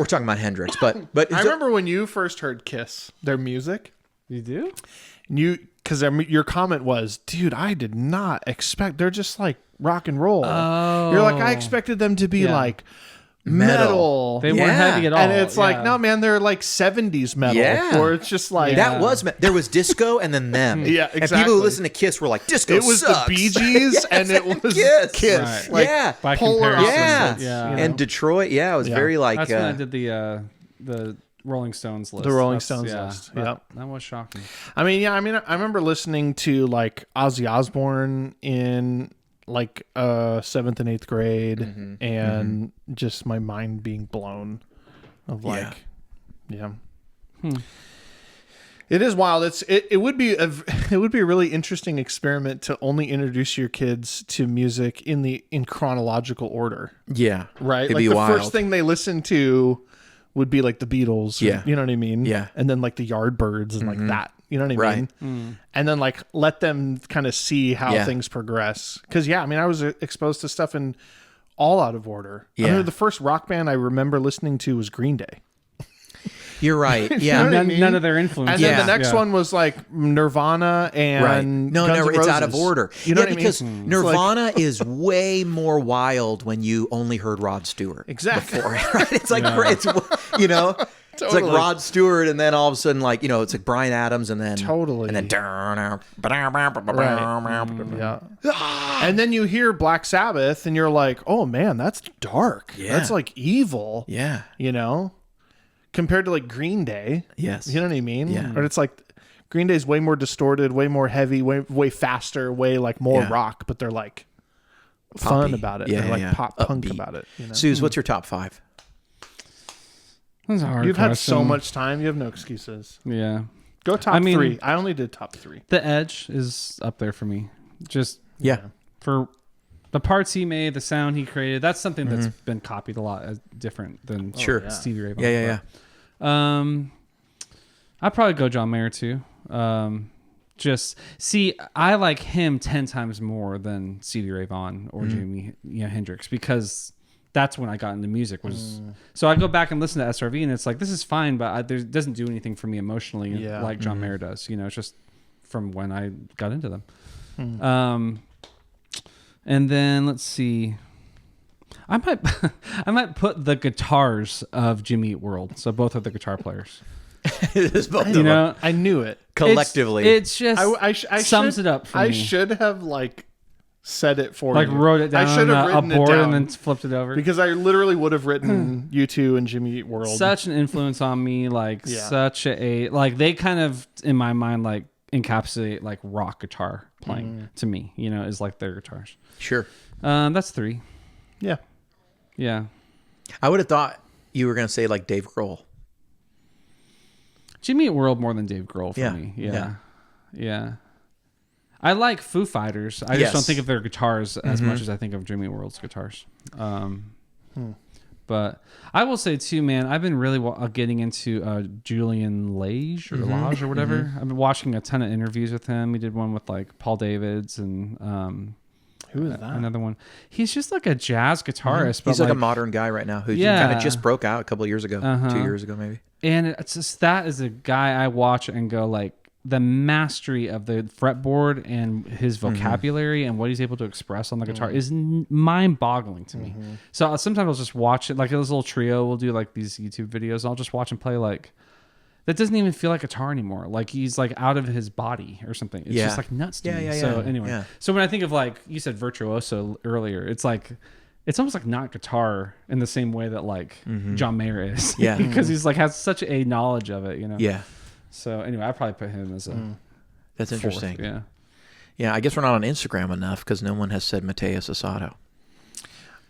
[SPEAKER 1] talking about Hendrix, but
[SPEAKER 3] I remember when you first heard Kiss, their music.
[SPEAKER 5] You do?
[SPEAKER 3] Because your comment was, dude, I did not expect. They're just like rock and roll.
[SPEAKER 5] Oh.
[SPEAKER 3] You're like, I expected them to be
[SPEAKER 5] Yeah.
[SPEAKER 3] like metal.
[SPEAKER 5] They weren't
[SPEAKER 1] Yeah.
[SPEAKER 5] heavy at all.
[SPEAKER 3] And it's like,
[SPEAKER 5] Yeah.
[SPEAKER 3] no, man, they're like 70s metal.
[SPEAKER 1] Yeah.
[SPEAKER 3] Or it's just like,
[SPEAKER 1] that was there was disco and then them.
[SPEAKER 3] Yeah,
[SPEAKER 1] And people
[SPEAKER 3] exactly.
[SPEAKER 1] who listen to Kiss were like, disco
[SPEAKER 3] it was
[SPEAKER 1] sucks.
[SPEAKER 3] the Bee Gees and it was
[SPEAKER 1] Kiss.
[SPEAKER 3] Kiss.
[SPEAKER 5] Right.
[SPEAKER 3] Like,
[SPEAKER 1] Yeah.
[SPEAKER 5] By
[SPEAKER 3] polar
[SPEAKER 5] comparison.
[SPEAKER 1] Yeah.
[SPEAKER 5] Yeah.
[SPEAKER 3] you know?
[SPEAKER 1] And Detroit, it was
[SPEAKER 3] Yeah.
[SPEAKER 1] very like
[SPEAKER 5] That's when I did the Rolling Stones list.
[SPEAKER 3] The Rolling
[SPEAKER 5] That's-
[SPEAKER 3] Stones
[SPEAKER 5] yeah,
[SPEAKER 3] list.
[SPEAKER 5] That,
[SPEAKER 3] Yep.
[SPEAKER 5] that was shocking.
[SPEAKER 3] I mean, I remember listening to like Ozzy Osbourne in like 7th and 8th grade and just my mind being blown of like, yeah. It is wild. It would be a really interesting experiment to only introduce your kids to music in chronological order,
[SPEAKER 1] yeah,
[SPEAKER 3] right?
[SPEAKER 1] It'd
[SPEAKER 3] like
[SPEAKER 1] be
[SPEAKER 3] the
[SPEAKER 1] wild.
[SPEAKER 3] first thing they listen to would be like the Beatles,
[SPEAKER 1] Yeah.
[SPEAKER 3] you know what I mean?
[SPEAKER 1] Yeah.
[SPEAKER 3] And then like the Yardbirds and like that, you know what I
[SPEAKER 1] Right.
[SPEAKER 3] mean? And then like let them kind of see how
[SPEAKER 1] Yeah.
[SPEAKER 3] things progress. Because I mean, I was exposed to stuff in all out of order. I
[SPEAKER 1] Yeah.
[SPEAKER 3] remember the first rock band I remember listening to was Green Day.
[SPEAKER 1] You're right. Yeah.
[SPEAKER 3] what I
[SPEAKER 5] none,
[SPEAKER 3] mean?
[SPEAKER 5] none of their influence.
[SPEAKER 3] And then
[SPEAKER 1] Yeah.
[SPEAKER 3] the next
[SPEAKER 5] Yeah.
[SPEAKER 3] one was like Nirvana and
[SPEAKER 1] Right. No,
[SPEAKER 3] Guns
[SPEAKER 1] no,
[SPEAKER 3] N'
[SPEAKER 1] it's out of
[SPEAKER 3] Roses.
[SPEAKER 1] order.
[SPEAKER 3] You know
[SPEAKER 1] yeah,
[SPEAKER 3] what I mean?
[SPEAKER 1] because
[SPEAKER 3] It's like-
[SPEAKER 1] Nirvana is way more wild when you only heard Rod Stewart.
[SPEAKER 3] Exactly.
[SPEAKER 1] Before, right? It's like, it's, you know, it's like
[SPEAKER 3] Totally.
[SPEAKER 1] Rod Stewart, and then all of a sudden, like, you know, it's like Brian Adams, and then
[SPEAKER 3] Totally.
[SPEAKER 1] and then
[SPEAKER 3] Yeah. And then you hear Black Sabbath and you're like, oh man, that's dark.
[SPEAKER 1] Yeah.
[SPEAKER 3] That's like evil.
[SPEAKER 1] yeah,
[SPEAKER 3] You know? Compared to like Green Day.
[SPEAKER 1] yes,
[SPEAKER 3] You know what I mean?
[SPEAKER 1] Yeah.
[SPEAKER 3] But it's like Green Day's way more distorted, way more heavy, way faster, way like more
[SPEAKER 1] Yeah.
[SPEAKER 3] rock, but they're like fun
[SPEAKER 1] Poppy.
[SPEAKER 3] about it.
[SPEAKER 1] Yeah,
[SPEAKER 3] They're like
[SPEAKER 1] yeah.
[SPEAKER 3] pop punk
[SPEAKER 1] Upbeat.
[SPEAKER 3] about it. You know?
[SPEAKER 1] Suze, what's your top 5?
[SPEAKER 5] That's a hard
[SPEAKER 3] You've had so
[SPEAKER 5] question.
[SPEAKER 3] much time. You have no excuses.
[SPEAKER 5] Yeah.
[SPEAKER 3] Go top
[SPEAKER 5] I mean-
[SPEAKER 3] 3. I only did top 3.
[SPEAKER 5] The Edge is up there for me. Just
[SPEAKER 1] Yeah,
[SPEAKER 5] for the parts he made, the sound he created. That's something that's
[SPEAKER 3] Mm-hmm.
[SPEAKER 5] been copied a lot as different than
[SPEAKER 1] Sure.
[SPEAKER 5] Stevie Ray Vaughan.
[SPEAKER 1] yeah.
[SPEAKER 5] I'd probably go John Mayer too. Just see, I like him 10 times more than Stevie Ray Vaughan or Jimi Hendrix, because that's when I got into music. So I go back and listen to SRV, and it's like, this is fine, but it doesn't do anything for me emotionally
[SPEAKER 3] Yeah.
[SPEAKER 5] like John Mayer does. You know, it's just from when I got into them. And then let's see. I might put the guitars of Jimmy Eat World. So both of the guitar players.
[SPEAKER 1] It's both of
[SPEAKER 5] You
[SPEAKER 1] them.
[SPEAKER 5] know,
[SPEAKER 3] I knew it.
[SPEAKER 1] Collectively,
[SPEAKER 5] it's just
[SPEAKER 3] I
[SPEAKER 5] sums
[SPEAKER 3] should-
[SPEAKER 5] it up for
[SPEAKER 3] I
[SPEAKER 5] me.
[SPEAKER 3] should have like said it for
[SPEAKER 5] Like
[SPEAKER 3] you.
[SPEAKER 5] wrote it down
[SPEAKER 3] I should have
[SPEAKER 5] on a
[SPEAKER 3] written it
[SPEAKER 5] board
[SPEAKER 3] down
[SPEAKER 5] and then flipped it over.
[SPEAKER 3] because I literally would have written U2 and Jimmy Eat World.
[SPEAKER 5] Such an influence on me, like
[SPEAKER 3] Yeah.
[SPEAKER 5] such a like they kind of in my mind like encapsulate like rock guitar playing to me. You know, is like their guitars.
[SPEAKER 1] sure.
[SPEAKER 5] That's 3.
[SPEAKER 3] Yeah.
[SPEAKER 5] Yeah.
[SPEAKER 1] I would have thought you were going to say like Dave Grohl.
[SPEAKER 5] Jimmy Eat World more than Dave Grohl for
[SPEAKER 1] Yeah.
[SPEAKER 5] me.
[SPEAKER 1] Yeah.
[SPEAKER 5] Yeah. I like Foo Fighters. I
[SPEAKER 1] Yes.
[SPEAKER 5] just don't think of their guitars as much as I think of Jimmy Eat World's guitars. But I will say too, man, I've been really getting into Julian Lage or Lage or whatever. I've been watching a ton of interviews with him. He did one with like Paul Davids and
[SPEAKER 3] Who is that?
[SPEAKER 5] another one. He's just like a jazz guitarist. But
[SPEAKER 1] He's like a modern guy right now who
[SPEAKER 5] Yeah.
[SPEAKER 1] kind of just broke out a couple of years ago, 2 years ago maybe.
[SPEAKER 5] And it's just that is a guy I watch and go like the mastery of the fretboard and his vocabulary and what he's able to express on the guitar is mind-boggling to me. So sometimes I'll just watch it like this little trio. We'll do like these YouTube videos. I'll just watch him play like that doesn't even feel like guitar anymore. Like he's like out of his body or something. It's
[SPEAKER 1] Yeah.
[SPEAKER 5] just like nuts to
[SPEAKER 1] Yeah,
[SPEAKER 5] me.
[SPEAKER 1] yeah,
[SPEAKER 5] So
[SPEAKER 1] yeah.
[SPEAKER 5] anyway,
[SPEAKER 1] Yeah.
[SPEAKER 5] so when I think of like you said virtuoso earlier, it's like it's almost like not guitar in the same way that like John Mayer is.
[SPEAKER 1] Yeah.
[SPEAKER 5] because he's like has such a knowledge of it. You know.
[SPEAKER 1] Yeah,
[SPEAKER 5] So anyway, I probably put him as a
[SPEAKER 1] that's
[SPEAKER 5] fourth,
[SPEAKER 1] interesting.
[SPEAKER 5] Yeah.
[SPEAKER 1] Yeah, I guess we're not on Instagram enough because no one has said Mateus Asado.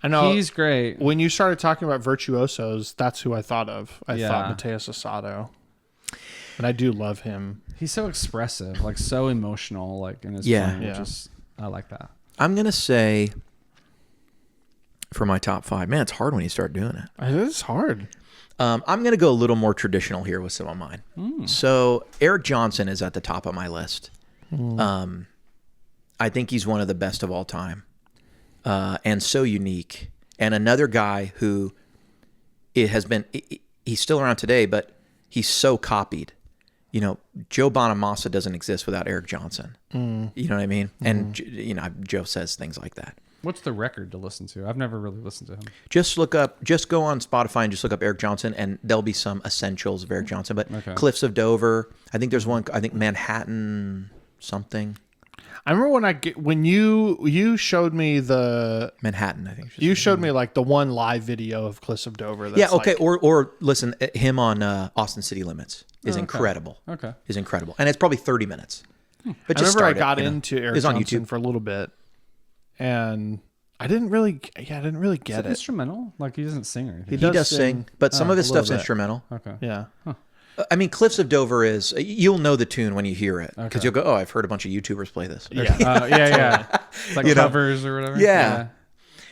[SPEAKER 3] I know.
[SPEAKER 5] He's great.
[SPEAKER 3] When you started talking about virtuosos, that's who I thought of. I
[SPEAKER 5] Yeah.
[SPEAKER 3] thought Mateus Asado. And I do love him.
[SPEAKER 5] He's so expressive, like so emotional, like in his
[SPEAKER 1] Yeah.
[SPEAKER 5] playing, which
[SPEAKER 3] Yeah.
[SPEAKER 5] is I like that.
[SPEAKER 1] I'm going to say for my top 5, man, it's hard when you start doing it.
[SPEAKER 3] It is hard.
[SPEAKER 1] I'm going to go a little more traditional here with some of mine. So Eric Johnson is at the top of my list. I think he's one of the best of all time, and so unique. And another guy who it has been, he's still around today, but he's so copied. You know, Joe Bonamassa doesn't exist without Eric Johnson. You know what I mean? And, you know, Joe says things like that.
[SPEAKER 5] What's the record to listen to? I've never really listened to him.
[SPEAKER 1] Just go on Spotify and just look up Eric Johnson, and there'll be some essentials of Eric Johnson. But
[SPEAKER 5] Okay.
[SPEAKER 1] Cliffs of Dover, I think there's one. I think Manhattan something.
[SPEAKER 3] I remember when you showed me
[SPEAKER 1] Manhattan, I think.
[SPEAKER 3] you showed me like the one live video of Cliffs of Dover. That's
[SPEAKER 1] Yeah. Okay.
[SPEAKER 3] like-
[SPEAKER 1] Or listen, him on Austin City Limits is incredible.
[SPEAKER 5] Okay.
[SPEAKER 1] Is incredible, and it's probably 30 minutes. But
[SPEAKER 3] I
[SPEAKER 1] just
[SPEAKER 3] remember I
[SPEAKER 1] start it,
[SPEAKER 3] got
[SPEAKER 1] you know.
[SPEAKER 3] into Eric
[SPEAKER 1] It's on
[SPEAKER 3] Johnson
[SPEAKER 1] YouTube.
[SPEAKER 3] for a little bit, and I didn't really
[SPEAKER 5] Is
[SPEAKER 3] get
[SPEAKER 5] it
[SPEAKER 3] it.
[SPEAKER 5] instrumental? Like he doesn't sing or anything.
[SPEAKER 1] He does sing, but some of his
[SPEAKER 3] a little
[SPEAKER 1] stuff's
[SPEAKER 3] bit.
[SPEAKER 1] instrumental.
[SPEAKER 5] Okay.
[SPEAKER 3] Yeah.
[SPEAKER 1] I mean, Cliffs of Dover is you'll know the tune when you hear it because you'll go, "Oh, I've heard a bunch of YouTubers play this."
[SPEAKER 3] Yeah.
[SPEAKER 5] Yeah. It's like
[SPEAKER 1] You know?
[SPEAKER 5] covers or whatever.
[SPEAKER 1] Yeah.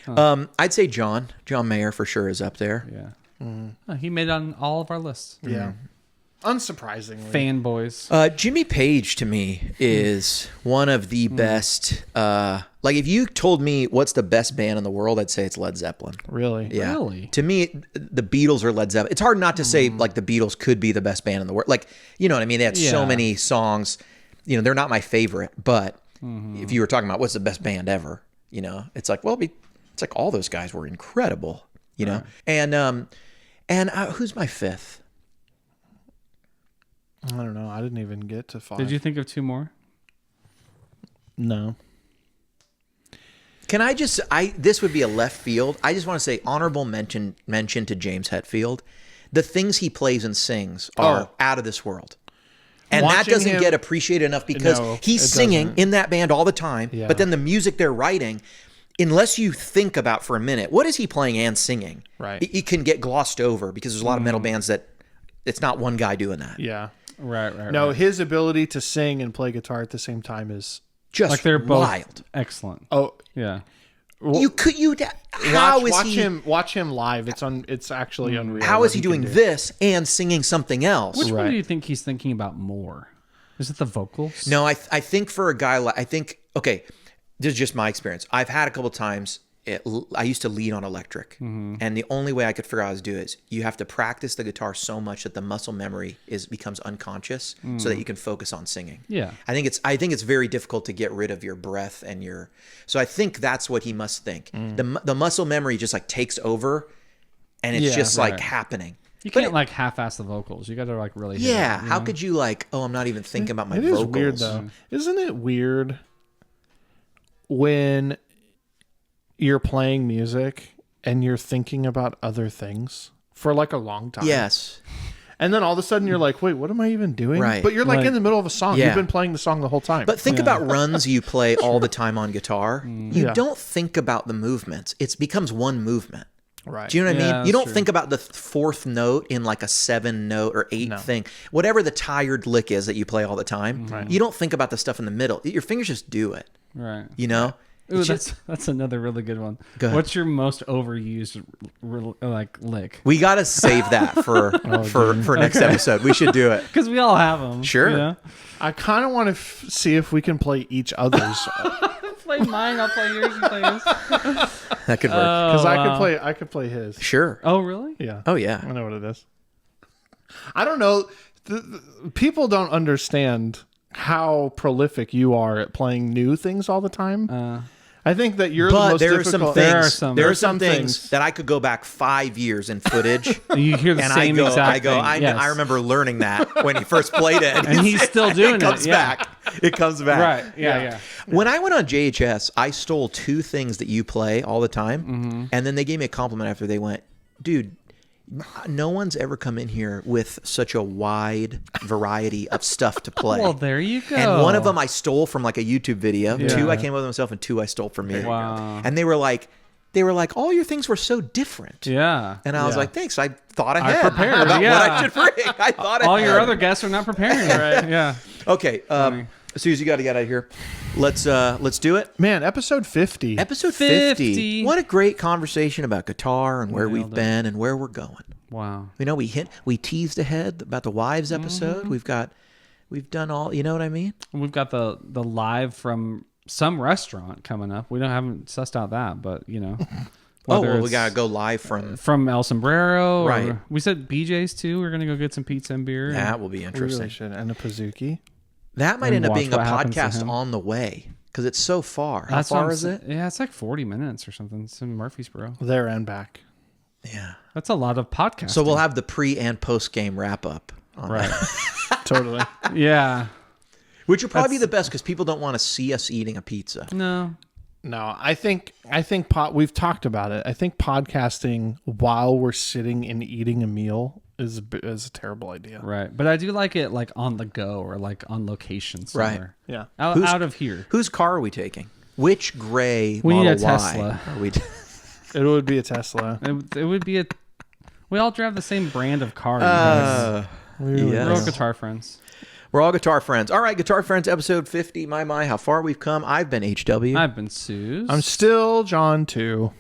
[SPEAKER 1] I'd say John Mayer for sure is up there.
[SPEAKER 5] Yeah. Oh, he made it on all of our lists.
[SPEAKER 3] Yeah. unsurprisingly.
[SPEAKER 5] Fanboys.
[SPEAKER 1] Jimmy Page to me is one of the best. Like if you told me what's the best band in the world, I'd say it's Led Zeppelin.
[SPEAKER 3] Really?
[SPEAKER 1] Yeah.
[SPEAKER 5] Really?
[SPEAKER 1] To me, the Beatles or Led Zeppelin. It's hard not to say like the Beatles could be the best band in the world. Like, you know what I mean? They had so
[SPEAKER 5] Yeah.
[SPEAKER 1] many songs. You know, they're not my favorite, but if you were talking about what's the best band ever, you know, it's like, well, it's like all those guys were incredible, you know? And who's my fifth?
[SPEAKER 3] I don't know. I didn't even get to 5.
[SPEAKER 5] Did you think of 2 more?
[SPEAKER 3] No.
[SPEAKER 1] Can I just, this would be a left field. I just want to say honorable mention to James Hetfield. The things he plays and sings are out of this world. And that
[SPEAKER 3] Watching
[SPEAKER 1] doesn't
[SPEAKER 3] him-
[SPEAKER 1] get appreciated enough because
[SPEAKER 3] No,
[SPEAKER 1] he's
[SPEAKER 3] it
[SPEAKER 1] singing
[SPEAKER 3] doesn't.
[SPEAKER 1] in that band all the time.
[SPEAKER 3] Yeah.
[SPEAKER 1] But then the music they're writing, unless you think about for a minute, what is he playing and singing?
[SPEAKER 3] Right.
[SPEAKER 1] It can get glossed over because there's a lot of metal bands that it's not one guy doing that.
[SPEAKER 3] Yeah.
[SPEAKER 5] Right.
[SPEAKER 3] No, his ability to sing and play guitar at the same time is
[SPEAKER 1] Just
[SPEAKER 5] Like they're both
[SPEAKER 1] wild.
[SPEAKER 5] excellent. Yeah.
[SPEAKER 1] How is he?
[SPEAKER 3] watch him live. It's actually unreal.
[SPEAKER 1] How
[SPEAKER 3] what
[SPEAKER 1] is he
[SPEAKER 3] can
[SPEAKER 1] doing
[SPEAKER 3] do.
[SPEAKER 1] this and singing something else?
[SPEAKER 5] Which one
[SPEAKER 3] Right.
[SPEAKER 5] do you think he's thinking about more? Is it the vocals?
[SPEAKER 1] No, I think for a guy like, okay, this is just my experience. I've had a couple times, I used to lead on electric. And the only way I could figure out how to do it is you have to practice the guitar so much that the muscle memory becomes unconscious so that you can focus on singing.
[SPEAKER 5] Yeah.
[SPEAKER 1] I think it's very difficult to get rid of your breath and so I think that's what he must think. The muscle memory just like takes over and it's
[SPEAKER 3] Yeah,
[SPEAKER 1] just like
[SPEAKER 5] right.
[SPEAKER 1] happening.
[SPEAKER 5] You
[SPEAKER 1] But
[SPEAKER 5] can't like half-ass the vocals. You got to like really hit
[SPEAKER 1] Yeah,
[SPEAKER 5] it, you
[SPEAKER 1] how
[SPEAKER 5] know?
[SPEAKER 1] could you like, I'm not even thinking about my
[SPEAKER 3] It is
[SPEAKER 1] vocals.
[SPEAKER 3] weird though. Isn't it weird when you're playing music and you're thinking about other things for like a long time?
[SPEAKER 1] Yes.
[SPEAKER 3] And then all of a sudden you're like, wait, what am I even doing?
[SPEAKER 1] Right.
[SPEAKER 3] But you're like
[SPEAKER 5] Like-
[SPEAKER 3] in the middle of a song.
[SPEAKER 1] Yeah.
[SPEAKER 3] You've been playing the song the whole time.
[SPEAKER 1] But think about runs you play all the time on guitar. You
[SPEAKER 3] Yeah.
[SPEAKER 1] don't think about the movements. It becomes one movement.
[SPEAKER 3] right.
[SPEAKER 1] Do you know what I
[SPEAKER 5] Yeah,
[SPEAKER 1] mean? You
[SPEAKER 5] that's
[SPEAKER 1] don't
[SPEAKER 5] true.
[SPEAKER 1] think about the fourth note in like a 7 note or 8
[SPEAKER 3] No.
[SPEAKER 1] thing. Whatever the tired lick is that you play all the time, you don't think about the stuff in the middle. Your fingers just do it.
[SPEAKER 5] Right.
[SPEAKER 1] You know?
[SPEAKER 5] Ooh,
[SPEAKER 1] It's just-
[SPEAKER 5] that's another really good one.
[SPEAKER 1] Go ahead.
[SPEAKER 5] What's your most overused like lick?
[SPEAKER 1] we got to save that for next episode. We should do it.
[SPEAKER 5] Because we all have them.
[SPEAKER 1] Sure.
[SPEAKER 5] You know?
[SPEAKER 3] I kind of want to see if we can play each other's
[SPEAKER 5] Play mine. I'll play yours. You play yours.
[SPEAKER 1] That could work.
[SPEAKER 3] because
[SPEAKER 5] wow.
[SPEAKER 3] I could play his.
[SPEAKER 1] Sure.
[SPEAKER 5] Oh really?
[SPEAKER 3] Yeah.
[SPEAKER 1] Oh
[SPEAKER 3] I
[SPEAKER 1] yeah.
[SPEAKER 3] know what it is. I don't know. People don't understand how prolific you are at playing new things all the time. I think that you're the
[SPEAKER 1] But
[SPEAKER 3] most
[SPEAKER 1] there are some
[SPEAKER 3] difficult.
[SPEAKER 1] things.
[SPEAKER 5] some-
[SPEAKER 1] There
[SPEAKER 3] there
[SPEAKER 1] are
[SPEAKER 3] are
[SPEAKER 1] some
[SPEAKER 3] some
[SPEAKER 1] things
[SPEAKER 3] things.
[SPEAKER 1] that I could go back 5 years in footage.
[SPEAKER 5] You hear the
[SPEAKER 1] And
[SPEAKER 5] same exact thing.
[SPEAKER 1] I
[SPEAKER 5] Yes.
[SPEAKER 1] remember learning that when he first played it,
[SPEAKER 5] And he's still doing
[SPEAKER 1] it. Comes
[SPEAKER 5] it, yeah.
[SPEAKER 1] back. It comes back.
[SPEAKER 5] Right. Yeah.
[SPEAKER 1] When I went on JHS, I stole 2 things that you play all the time,
[SPEAKER 5] Mm-hmm.
[SPEAKER 1] and then they gave me a compliment after they went, "Dude, no one's ever come in here with such a wide variety of stuff to play."
[SPEAKER 5] Well, there you go.
[SPEAKER 1] And one of them I stole from like a YouTube video.
[SPEAKER 5] Yeah.
[SPEAKER 1] 2 I came up with myself, and 2 I stole from you.
[SPEAKER 5] Wow.
[SPEAKER 1] And they were like, all your things were so different.
[SPEAKER 5] Yeah.
[SPEAKER 1] And I was
[SPEAKER 3] Yeah.
[SPEAKER 1] like, thanks. I thought ahead
[SPEAKER 5] prepared,
[SPEAKER 1] about
[SPEAKER 5] yeah.
[SPEAKER 1] what I should bring. I thought
[SPEAKER 5] All
[SPEAKER 1] ahead.
[SPEAKER 5] your other guests are not preparing. Right. Yeah.
[SPEAKER 1] Okay. Suze, you got to get out of here. Let's do it.
[SPEAKER 3] Man, episode 50.
[SPEAKER 1] Episode 50.
[SPEAKER 5] 50.
[SPEAKER 1] What a great conversation about guitar and where we've
[SPEAKER 5] Nailed it.
[SPEAKER 1] been and where we're going.
[SPEAKER 5] Wow.
[SPEAKER 1] You know, we teased ahead about the wives episode. We've done all. You know what I mean?
[SPEAKER 5] We've got the live from some restaurant coming up. We haven't sussed out that, but you know.
[SPEAKER 1] Oh,
[SPEAKER 5] whether
[SPEAKER 1] well, we
[SPEAKER 5] it's
[SPEAKER 1] gotta go live from.
[SPEAKER 5] El Sombrero. or-
[SPEAKER 1] Right.
[SPEAKER 5] we said BJ's too. We're gonna go get some pizza and beer.
[SPEAKER 1] That will be
[SPEAKER 3] We
[SPEAKER 1] interesting.
[SPEAKER 3] really should. And a Pazuki.
[SPEAKER 1] That might
[SPEAKER 5] And
[SPEAKER 1] end up
[SPEAKER 5] watch
[SPEAKER 1] being a
[SPEAKER 5] what happens to
[SPEAKER 1] podcast
[SPEAKER 5] him.
[SPEAKER 1] on the way because it's so far. How
[SPEAKER 5] That's what
[SPEAKER 1] far
[SPEAKER 5] I'm
[SPEAKER 1] is it?
[SPEAKER 5] Yeah, it's like 40 minutes or something. It's in Murfreesboro.
[SPEAKER 3] There and back.
[SPEAKER 1] Yeah.
[SPEAKER 5] That's a lot of podcasting.
[SPEAKER 1] So we'll have the pre and post game wrap up. On
[SPEAKER 5] right.
[SPEAKER 3] Totally.
[SPEAKER 5] Yeah.
[SPEAKER 1] Which would probably be the best because people don't want to see us eating a pizza.
[SPEAKER 5] No.
[SPEAKER 3] No, I think we've talked about it. I think podcasting while we're sitting and eating a meal is a terrible idea.
[SPEAKER 5] Right. But I do like it like on the go or like on location somewhere.
[SPEAKER 3] Yeah.
[SPEAKER 5] Out of here.
[SPEAKER 1] Whose car are we taking? Which gray
[SPEAKER 5] We need
[SPEAKER 1] Model
[SPEAKER 5] a Tesla.
[SPEAKER 1] Y are we?
[SPEAKER 3] It would be a Tesla.
[SPEAKER 5] It would be we all drive the same brand of car. you guys.
[SPEAKER 1] yes.
[SPEAKER 5] We're all guitar friends.
[SPEAKER 1] We're all guitar friends. All right, Guitar Friends, episode 50. My, how far we've come. I've been HW.
[SPEAKER 5] I've been Sooze.
[SPEAKER 3] I'm still John too.